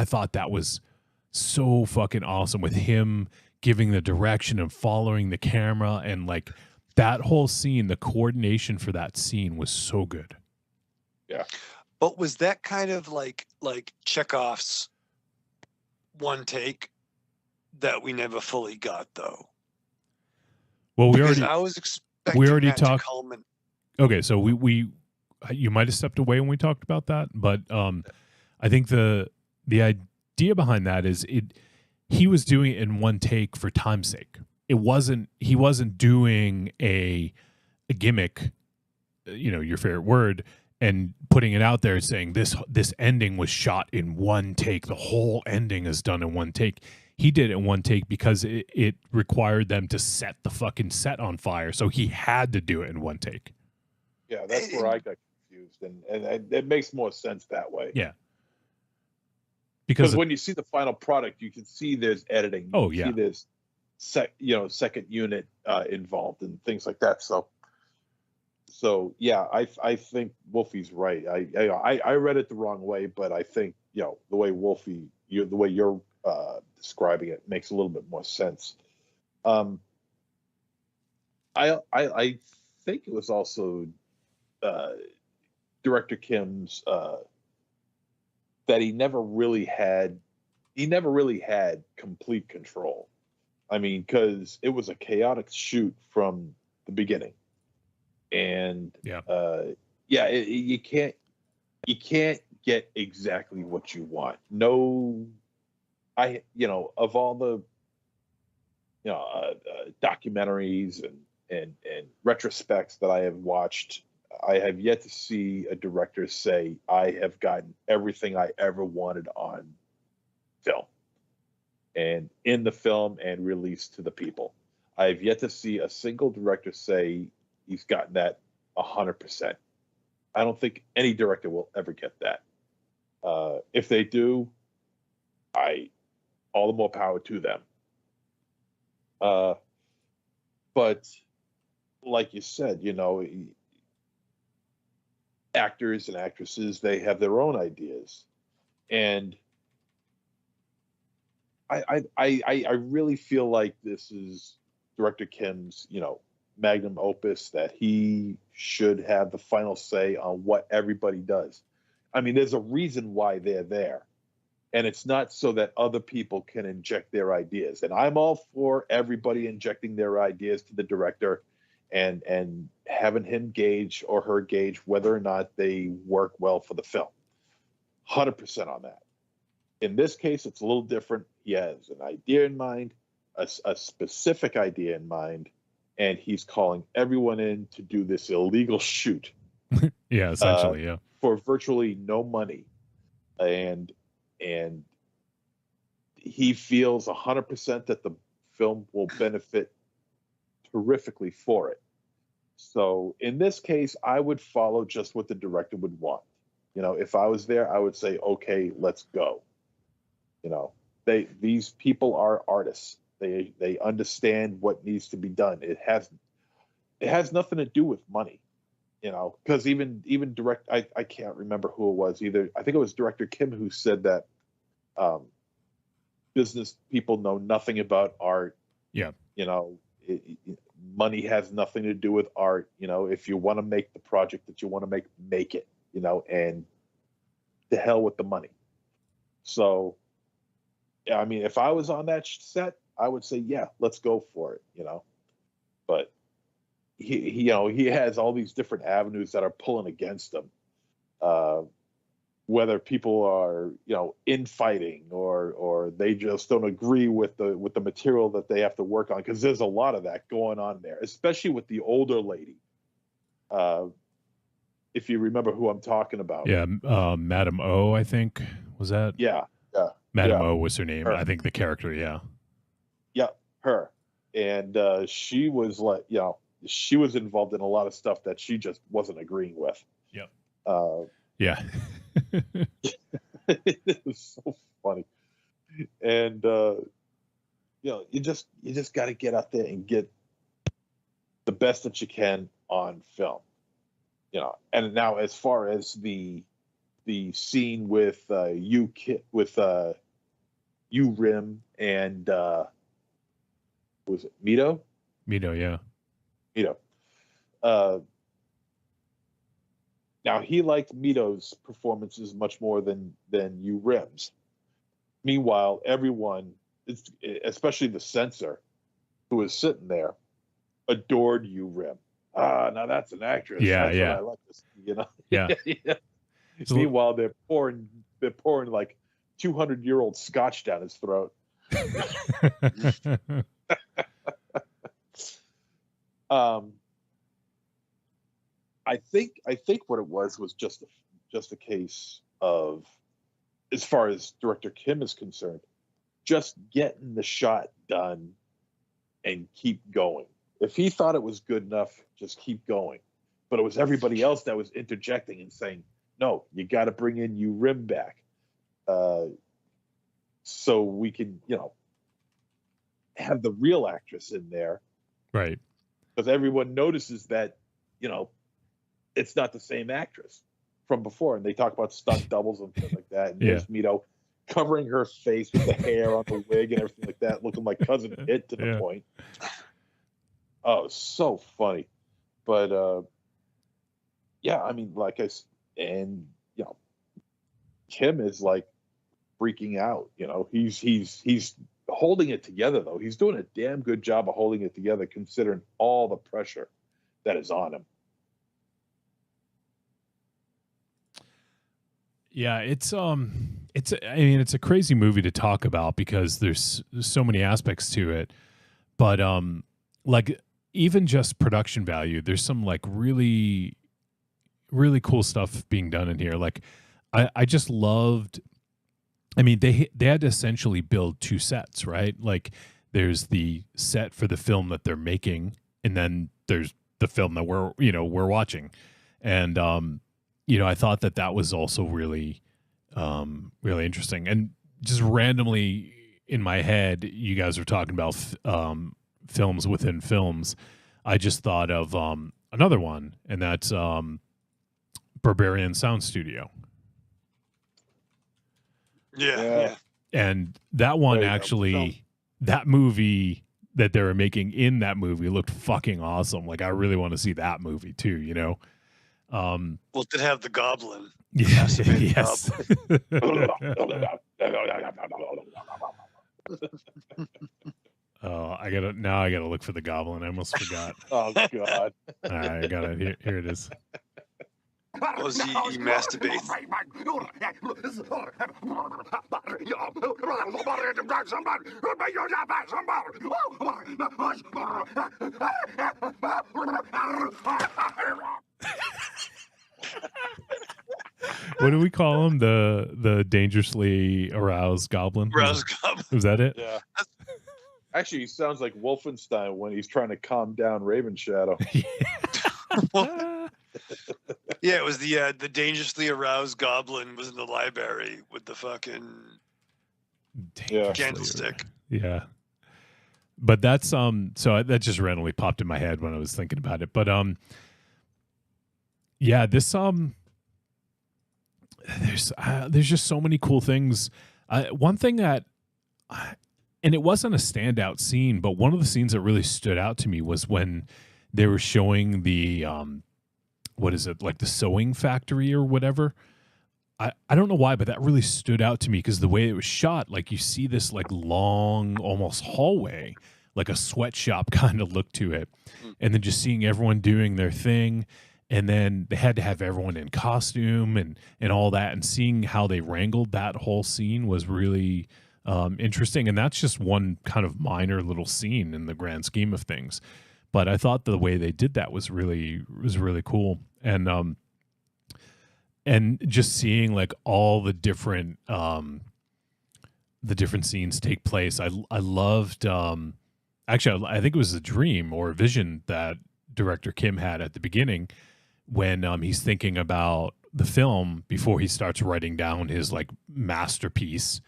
thought that was so fucking awesome, with him giving the direction and following the camera, and like that whole scene, the coordination for that scene was so good. Yeah. But was that kind of like Chekhov's one take that we never fully got though? Well, I was expecting that talked. To culminate. Okay, so you might have stepped away when we talked about that, but I think the idea behind that is he was doing it in one take for time's sake. He wasn't doing a gimmick, your favorite word, and putting it out there saying this ending was shot in one take. The whole ending is done in one take. He did it in one take because it required them to set the fucking set on fire. So he had to do it in one take. Yeah, that's where I got confused, and it makes more sense that way. Yeah, because when you see the final product, you can see there's editing. Oh, you see there's second unit involved and things like that. So yeah, I think Wolfie's right. I read it the wrong way, but I think the way the way you're describing it makes a little bit more sense. I think it was also Director Kim's that he never really had complete control. I mean, because it was a chaotic shoot from the beginning, and you can't get exactly what you want. No, of all the documentaries and retrospects that I have watched, I have yet to see a director say, I have gotten everything I ever wanted on film and in the film and released to the people. I have yet to see a single director say he's gotten that 100%. I don't think any director will ever get that. If they do, all the more power to them. But like you said, actors and actresses, they have their own ideas. And I really feel like this is Director Kim's, magnum opus, that he should have the final say on what everybody does. I mean, there's a reason why they're there. And it's not so that other people can inject their ideas. And I'm all for everybody injecting their ideas to the director and having him gauge or her gauge whether or not they work well for the film. 100% on that. In this case, it's a little different. He has an idea in mind, a specific idea in mind, and he's calling everyone in to do this illegal shoot. Yeah, essentially, yeah. For virtually no money. And he feels 100% that the film will benefit terrifically for it. So in this case, I would follow just what the director would want. If I was there, I would say, okay, let's go. These people are artists. They understand what needs to be done. It has nothing to do with money, because even I can't remember who it was either. I think it was Director Kim who said that business people know nothing about art. Yeah. Money has nothing to do with art. If you want to make the project that you want to make it, and to hell with the money. So, I mean, if I was on that set, I would say, yeah, let's go for it, but he has all these different avenues that are pulling against him. Whether people are, infighting or they just don't agree with the material that they have to work on, because there's a lot of that going on there, especially with the older lady. If you remember who I'm talking about. Yeah, Madam O, I think, was that? Yeah. Madam O was her name. Her. I think the character, yeah. Yeah, her. And she was she was involved in a lot of stuff that she just wasn't agreeing with. Yep. Yeah. It was so funny. And you just got to get out there and get the best that you can on film. And now as far as the scene with Rim and was it Mito? Mito, yeah. Mito. Now he liked Mito's performances much more than Rim's. Meanwhile, everyone, especially the censor who was sitting there, adored Rim. Now that's an actress. Yeah, that's yeah. what I like to see, Yeah. Yeah. Meanwhile, they're pouring like 200-year-old scotch down his throat. I think what it was just a case of, as far as Director Kim is concerned, just getting the shot done and keep going. If he thought it was good enough, just keep going. But it was everybody else that was interjecting and saying, no, you got to bring in Rim back. So we can, have the real actress in there. Right. Because everyone notices that, it's not the same actress from before. And they talk about stunt doubles and things like that. And there's Mito covering her face with the hair on the wig and everything like that, looking like Cousin It to the point. Oh, so funny. But, I mean, Kim is like freaking out, he's holding it together though. He's doing a damn good job of holding it together considering all the pressure that is on him. Yeah, it's a crazy movie to talk about because there's so many aspects to it. But like even just production value, there's some like really, really cool stuff being done in here. Like I just loved, they had to essentially build two sets, right? Like there's the set for the film that they're making, and then there's the film that we're watching. And I thought that was also really, really interesting. And just randomly in my head, you guys were talking about films within films. I just thought of another one, and that's Barbarian Sound Studio. Yeah. And that one There you go. actually, that movie that they were making in that movie looked fucking awesome. Like I really want to see that movie too, you know? Well, it did have the goblin. Yeah, yes. Oh, I gotta look for the goblin. I almost forgot. Oh God! All right, I got it. Here it is. Was he masturbates? What do we call him? The dangerously aroused goblin? Aroused goblin. Was that it? Yeah. Actually, he sounds like Wolfenstein when he's trying to calm down Raven Shadow. Yeah, it was the dangerously aroused goblin was in the library with the fucking candlestick. Yeah. But that's so that just randomly popped in my head when I was thinking about it. But yeah, this there's just so many cool things. One thing that and it wasn't a standout scene, but one of the scenes that really stood out to me was when they were showing the what is it, like the sewing factory or whatever. I don't know why, but that really stood out to me because the way it was shot, like you see this like long, almost hallway, like a sweatshop kind of look to it. And then just seeing everyone doing their thing. And then they had to have everyone in costume and all that. And seeing how they wrangled that whole scene was really interesting. And that's just one kind of minor little scene in the grand scheme of things. But I thought the way they did that was really cool. And just seeing like all the different scenes take place. I loved actually I think it was a dream or a vision that director Kim had at the beginning when he's thinking about the film before he starts writing down his like masterpiece.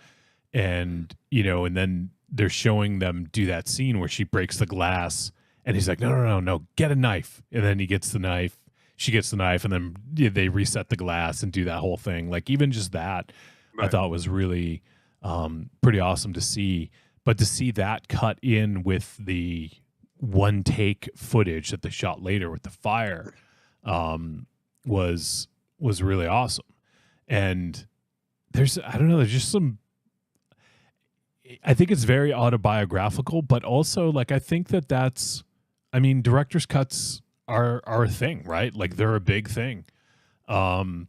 And and then they're showing them do that scene where she breaks the glass and he's like, no, get a knife. And then he gets the knife. She gets the knife, and then they reset the glass and do that whole thing. Like even just that, I thought was really pretty awesome to see. But to see that cut in with the one take footage that they shot later with the fire was really awesome. And there's just some. I think it's very autobiographical, but also like I think that's. I mean, director's cuts are a thing, right? Like they're a big thing. And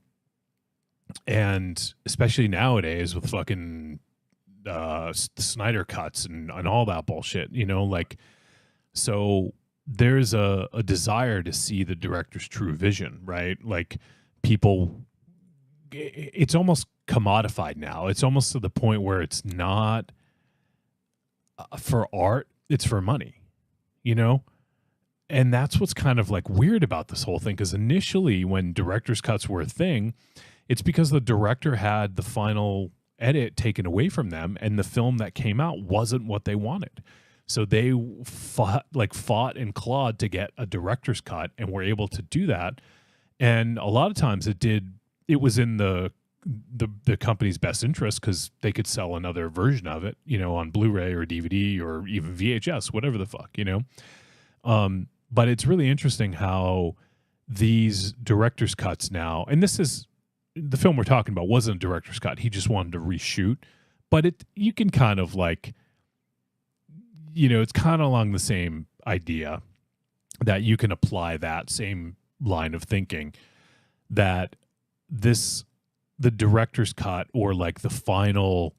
especially nowadays with fucking Snyder cuts and all that bullshit, like, so there's a desire to see the director's true vision, right? Like people, it's almost commodified now. It's almost to the point where it's not for art, it's for money, And that's what's kind of like weird about this whole thing. Because initially when director's cuts were a thing, it's because the director had the final edit taken away from them and the film that came out wasn't what they wanted. So they fought and clawed to get a director's cut and were able to do that. And a lot of times it was in the company's best interest because they could sell another version of it, on Blu-ray or DVD or even VHS, whatever the fuck, But it's really interesting how these director's cuts now, and this is the film we're talking about wasn't a director's cut. He just wanted to reshoot, but you can kind of like, it's kind of along the same idea that you can apply that same line of thinking that the director's cut or like the final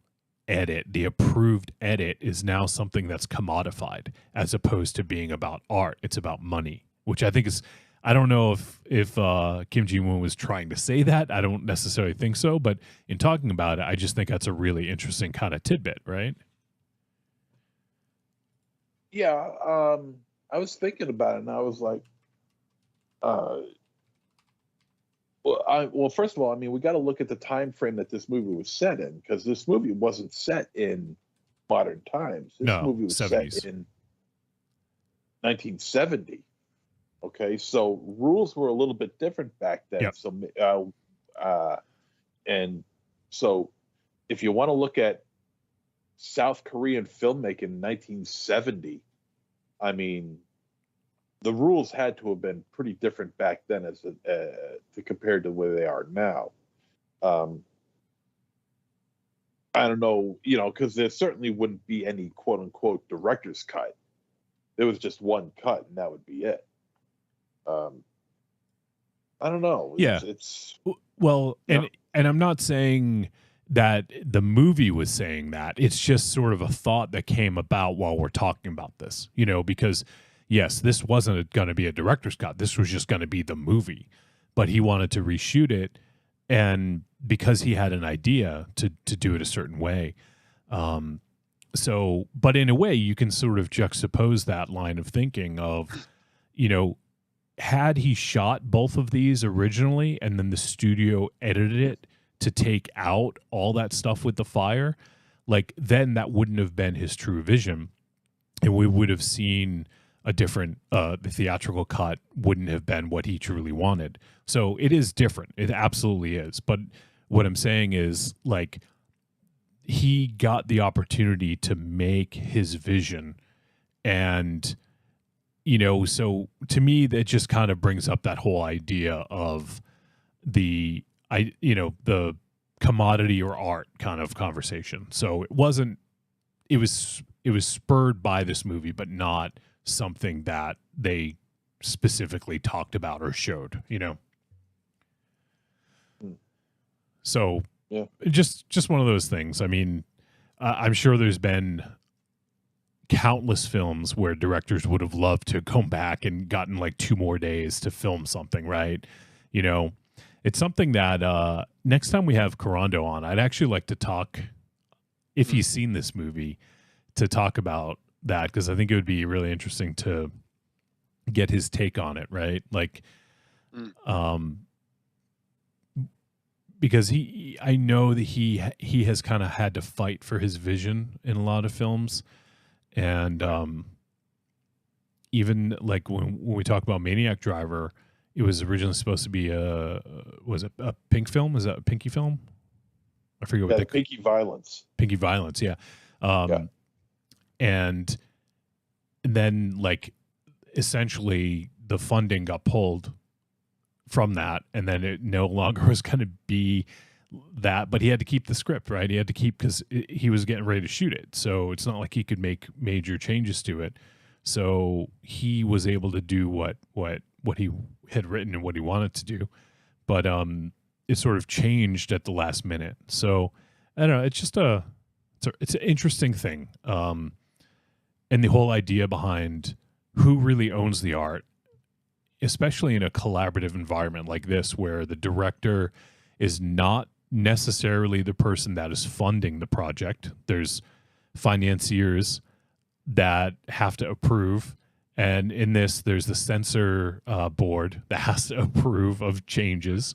edit, the approved edit is now something that's commodified as opposed to being about art. It's about money, which I think is, I don't know if Kim Jee-woon was trying to say that. I don't necessarily think so, but in talking about it, I just think that's a really interesting kind of tidbit, right? Yeah. I was thinking about it and I was like, well, first of all, I mean, we got to look at the time frame that this movie was set in, because this movie wasn't set in modern times. This movie was 70s. set in 1970. Okay, so rules were a little bit different back then. Yep. So, and so, if you want to look at South Korean filmmaking in 1970. I mean, the rules had to have been pretty different back then as compared to where they are now. I don't know, because there certainly wouldn't be any quote unquote director's cut. There was just one cut, and that would be it. I don't know. It's well, and I'm not saying that the movie was saying that. It's just sort of a thought that came about while we're talking about this, because yes, this wasn't going to be a director's cut. This was just going to be the movie, but he wanted to reshoot it. And because he had an idea to do it a certain way. But in a way you can sort of juxtapose that line of thinking of, had he shot both of these originally and then the studio edited it to take out all that stuff with the fire, like then that wouldn't have been his true vision. And we would have seen a different, the theatrical cut wouldn't have been what he truly wanted. So it is different. It absolutely is. But what I'm saying is, like, he got the opportunity to make his vision. And, so to me, that just kind of brings up that whole idea of the commodity or art kind of conversation. So it was spurred by this movie, but not something that they specifically talked about or showed, So yeah, just one of those things. I mean, I'm sure there's been countless films where directors would have loved to come back and gotten like 2 more days to film something, right? It's something that next time we have Corando on, I'd actually like to talk, if he's seen this movie, to talk about that, because I think it would be really interesting to get his take on it, right? Like, because I know that he has kind of had to fight for his vision in a lot of films, and even like when we talk about Maniac Driver, it was originally supposed to be was it a pink film? Is that a pinky film? I forget what they Pinky Violence. Pinky Violence, yeah. And then like essentially the funding got pulled from that, and then it no longer was going to be that, but he had to keep the script, right? He had to keep, because he was getting ready to shoot it, so it's not like he could make major changes to it. So he was able to do what he had written and what he wanted to do, but it sort of changed at the last minute. So I don't know. It's just it's an interesting thing, and the whole idea behind who really owns the art, especially in a collaborative environment like this, where the director is not necessarily the person that is funding the project. There's financiers that have to approve. And in this, there's the censor board that has to approve of changes.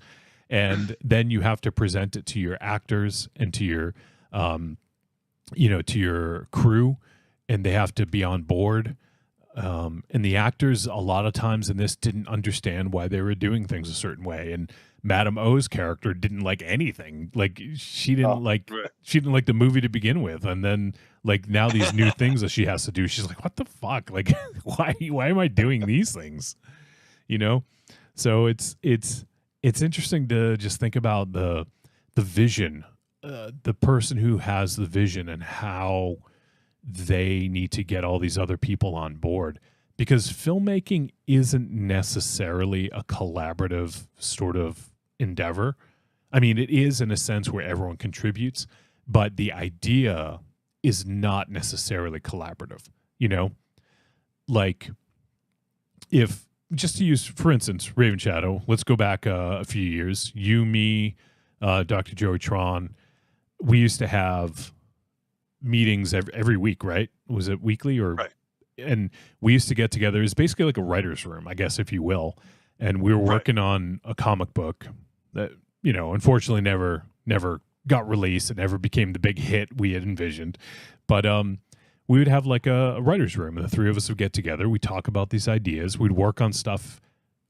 And then you have to present it to your actors and to your, to your crew, and they have to be on board. And the actors, a lot of times in this, didn't understand why they were doing things a certain way. And Madame O's character didn't like anything. Like she didn't she didn't like the movie to begin with. And then like now these new things that she has to do, she's like, what the fuck? Like, why am I doing these things? So it's interesting to just think about the vision, the person who has the vision, and how they need to get all these other people on board, because filmmaking isn't necessarily a collaborative sort of endeavor. I mean, it is in a sense where everyone contributes, but the idea is not necessarily collaborative, like if, just to use, for instance, Raven Shadow, let's go back a few years, you, me, Dr. Joey Tron, we used to have meetings every week, right? Was it weekly or? Right. And we used to get together. It's basically like a writer's room, I guess, if you will. And we were working on a comic book that, unfortunately never got released. It never became the big hit we had envisioned. But we would have like a writer's room, and the three of us would get together. We'd talk about these ideas. We'd work on stuff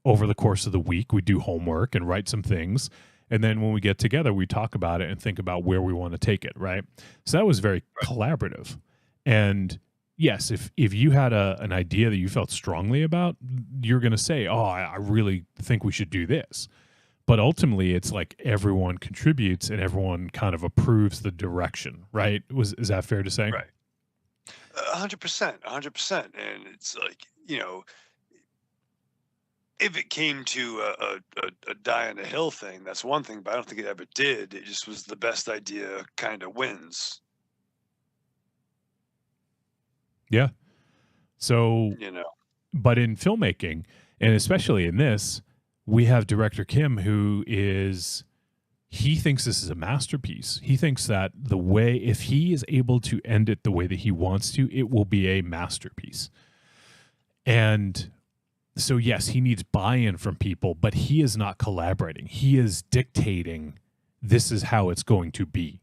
over the course of the week. We'd do homework and write some things. And then when we get together, we talk about it and think about where we want to take it, right? So that was very collaborative. And yes, if you had an idea that you felt strongly about, you're going to say, oh, I really think we should do this. But ultimately, it's like everyone contributes and everyone kind of approves the direction, right? Is that fair to say? Right. 100%, 100%. And it's like, you know, if it came to a die on a hill thing, that's one thing, but I don't think it ever did. It just was the best idea kind of wins. Yeah. So, you know, but in filmmaking, and especially in this, we have director Kim, who he thinks this is a masterpiece. He thinks that if he is able to end it the way that he wants to, it will be a masterpiece. And so, yes, he needs buy-in from people, but he is not collaborating. He is dictating this is how it's going to be.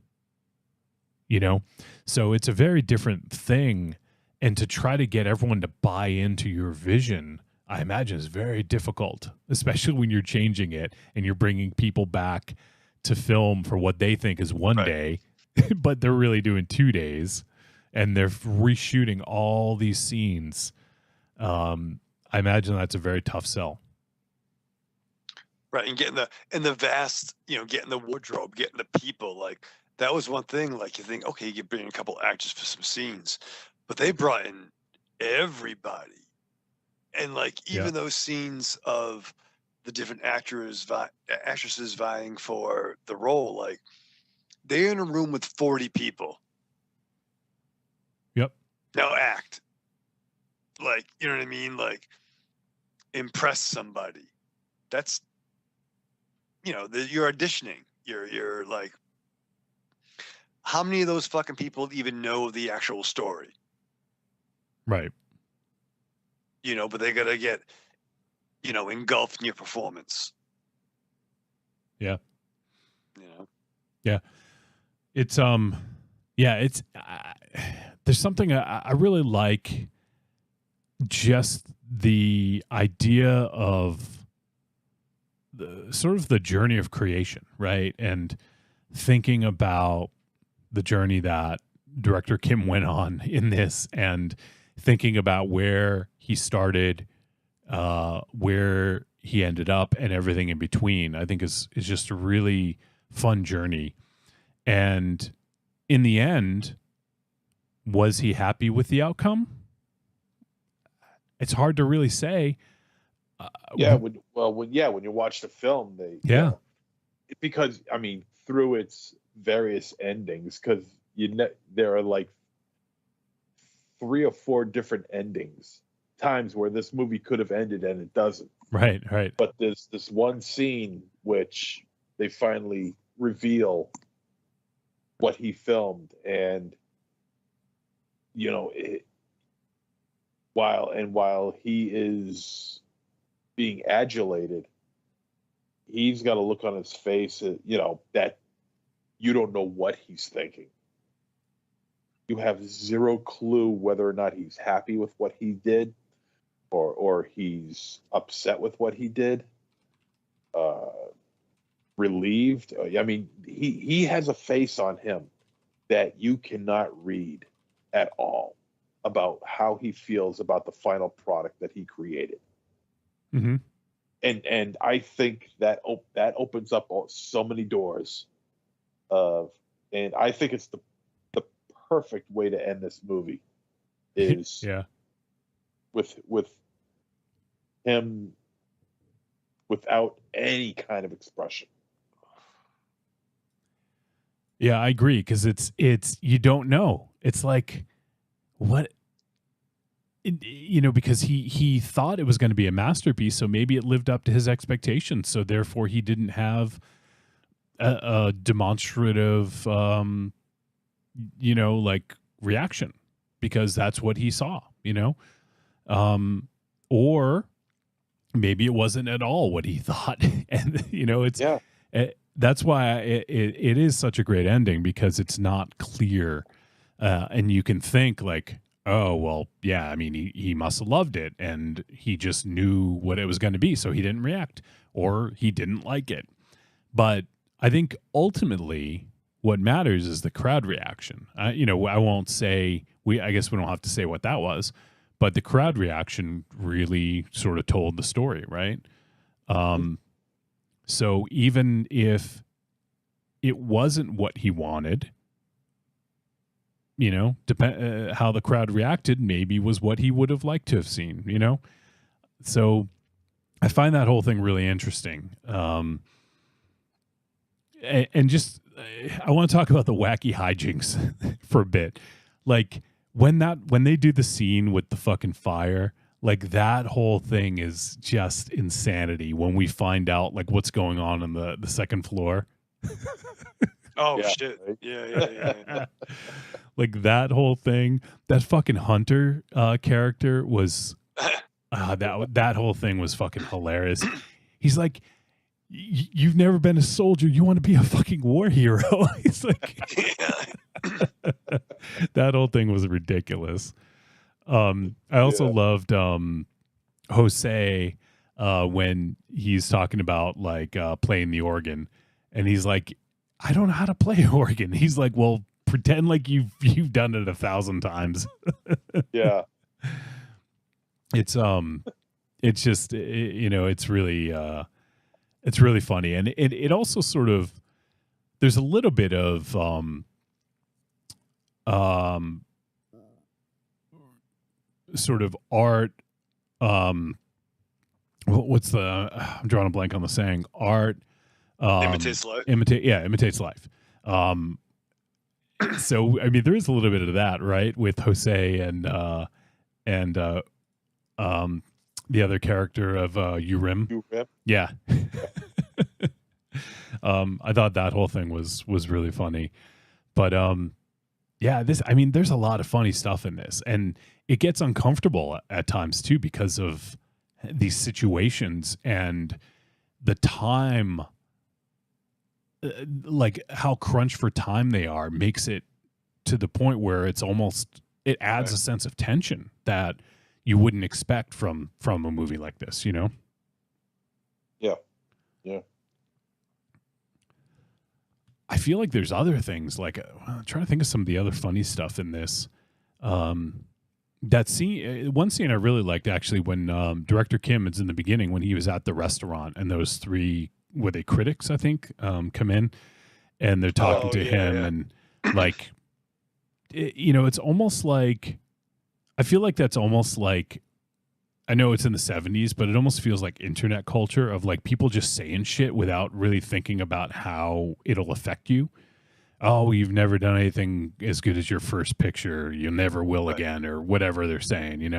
You know? So it's a very different thing. And to try to get everyone to buy into your vision, I imagine is very difficult, especially when you're changing it and you're bringing people back to film for what they think is one day, but they're really doing 2 days and they're reshooting all these scenes. I imagine that's a very tough sell. Right. And getting the vast, you know, getting the wardrobe, getting the people, like that was one thing. Like you think, okay, you can bring in a couple actors for some scenes, but they brought in everybody. And like even those scenes of the different actresses vying for the role, like they're in a room with 40 people. Yep. Now act. Like, you know what I mean? Like impress somebody. That's, you know, you're auditioning. You're like, how many of those fucking people even know the actual story? Right. You know, but they gotta get, you know, engulfed in your performance. Yeah. You know. Yeah. It's there's something I really like, just the idea of the sort of the journey of creation, right? And thinking about the journey that director Kim went on in this, and thinking about where he started, where he ended up, and everything in between, I think is just a really fun journey. And in the end, was he happy with the outcome? It's hard to really say. When you watch the film, because I mean, through its various endings, because there are like 3 or 4 different times where this movie could have ended and it doesn't. Right. But there's this one scene which they finally reveal what he filmed, and you know, while he is being adulated, he's got a look on his face, you know, that you don't know what he's thinking. You have zero clue whether or not he's happy with what he did, or he's upset with what he did, relieved. I mean, he has a face on him that you cannot read at all about how he feels about the final product that he created. Mm-hmm. And I think that opens up so many doors, and I think it's the perfect way to end this movie is with him without any kind of expression. Yeah, I agree, because it's you don't know. It's like, what, you know, because he thought it was going to be a masterpiece, so maybe it lived up to his expectations, so therefore he didn't have a demonstrative you know, like reaction, because that's what he saw, you know. Or maybe it wasn't at all what he thought. And you know, that's why it is such a great ending, because it's not clear, and you can think like, oh well, yeah, I mean, he must have loved it and he just knew what it was going to be, so he didn't react, or he didn't like it. But I think ultimately what matters is the crowd reaction. I won't say I guess we don't have to say what that was, but the crowd reaction really sort of told the story, right? So even if it wasn't what he wanted, how the crowd reacted maybe was what he would have liked to have seen, So I find that whole thing really interesting. And just, I want to talk about the wacky hijinks for a bit. Like when they do the scene with the fucking fire, like that whole thing is just insanity when we find out like what's going on the second floor. Oh, shit. Yeah. Like that whole thing, that fucking Hunter character was, that whole thing was fucking hilarious. He's like, you've never been a soldier. You want to be a fucking war hero. He's like, that whole thing was ridiculous. I also loved Jose when he's talking about like playing the organ, and he's like, I don't know how to play an organ. He's like, well, pretend like you've done it 1,000 times. Yeah. It's just it's really funny, and it also sort of, there's a little bit of sort of art, what's the, I'm drawing a blank on the saying, art imitates life. Imitates life. So I mean there is a little bit of that, right, with Jose and the other character of Urim. Yeah. I thought that whole thing was really funny. But there's a lot of funny stuff in this, and it gets uncomfortable at times too because of these situations and the time, like how crunched for time they are makes it to the point where it adds a sense of tension that you wouldn't expect from a movie like this, Yeah. I feel like there's other things like I'm trying to think of some of the other funny stuff in this. That scene, one scene I really liked actually, when Director Kim is in the beginning when he was at the restaurant and those three, were they critics, I think, come in and they're talking to him and like, it's almost like, I feel like that's almost like, I know it's in the 70s, but it almost feels like internet culture of like people just saying shit without really thinking about how it'll affect you. Oh, you've never done anything as good as your first picture. You never will again, or whatever they're saying,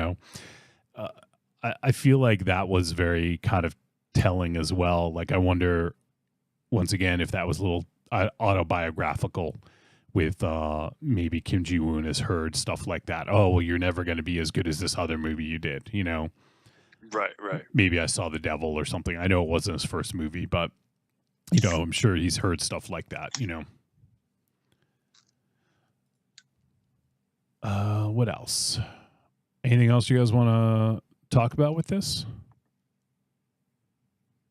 I feel like that was very kind of telling as well. Like, I wonder, once again, if that was a little autobiographical with maybe Kim Jee-woon has heard stuff like that. Oh, well, you're never going to be as good as this other movie you did, Right. Maybe I Saw the Devil or something. I know it wasn't his first movie, but, I'm sure he's heard stuff like that, What else? Anything else you guys want to talk about with this?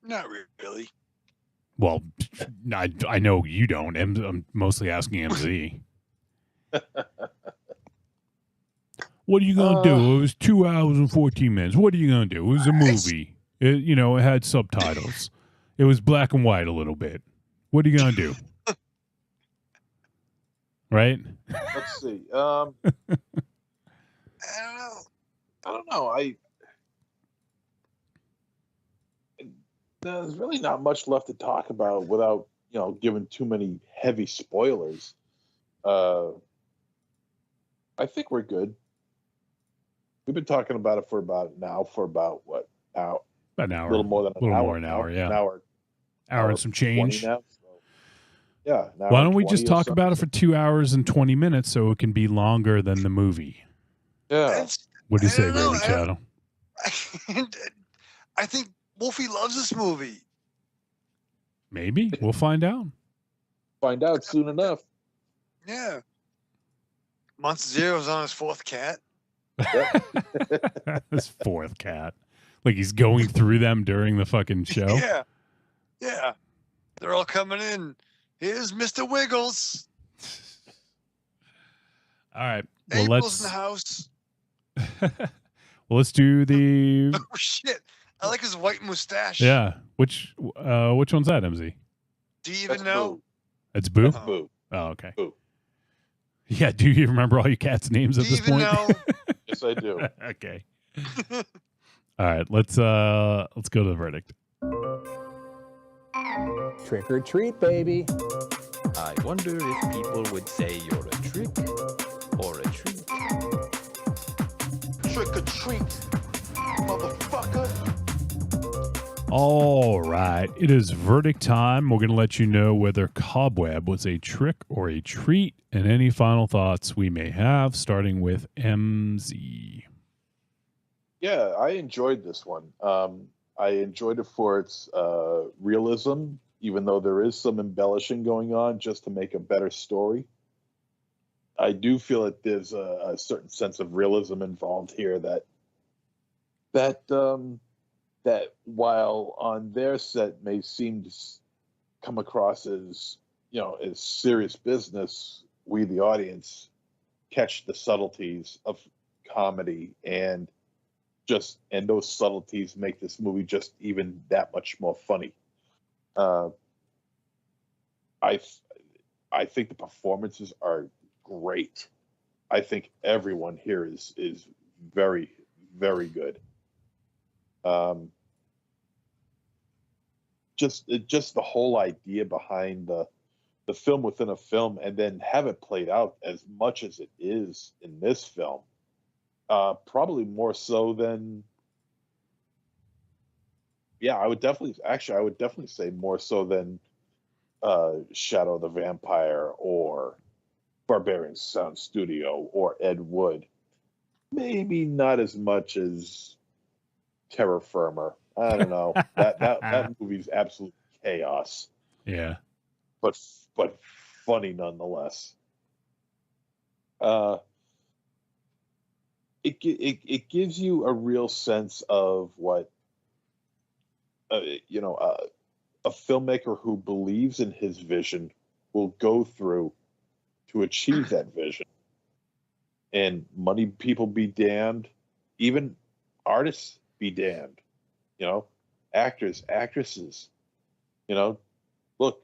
Not really. Well, I know you don't. I'm mostly asking MZ. What are you going to do? It was 2 hours and 14 minutes. What are you going to do? It was a movie. It had subtitles. It was black and white a little bit. What are you going to do? Right? Let's see. I don't know. There's really not much left to talk about without, giving too many heavy spoilers. I think we're good. We've been talking about it for about what now? About an hour. A little more than an hour. More an hour, yeah. An hour and some change. Now, so, yeah. Why don't we just talk about it for 2 hours and 20 minutes so it can be longer than the movie? Yeah. What do you say, Baby Shadow? I think Wolfie loves this movie. Maybe. We'll find out. Find out soon enough. Yeah. Month Zero's on his fourth cat. His fourth cat. Like he's going through them during the fucking show. Yeah. They're all coming in. Here's Mr. Wiggles. All right. Well, April's in the let's house. well, let's do the Oh shit! I like his white mustache. yeah. Which one's that, MZ? Do you even That's know? Boo. It's Boo. That's Boo. Oh, okay. Boo. Yeah. Do you remember all your cats' names at Do you this even point? know? Yes, I do. Okay. All right. Let's go to the verdict. Trick or treat, baby. I wonder if people would say you're a trick or a treat. Trick or treat, motherfucker. All right. It is verdict time. We're going to let you know whether Cobweb was a trick or a treat and any final thoughts we may have, starting with MZ. Yeah, I enjoyed this one. I enjoyed it for its realism, even though there is some embellishing going on just to make a better story. I do feel that there's a certain sense of realism involved here that while on their set may seem to come across as, as serious business, we, the audience, catch the subtleties of comedy and those subtleties make this movie just even that much more funny. I think the performances are great. I think everyone here is very, very good. Just the whole idea behind the film within a film, and then have it played out as much as it is in this film. Probably more so than, I would definitely say more so than Shadow of the Vampire or Barbarian Sound Studio or Ed Wood. Maybe not as much as Terror Firmer. I don't know. that movie's absolute chaos. Yeah. But funny nonetheless. It gives you a real sense of what a filmmaker who believes in his vision will go through to achieve that vision. And money people be damned, even artists be damned. Actors, actresses. Look,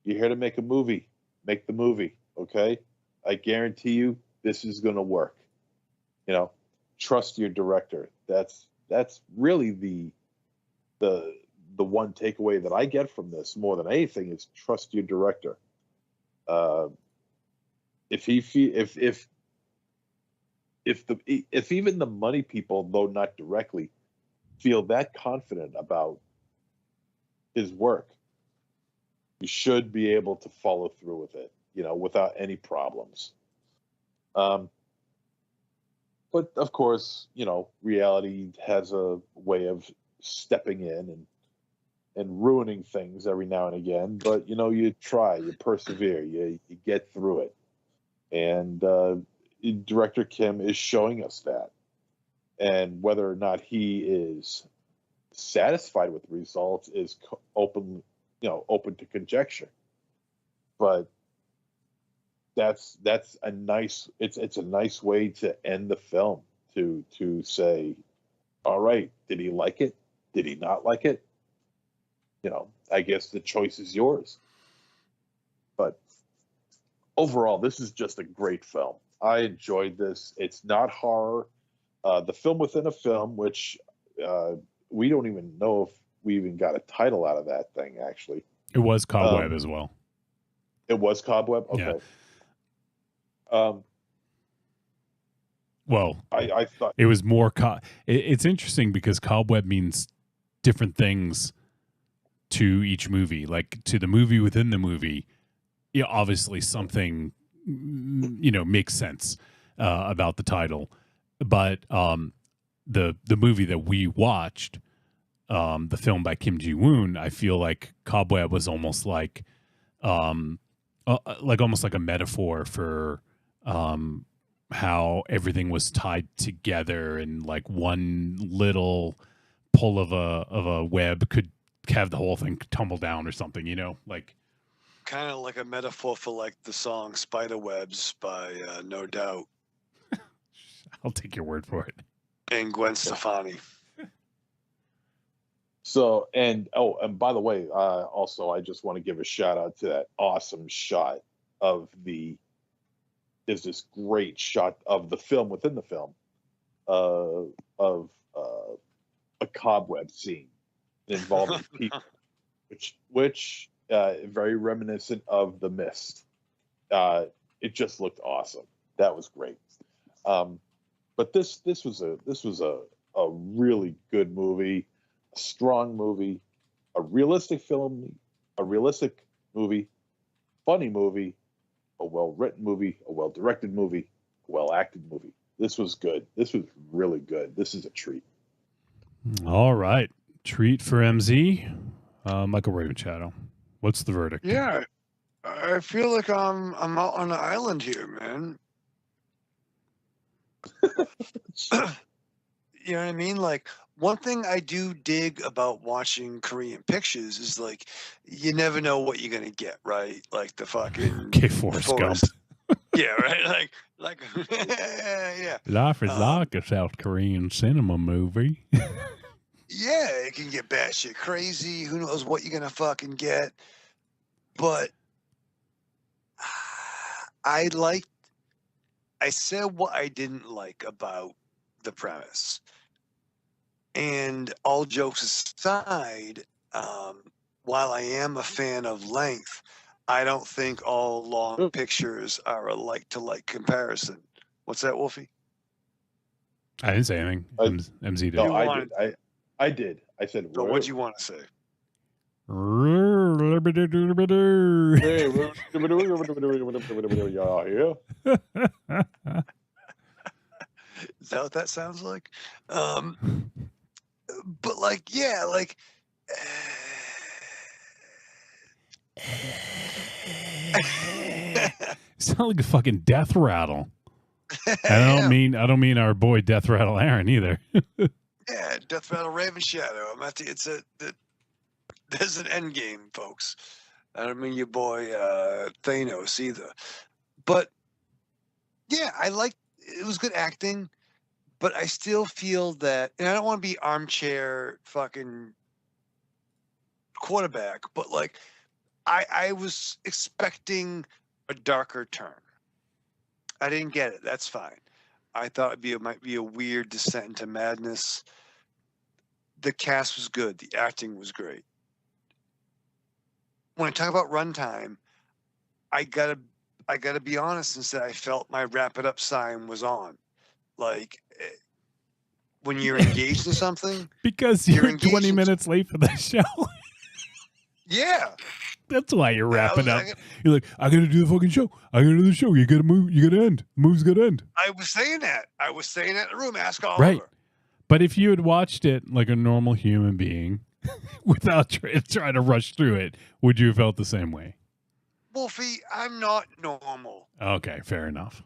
you're here to make a movie. Make the movie, okay? I guarantee you this is going to work. Trust your director. That's really the one takeaway that I get from this more than anything is trust your director. If even the money people, though not directly, feel that confident about his work, you should be able to follow through with it, without any problems. But of course, reality has a way of stepping in and ruining things every now and again. But you try, you persevere, you get through it. And Director Kim is showing us that. And whether or not he is satisfied with the results is open to conjecture. But it's a nice way to end the film, to say, all right, did he like it? Did he not like it? I guess the choice is yours. But overall, this is just a great film. I enjoyed this. It's not horror. The film within a film, which we don't even know if we even got a title out of that thing, actually. It was Cobweb as well. It was Cobweb? Okay. Yeah. Well, I thought it was more. It's interesting because Cobweb means different things to each movie. Like to the movie within the movie, obviously something makes sense about the title, but the movie that we watched, the film by Kim Jee-woon, I feel like Cobweb was almost like almost like a metaphor for how everything was tied together, and like one little pull of a web could have the whole thing tumble down or something, you know, like kind of like a metaphor for like the song "Spiderwebs" by No Doubt. I'll take your word for it. And Gwen Stefani. So, and by the way, also, I just want to give a shout out to that awesome shot of there's this great shot of the film within the film of a cobweb scene involving people, which very reminiscent of The Mist. It just looked awesome. That was great. But this was a really good movie, a strong movie, a realistic film, a realistic movie, funny movie, a well-written movie, a well-directed movie, a well-acted movie. This was good. This was really good. This is a treat. All right. Treat for MZ. Michael Ravenshadow. What's the verdict? Yeah, I feel like I'm out on an island here, man. You know what I mean? Like, one thing I do dig about watching Korean pictures is like you never know what you're gonna get, right? Like the fucking Forrest Gump. Yeah, right. Like yeah. Life is like a South Korean cinema movie. Yeah, it can get batshit crazy. Who knows what you're gonna fucking get? But I said what I didn't like about the premise. And all jokes aside, while I am a fan of length, I don't think all long pictures are a like-to-like comparison. What's that, Wolfie? I didn't say anything. MZ did. No, I did. I said. So what'd you want to say? Is that what that sounds like? But like, yeah, like. Sound like a fucking death rattle. I don't mean our boy Death Rattle Aaron either. Yeah, Death Rattle Raven Shadow. There's an end game, folks. I don't mean your boy Thanos either. But yeah, it was good acting, but I still feel that, and I don't want to be armchair fucking quarterback, but like I was expecting a darker turn. I didn't get it. That's fine. I thought it might be a weird descent into madness. The cast was good. The acting was great. When I talk about runtime, I gotta be honest and say I felt my wrap it up sign was on. Like when you're engaged in something, because you're 20 minutes late for the show. Yeah. That's why you're wrapping up. You're like, I gotta do the fucking show. I gotta do the show. You gotta move. You gotta end. The move's gotta end. I was saying that. In the room. Ask Oliver. Right. But if you had watched it like a normal human being, without trying to rush through it, would you have felt the same way? Wolfie, I'm not normal. Okay, fair enough.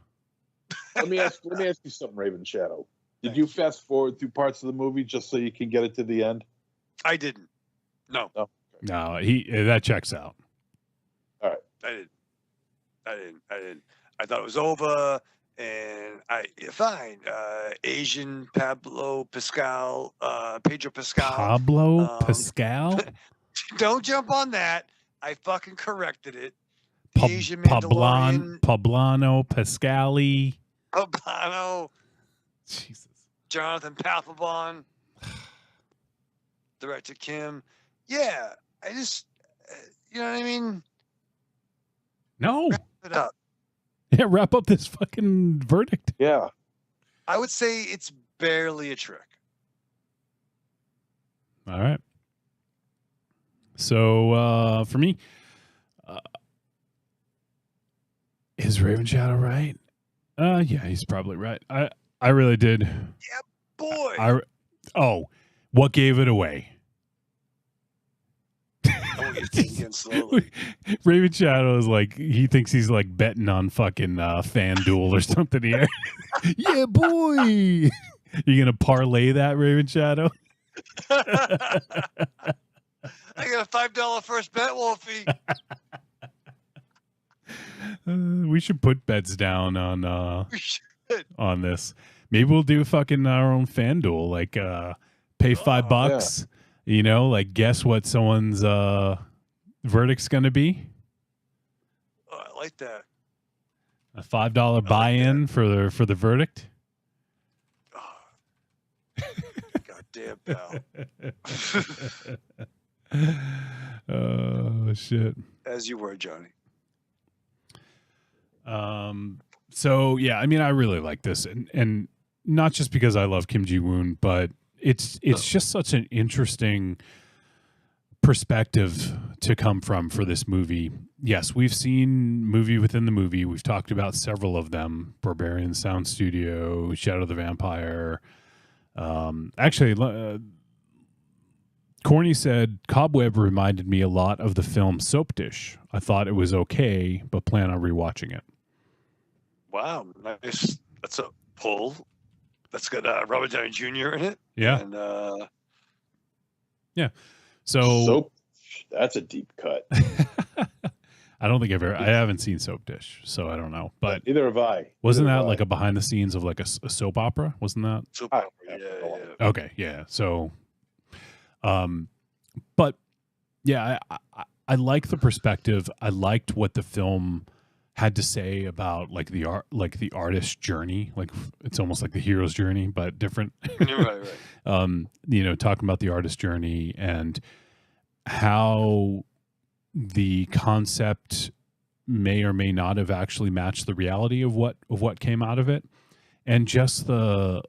Let me ask you something, Raven Shadow. Did you fast forward through parts of the movie just so you can get it to the end? I didn't. No. Oh. No, that checks out. All right. I didn't. I thought it was over, and fine. Asian Pedro Pascal. Pablo Pascal? Don't jump on that. I fucking corrected it. Asian Mandalorian. Poblano Pascali. Poblano. Jesus. Jonathan Papelbon. Director Kim. Yeah. I just, you know what I mean? No. Wrap it up. Yeah, wrap up this fucking verdict. Yeah. I would say it's barely a trick. All right. So, for me, is Raven Shadow right? Yeah, he's probably right. I really did. Yeah, boy. What gave it away? Raven Shadow is like, he thinks he's like betting on fucking FanDuel or something here. Yeah, boy. You gonna parlay that, Raven Shadow? I got a $5 first bet, Wolfie. We should put bets down on We should. on this. Maybe we'll do fucking our own fan duel, like pay $5, you know, like guess what someone's verdict's gonna be. Oh, I like that. A $5 buy-in for the verdict. Goddamn, pal. Oh shit. As you were, Johnny. So yeah, I mean, I really like this, and not just because I love Kim Jee-woon, but it's just such an interesting perspective to come from for this movie. Yes, we've seen movie within the movie. We've talked about several of them: Barbarian Sound Studio, Shadow the Vampire. Actually, Corny said Cobweb reminded me a lot of the film Soap Dish. I thought it was okay, but plan on rewatching it. Wow, nice. That's a pull. That's got Robert Downey Jr. in it. Yeah. And yeah. So that's a deep cut. I don't think I haven't seen Soap Dish, so I don't know. But neither have I. Wasn't that like a behind the scenes of like a soap opera? Wasn't that? Soap opera, yeah. Okay, yeah. So, but yeah, I like the perspective. I liked what the film had to say about like the art, like the artist's journey. Like it's almost like the hero's journey, but different. Right. You know, talking about the artist's journey and how the concept may or may not have actually matched the reality of what came out of it, and just the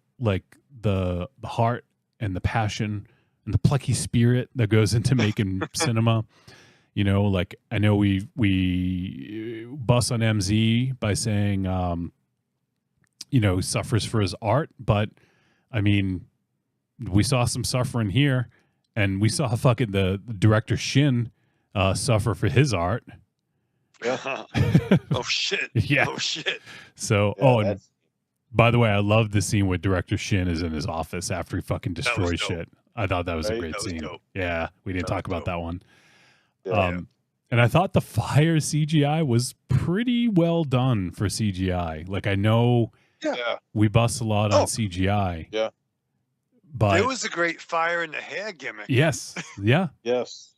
heart and the passion and the plucky spirit that goes into making cinema. You know, like I know we bust on MZ by saying you know, suffers for his art, but I mean, we saw some suffering here, and we saw fucking the director Shin suffer for his art. Yeah. Oh shit. Yeah. Oh shit. So and by the way, I love the scene where director Shin is in his office after he fucking destroys shit. I thought that was a great scene. Yeah, we didn't talk about that one. Yeah. And I thought the fire CGI was pretty well done for CGI. Like I know we bust a lot on CGI. Yeah. But it was a great fire in the hair gimmick. Yes. Yeah. Yes.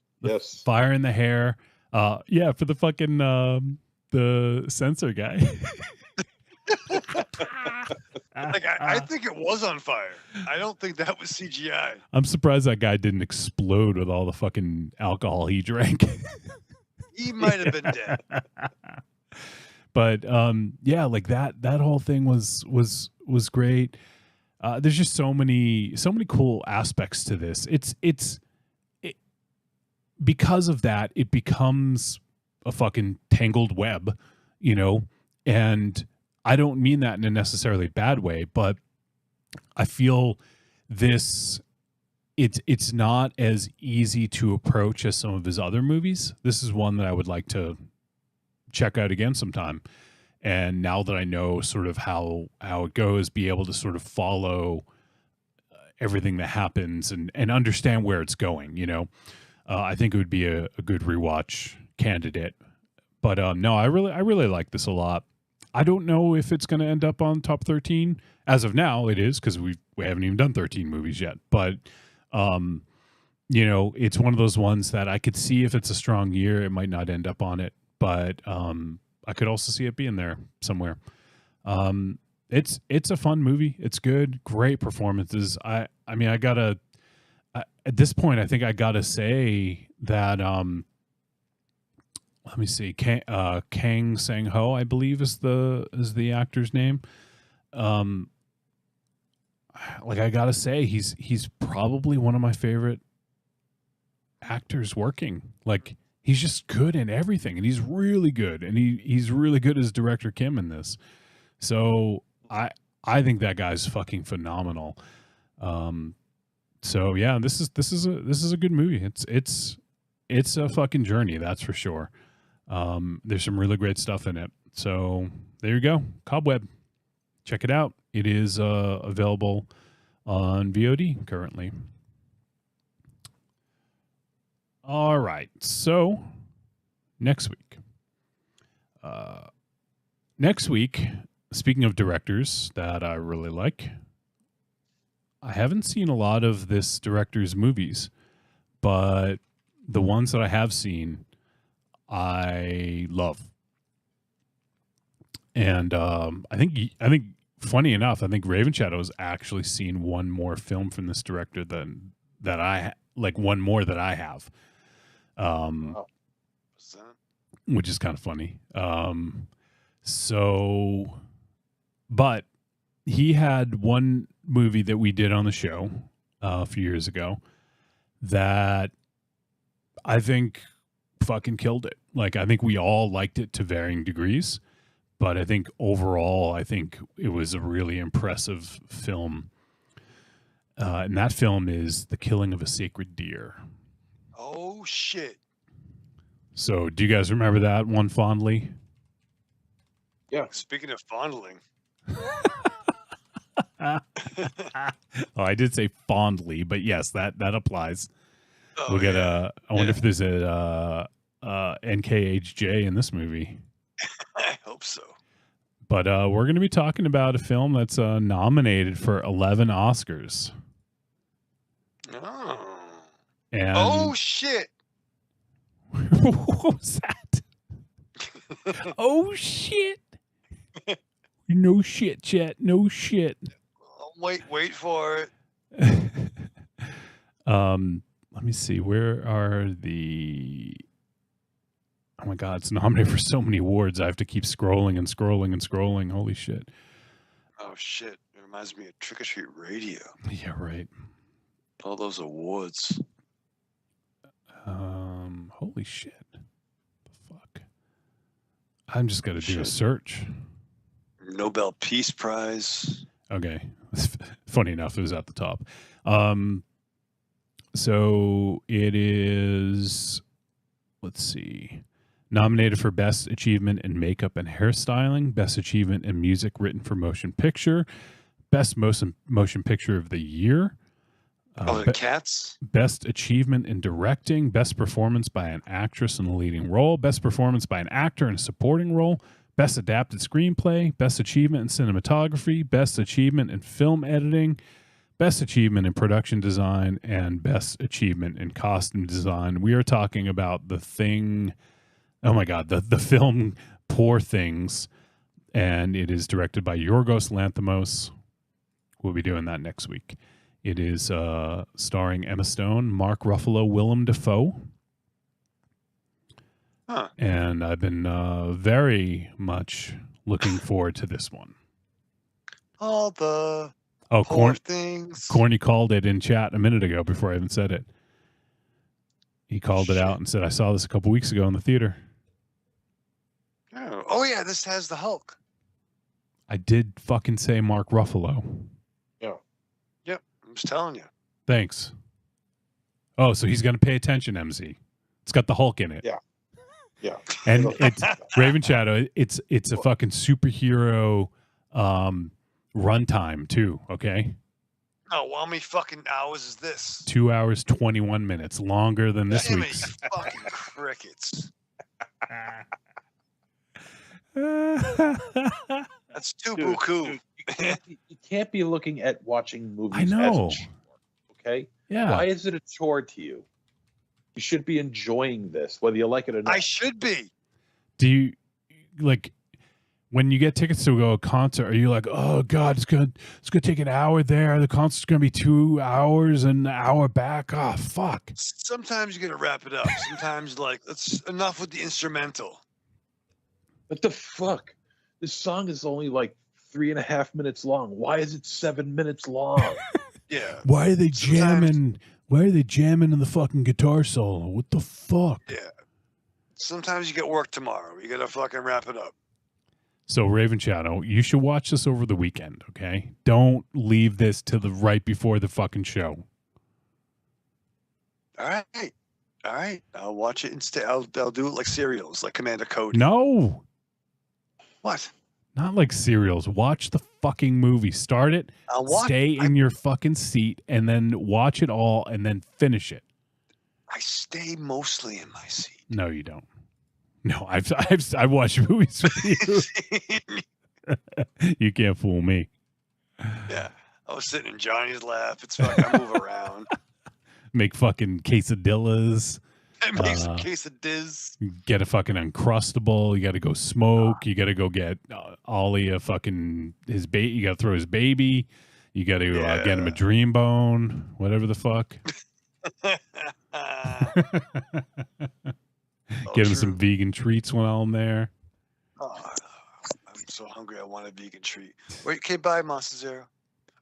Fire in the hair. Yeah, for the fucking the sensor guy. Like I think it was on fire. I don't think that was CGI. I'm surprised that guy didn't explode with all the fucking alcohol he drank. He might have been dead. But yeah, like that whole thing was great. There's just so many cool aspects to this. It's because of that, it becomes a fucking tangled web, you know, and I don't mean that in a necessarily bad way, but I feel this, it's not as easy to approach as some of his other movies. This is one that I would like to check out again sometime. And now that I know sort of how it goes, be able to sort of follow everything that happens and understand where it's going, you know. I think it would be a good rewatch candidate. But no, I really like this a lot. I don't know if it's going to end up on top 13. As of now, it is, because we haven't even done 13 movies yet. But you know, it's one of those ones that I could see if it's a strong year, it might not end up on it. But I could also see it being there somewhere. It's a fun movie. It's good, great performances. I mean, at this point, I think I gotta say that let me see, Kang Sang-ho, I believe is the actor's name. Like I gotta say, he's probably one of my favorite actors working. Like he's just good in everything, and he's really good, and he's really good as director Kim in this. So I think that guy's fucking phenomenal. So yeah, this is a good movie. It's a fucking journey, that's for sure. There's some really great stuff in it. So there you go, Cobweb. Check it out. It is available on VOD currently. All right. So next week. Speaking of directors that I really like, I haven't seen a lot of this director's movies, but the ones that I have seen, I love. And I think funny enough, I think Raven Shadow has actually seen one more film from this director than that I like one more that I have. Which is kind of funny. But he had one movie that we did on the show a few years ago that I think fucking killed it. Like, I think we all liked it to varying degrees, but I think overall, I think it was a really impressive film. And that film is The Killing of a Sacred Deer. Oh, shit. So do you guys remember that one fondly? Yeah. Speaking of fondling. Oh, I did say fondly, but yes, that applies. Oh, We'll get I wonder if there's a NKHJ in this movie. I hope so. But we're going to be talking about a film that's nominated for 11 Oscars. Oh. And Oh, shit. what was that? Oh, shit. No shit, chat. No shit. Wait for it. Let me see. Where are the... Oh, my God. It's nominated for so many awards. I have to keep scrolling and scrolling and scrolling. Holy shit. Oh, shit. It reminds me of Trick or Treat Radio. Yeah, right. All those awards. Holy shit. The fuck? I'm just going to do a search. Nobel Peace Prize. Okay. Funny enough, it was at the top. So it is, let's see, nominated for Best Achievement in Makeup and Hairstyling, Best Achievement in Music Written for Motion Picture, Best Motion Picture of the Year. The Cats? Best Achievement in Directing, Best Performance by an Actress in a Leading Role, Best Performance by an Actor in a Supporting Role, Best Adapted Screenplay, Best Achievement in Cinematography, Best Achievement in Film Editing, Best Achievement in Production Design, and Best Achievement in Costume Design. We are talking about the thing, oh my God, the film Poor Things, and it is directed by Yorgos Lanthimos. We'll be doing that next week. It is starring Emma Stone, Mark Ruffalo, Willem Dafoe. Huh. And I've been very much looking forward to this one. All the Poor Things. Corny called it in chat a minute ago before I even said it. He called it out and said, I saw this a couple weeks ago in the theater. Oh, yeah, this has the Hulk. I did fucking say Mark Ruffalo. Yeah. Yep, I'm just telling you. Thanks. Oh, so he's going to pay attention, MZ. It's got the Hulk in it. Yeah. Yeah. And it's Raven Shadow. It's a fucking superhero runtime too. Okay. Oh, how many fucking hours is this? 2 hours, 21 minutes, longer than this Damn it, week's. you fucking crickets. That's too Dude, buku. You can't be looking at watching movies I know. as a chore, okay? Yeah. Why is it a chore to you? You should be enjoying this, whether you like it or not. I should be. Do you like when you get tickets to go to a concert? Are you like, oh God, it's gonna take an hour there. The concert's gonna be 2 hours and an hour back. Oh fuck. Sometimes you gotta wrap it up. Sometimes like, that's enough with the instrumental. What the fuck? This song is only like 3.5 minutes long. Why is it 7 minutes long? Yeah. Why are they jamming? Why are they jamming in the fucking guitar solo? What the fuck? Yeah. Sometimes you get work tomorrow. You gotta fucking wrap it up. So Raven Shadow, you should watch this over the weekend, okay? Don't leave this till the right before the fucking show. All right. I'll watch it instead. I'll do it like serials, like Commander Cody. No, What? not like serials. Watch the fucking movie. Start it, I'll watch. stay in your fucking seat, and then watch it all, and then finish it. I stay mostly in my seat. No, you don't. No, I've watched movies with you. You can't fool me. Yeah. I was sitting in Johnny's lap. It's fucking, I move around. Make fucking quesadillas. Make some quesadillas. Get a fucking Uncrustable. You got to go smoke. You got to go get Ollie a fucking his baby. You got to throw his baby. You got to get him a dream bone. Whatever the fuck. Get him some vegan treats while I'm there. Oh, I'm so hungry. I want a vegan treat. Wait, okay, bye, Monster Zero.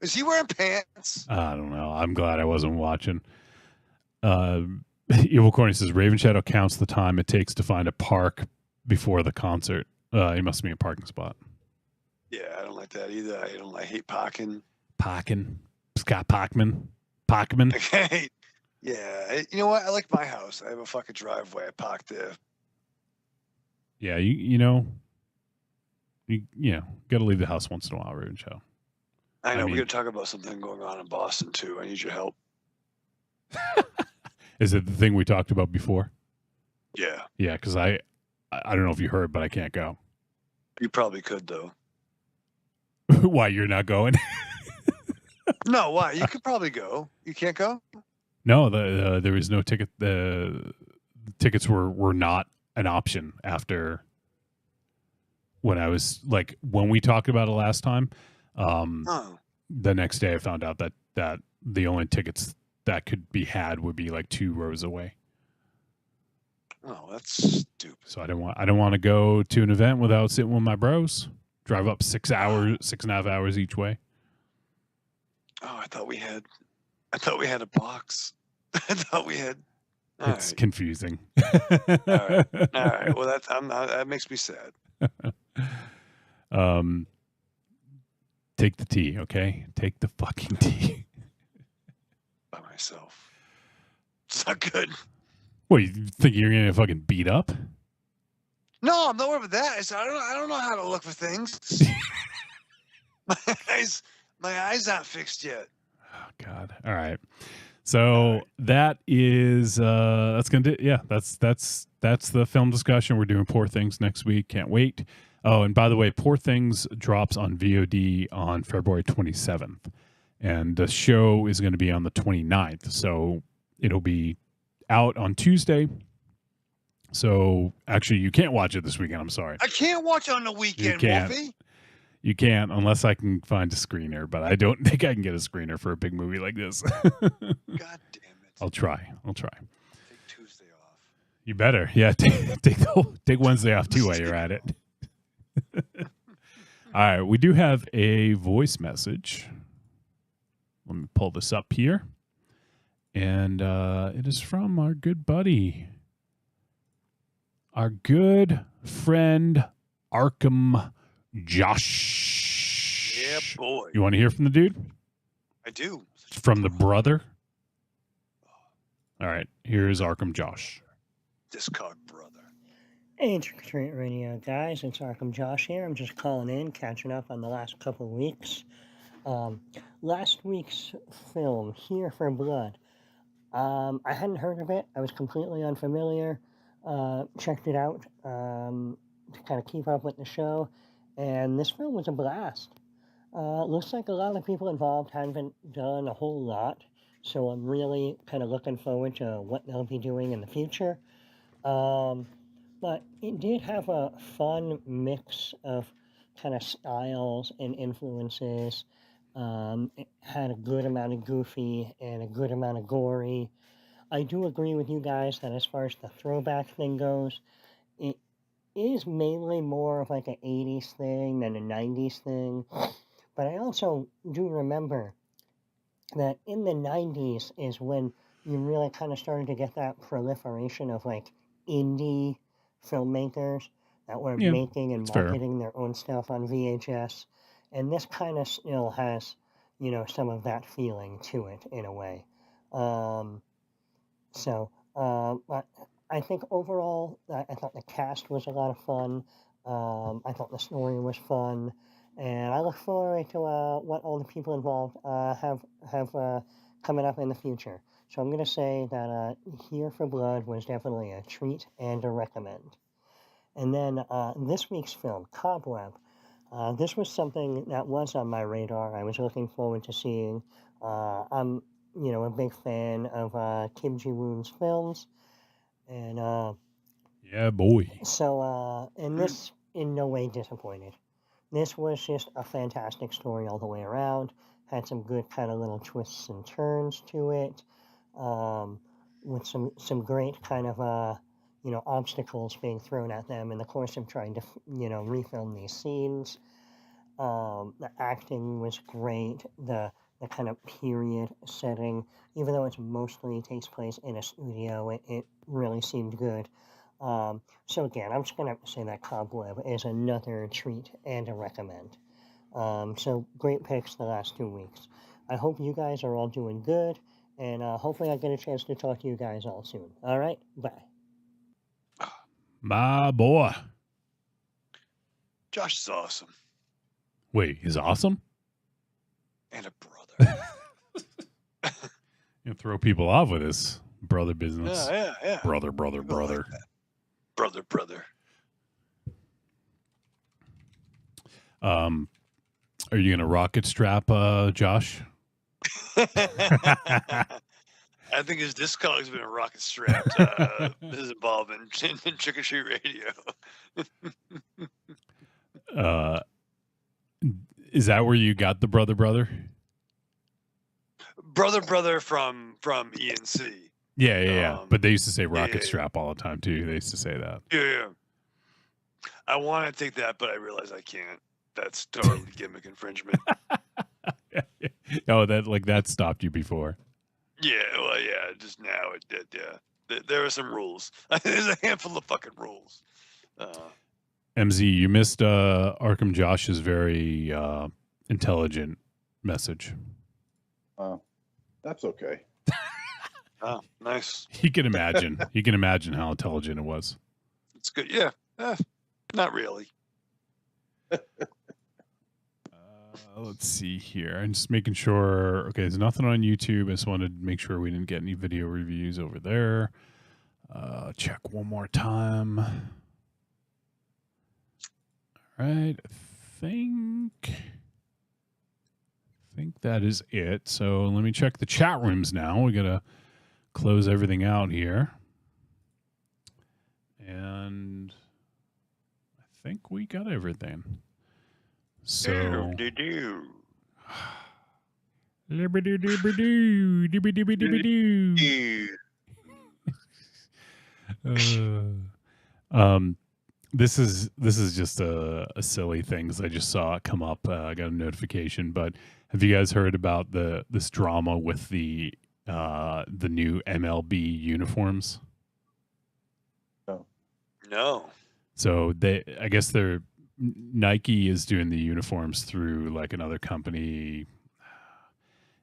Is he wearing pants? I don't know. I'm glad I wasn't watching. Evil Corny says Raven Shadow counts the time it takes to find a park before the concert. It must be a parking spot. Yeah, I don't like that either. I hate parking. Parking. Scott Parkman. Parkman. Okay. Yeah. You know what? I like my house. I have a fucking driveway. I park there. Yeah, you know, got to leave the house once in a while, Raven Shadow. I know. mean, we're going to talk about something going on in Boston, too. I need your help. Is it the thing we talked about before? Yeah. Yeah, because I don't know if you heard, but I can't go. You probably could, though. Why, you're not going? No, why? You could probably go. You can't go? No, there was no ticket. The tickets were not an option after when we talked about it last time. The next day I found out that the only tickets that could be had would be like 2 rows away. Oh, that's stupid. So I don't want to go to an event without sitting with my bros. Drive up 6.5 hours each way. Oh, I thought we had a box. I thought we had. It's confusing. All right. Well, that makes me sad. Take the tea, okay? Take the fucking tea. By myself. It's not good. What, you think you're gonna fucking beat up? No, I'm not worried about that. I don't know how to look for things. My eyes aren't fixed yet. Oh God. All right. So that is that's gonna do. Yeah, that's the film discussion. We're doing Poor Things next week. Can't wait. Oh, and by the way, Poor Things drops on VOD on February 27th, and the show is going to be on the 29th. So it'll be out on Tuesday. So actually, you can't watch it this weekend. I'm sorry. I can't watch on the weekend, Wolfie. You can't unless I can find a screener, but I don't think I can get a screener for a big movie like this. God damn it. I'll try. Take Tuesday off. You better. Yeah, take Wednesday off too while you're at it. All right, we do have a voice message. Let me pull this up here. And it is from our good buddy, our good friend, Arkham Josh. Yeah, boy. You want to hear from the dude? I do. From the brother? All right, here's Arkham Josh. Discog brother. Hey, Trick or Treat Radio guys, it's Arkham Josh here. I'm just calling in, catching up on the last couple of weeks. Last week's film, Here for Blood. I hadn't heard of it. I was completely unfamiliar. Checked it out to kind of keep up with the show. And this film was a blast. Looks like a lot of people involved haven't done a whole lot. So I'm really kind of looking forward to what they'll be doing in the future. But it did have a fun mix of kind of styles and influences. It had a good amount of goofy and a good amount of gory. I do agree with you guys that as far as the throwback thing goes, it is mainly more of like an 80s thing than a 90s thing. But I also do remember that in the 90s is when you really kind of started to get that proliferation of like indie filmmakers that were making and marketing their own stuff on VHS. And this kind of still has, some of that feeling to it in a way. But I think overall, I thought the cast was a lot of fun. I thought the story was fun. And I look forward to what all the people involved have coming up in the future. So I'm going to say that Here for Blood was definitely a treat and a recommend. And then this week's film, Cobweb. This was something that was on my radar. I was looking forward to seeing. I'm, a big fan of Kim Jee-woon's films. And Yeah, boy. so, and this in no way disappointed. This was just a fantastic story all the way around. Had some good kind of little twists and turns to it, with some great kind of obstacles being thrown at them in the course of trying to refilm these scenes. The acting was great. The kind of period setting, even though it mostly takes place in a studio, it really seemed good. So again, I'm just going to say that Cobweb is another treat and a recommend. So great picks the last 2 weeks. I hope you guys are all doing good, and hopefully I get a chance to talk to you guys all soon. All right? Bye. My boy. Josh is awesome. Wait, he's awesome? And a brother. You throw people off with his brother business. Yeah. Brother. Like brother. Are you gonna rocket strap Josh? I think his disc collar's been a rocket strapped. His involvement in Trick or Treat Radio. Is that where you got the brother? Brother from ENC. Yeah. But they used to say rocket strap all the time too. They used to say that. Yeah. I want to take that, but I realize I can't. That's totally gimmick infringement. Oh, that stopped you before. Yeah, well, yeah. Just now it did. Yeah, there are some rules. There's a handful of fucking rules. MZ, you missed Arkham Josh's very intelligent message. That's okay. Oh, nice. He can imagine. He can imagine how intelligent it was. It's good. Yeah. Not really. Let's see here. I'm just making sure. Okay, there's nothing on YouTube. I just wanted to make sure we didn't get any video reviews over there. Check one more time. All right. I think that is it. So let me check the chat rooms now. We got to close everything out here. And I think we got everything. So this is just a silly thing because I just saw it come up. I got a notification, but have you guys heard about this drama with the new MLB uniforms? No. So I guess Nike is doing the uniforms through like another company.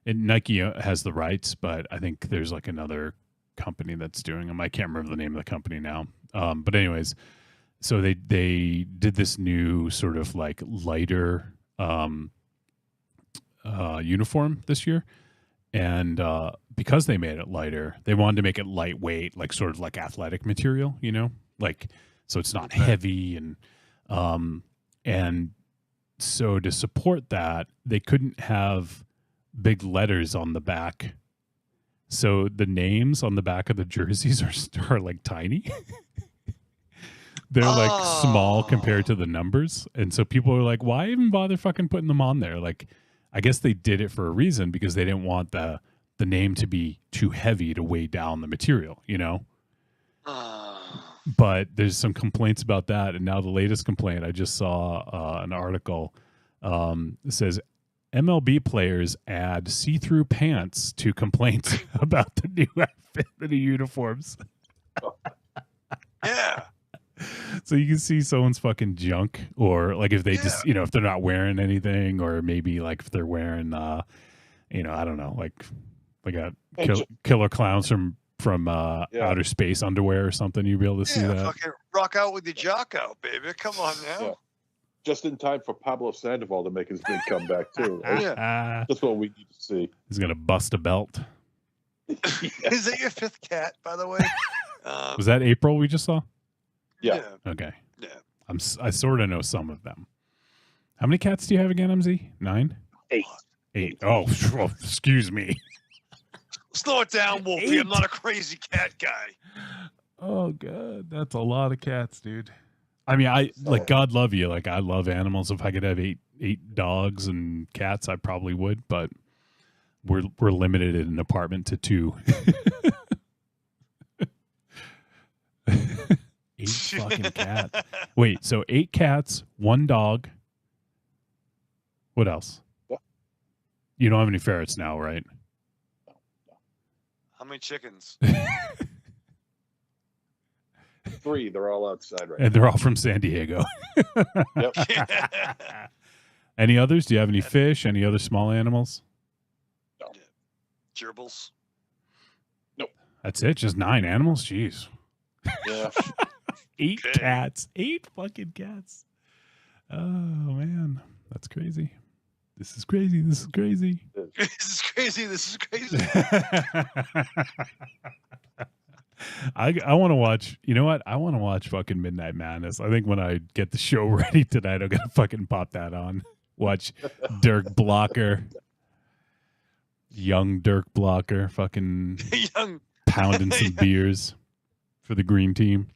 And Nike has the rights, but I think there's like another company that's doing them. I can't remember the name of the company now. But anyways, so they did this new sort of like lighter uniform this year. And because they made it lighter, they wanted to make it lightweight, like sort of like athletic material, like so it's not heavy and so to support that, they couldn't have big letters on the back. So the names on the back of the jerseys are like tiny. They're like small compared to the numbers. And so people are like, why even bother fucking putting them on there? Like, I guess they did it for a reason because they didn't want the name to be too heavy to weigh down the material, But there's some complaints about that. And now the latest complaint, I just saw an article that says MLB players add see-through pants to complaints about the new outfit, the new uniforms. Yeah. So you can see someone's fucking junk, or like if they just, if they're not wearing anything, or maybe like if they're wearing, I don't know, like got killer clowns from outer space underwear or something. You'll be able to see that. Fucking rock out with your jock out, baby. Come on now. Yeah. Just in time for Pablo Sandoval to make his big comeback too. Right? Yeah. That's what we need to see. He's gonna bust a belt. Is that your fifth cat, by the way? Was that April we just saw? Yeah. Okay. Yeah. I sort of know some of them. How many cats do you have again, MZ? 9? 8. 8. Oh, excuse me. Slow it down, Wolfie. I'm not a crazy cat guy. Oh god, that's a lot of cats, dude. I mean, I like God love you. Like I love animals. If I could have eight dogs and cats, I probably would. But we're limited in an apartment to 2. 8 fucking cats. Wait, so 8 cats, 1 dog. What else? What? You don't have any ferrets now, right? How many chickens? 3. They're all outside right now. And they're all from San Diego. Yep. Any others? Do you have any fish? Any other small animals? No. Gerbils. Nope. That's it? Just 9 animals? Jeez. Yeah. 8 cats. 8 fucking cats. Oh, man. That's crazy. This is crazy. This is crazy. This is crazy. This is crazy. I want to watch, you know what? I want to watch fucking Midnight Madness. I think when I get the show ready tonight, I'm going to fucking pop that on. Watch Dirk Blocker. Young Dirk Blocker. Fucking Young. pounding some beers for the green team.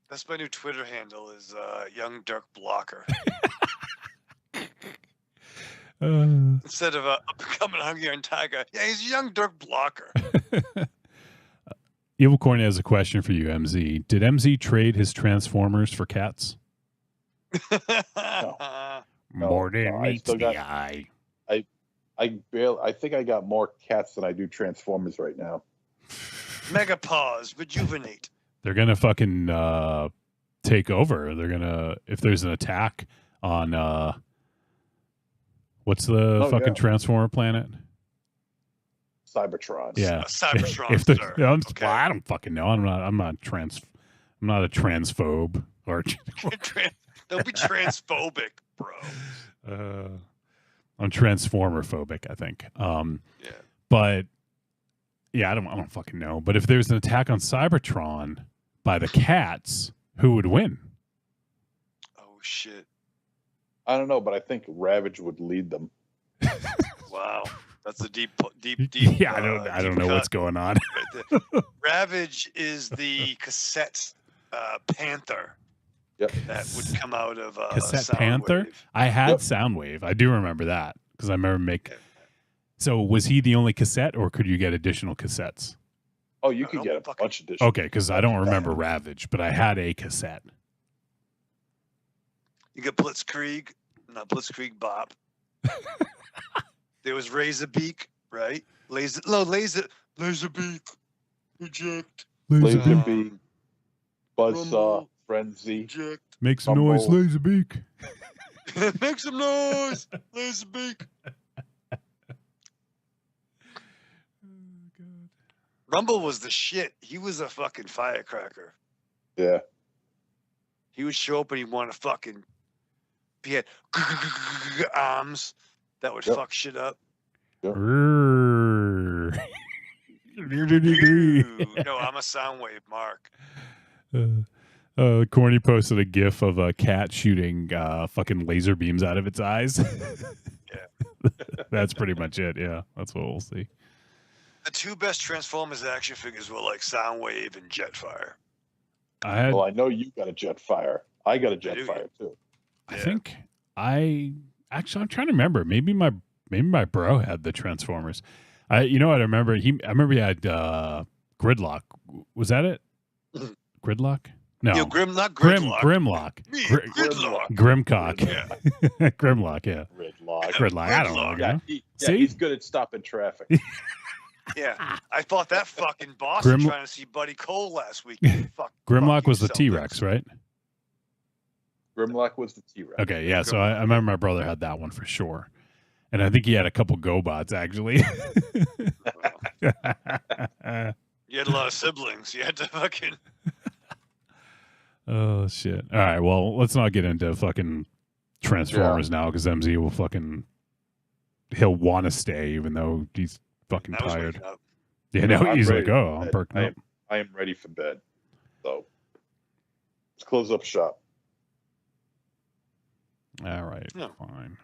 That's my new Twitter handle is Young Dirk Blocker. Instead of becoming a Hungarian tiger. Yeah, he's Young Dirk Blocker. Evil Corny has a question for you, MZ. Did MZ trade his Transformers for cats? More than meets the eye. I think I got more cats than I do Transformers right now. Megapause, rejuvenate. They're gonna fucking take over. They're gonna, if there's an attack on what's the fucking Transformer planet? Cybertron. Yeah, Cybertron. Well, I don't fucking know. I'm not a transphobe or. Don't be transphobic, bro. I'm transformer phobic, I think. Yeah. But yeah, I don't fucking know. But if there's an attack on Cybertron by the cats, who would win? Oh shit. I don't know, but I think Ravage would lead them. Wow. That's a deep. Yeah, I don't know what's going on. Ravage is the cassette Panther. Yep. That would come out of Cassette Panther. I had Soundwave. I do remember that because I remember So was he the only cassette, or could you get additional cassettes? Oh, you could get a bunch of additional. Okay, because I don't remember Ravage, but I had a cassette. You get Blitzkrieg, not Blitzkrieg Bop. There was Razorbeak, right? Laserbeak. Eject. Laserbeak. Buzzsaw. Frenzy. Eject. Make some noise, Laserbeak. Make some noise, Laserbeak. Rumble was the shit. He was a fucking firecracker. Yeah. He would show up and he wanted to fucking. He had arms that would fuck shit up. Yep. No, I'm a Soundwave, Mark. Corny posted a gif of a cat shooting fucking laser beams out of its eyes. Yeah. That's pretty much it. Yeah, that's what we'll see. The 2 best Transformers action figures were like Soundwave and Jetfire. Well, I know you got a Jetfire. I got a Jetfire too. I think I'm trying to remember. Maybe my bro had the Transformers. I remember he had Gridlock. Was that it? Gridlock? No. Not Gridlock. Grimlock. Gridlock. Grimcock. Yeah. Grimlock, yeah. Gridlock. I don't know. Yeah, See? he's good at stopping traffic. Yeah. I fought that fucking boss Trying to see Buddy Cole last week. Grimlock was the T-Rex, right? Grimlock was the T-Rex. Okay, yeah. So I remember my brother had that one for sure. And I think he had a couple GoBots, actually. You had a lot of siblings. You had to fucking... Oh, shit. All right, well, let's not get into fucking Transformers now, because MZ will fucking... He'll want to stay, even though he's fucking I was tired. waking up. Yeah, now I'm he's ready like, for oh, I'm bed. perking up. I am ready for bed. So let's close up shop. All right, Yeah. fine.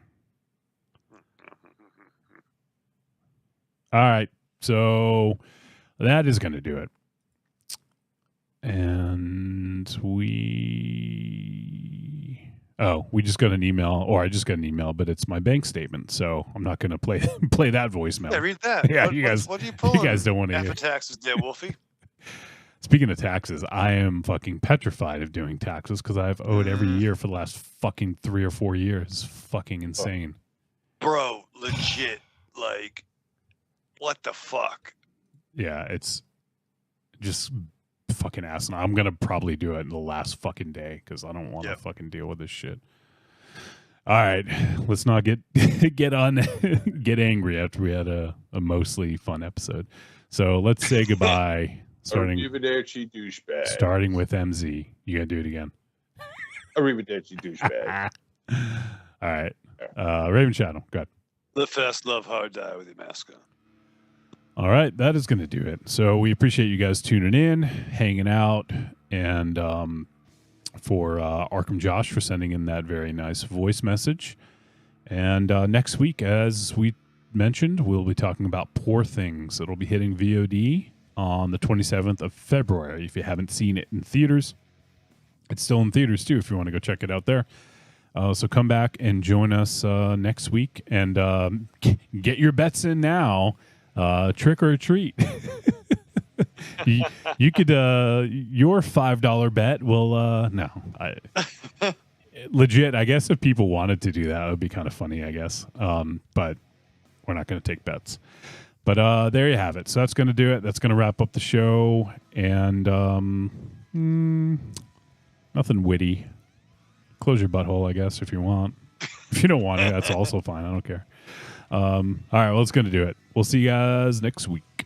All right, so that is going to do it. And we just got an email, or I just got an email, but it's my bank statement, so I'm not going to play that voicemail. Yeah, read that. Yeah, what, you guys, what are you pulling? you guys don't want to after hear. taxes, there, Wolfie. Speaking of taxes, I am fucking petrified of doing taxes because I've owed every year for the last fucking 3 or 4 years. It's fucking insane. Bro, legit. Like, what the fuck? Yeah, it's just fucking asinine. I'm gonna probably do it in the last fucking day because I don't want to fucking deal with this shit. All right, let's not get get angry after we had a mostly fun episode. So let's say goodbye. Arrivederci, douchebag. Starting with MZ. You gotta do it again. Arrivederci, douchebag. All right, Raven Shadow, go ahead. Live fast, love hard, die with your mask on. All right, that is going to do it. So we appreciate you guys tuning in, hanging out, and for Arkham Josh for sending in that very nice voice message. And next week, as we mentioned, we'll be talking about Poor Things. It'll be hitting VOD on the 27th of February. If you haven't seen it in theaters, it's still in theaters too if you want to go check it out there. So come back and join us next week and get your bets in now. Trick or treat. you could your $5 bet will legit. I guess if people wanted to do that, it would be kind of funny, I guess. But we're not going to take bets. But there you have it. So that's going to do it. That's going to wrap up the show. And nothing witty. Close your butthole, I guess, if you want. If you don't want it, that's also fine. I don't care. All right, well, it's going to do it. We'll see you guys next week.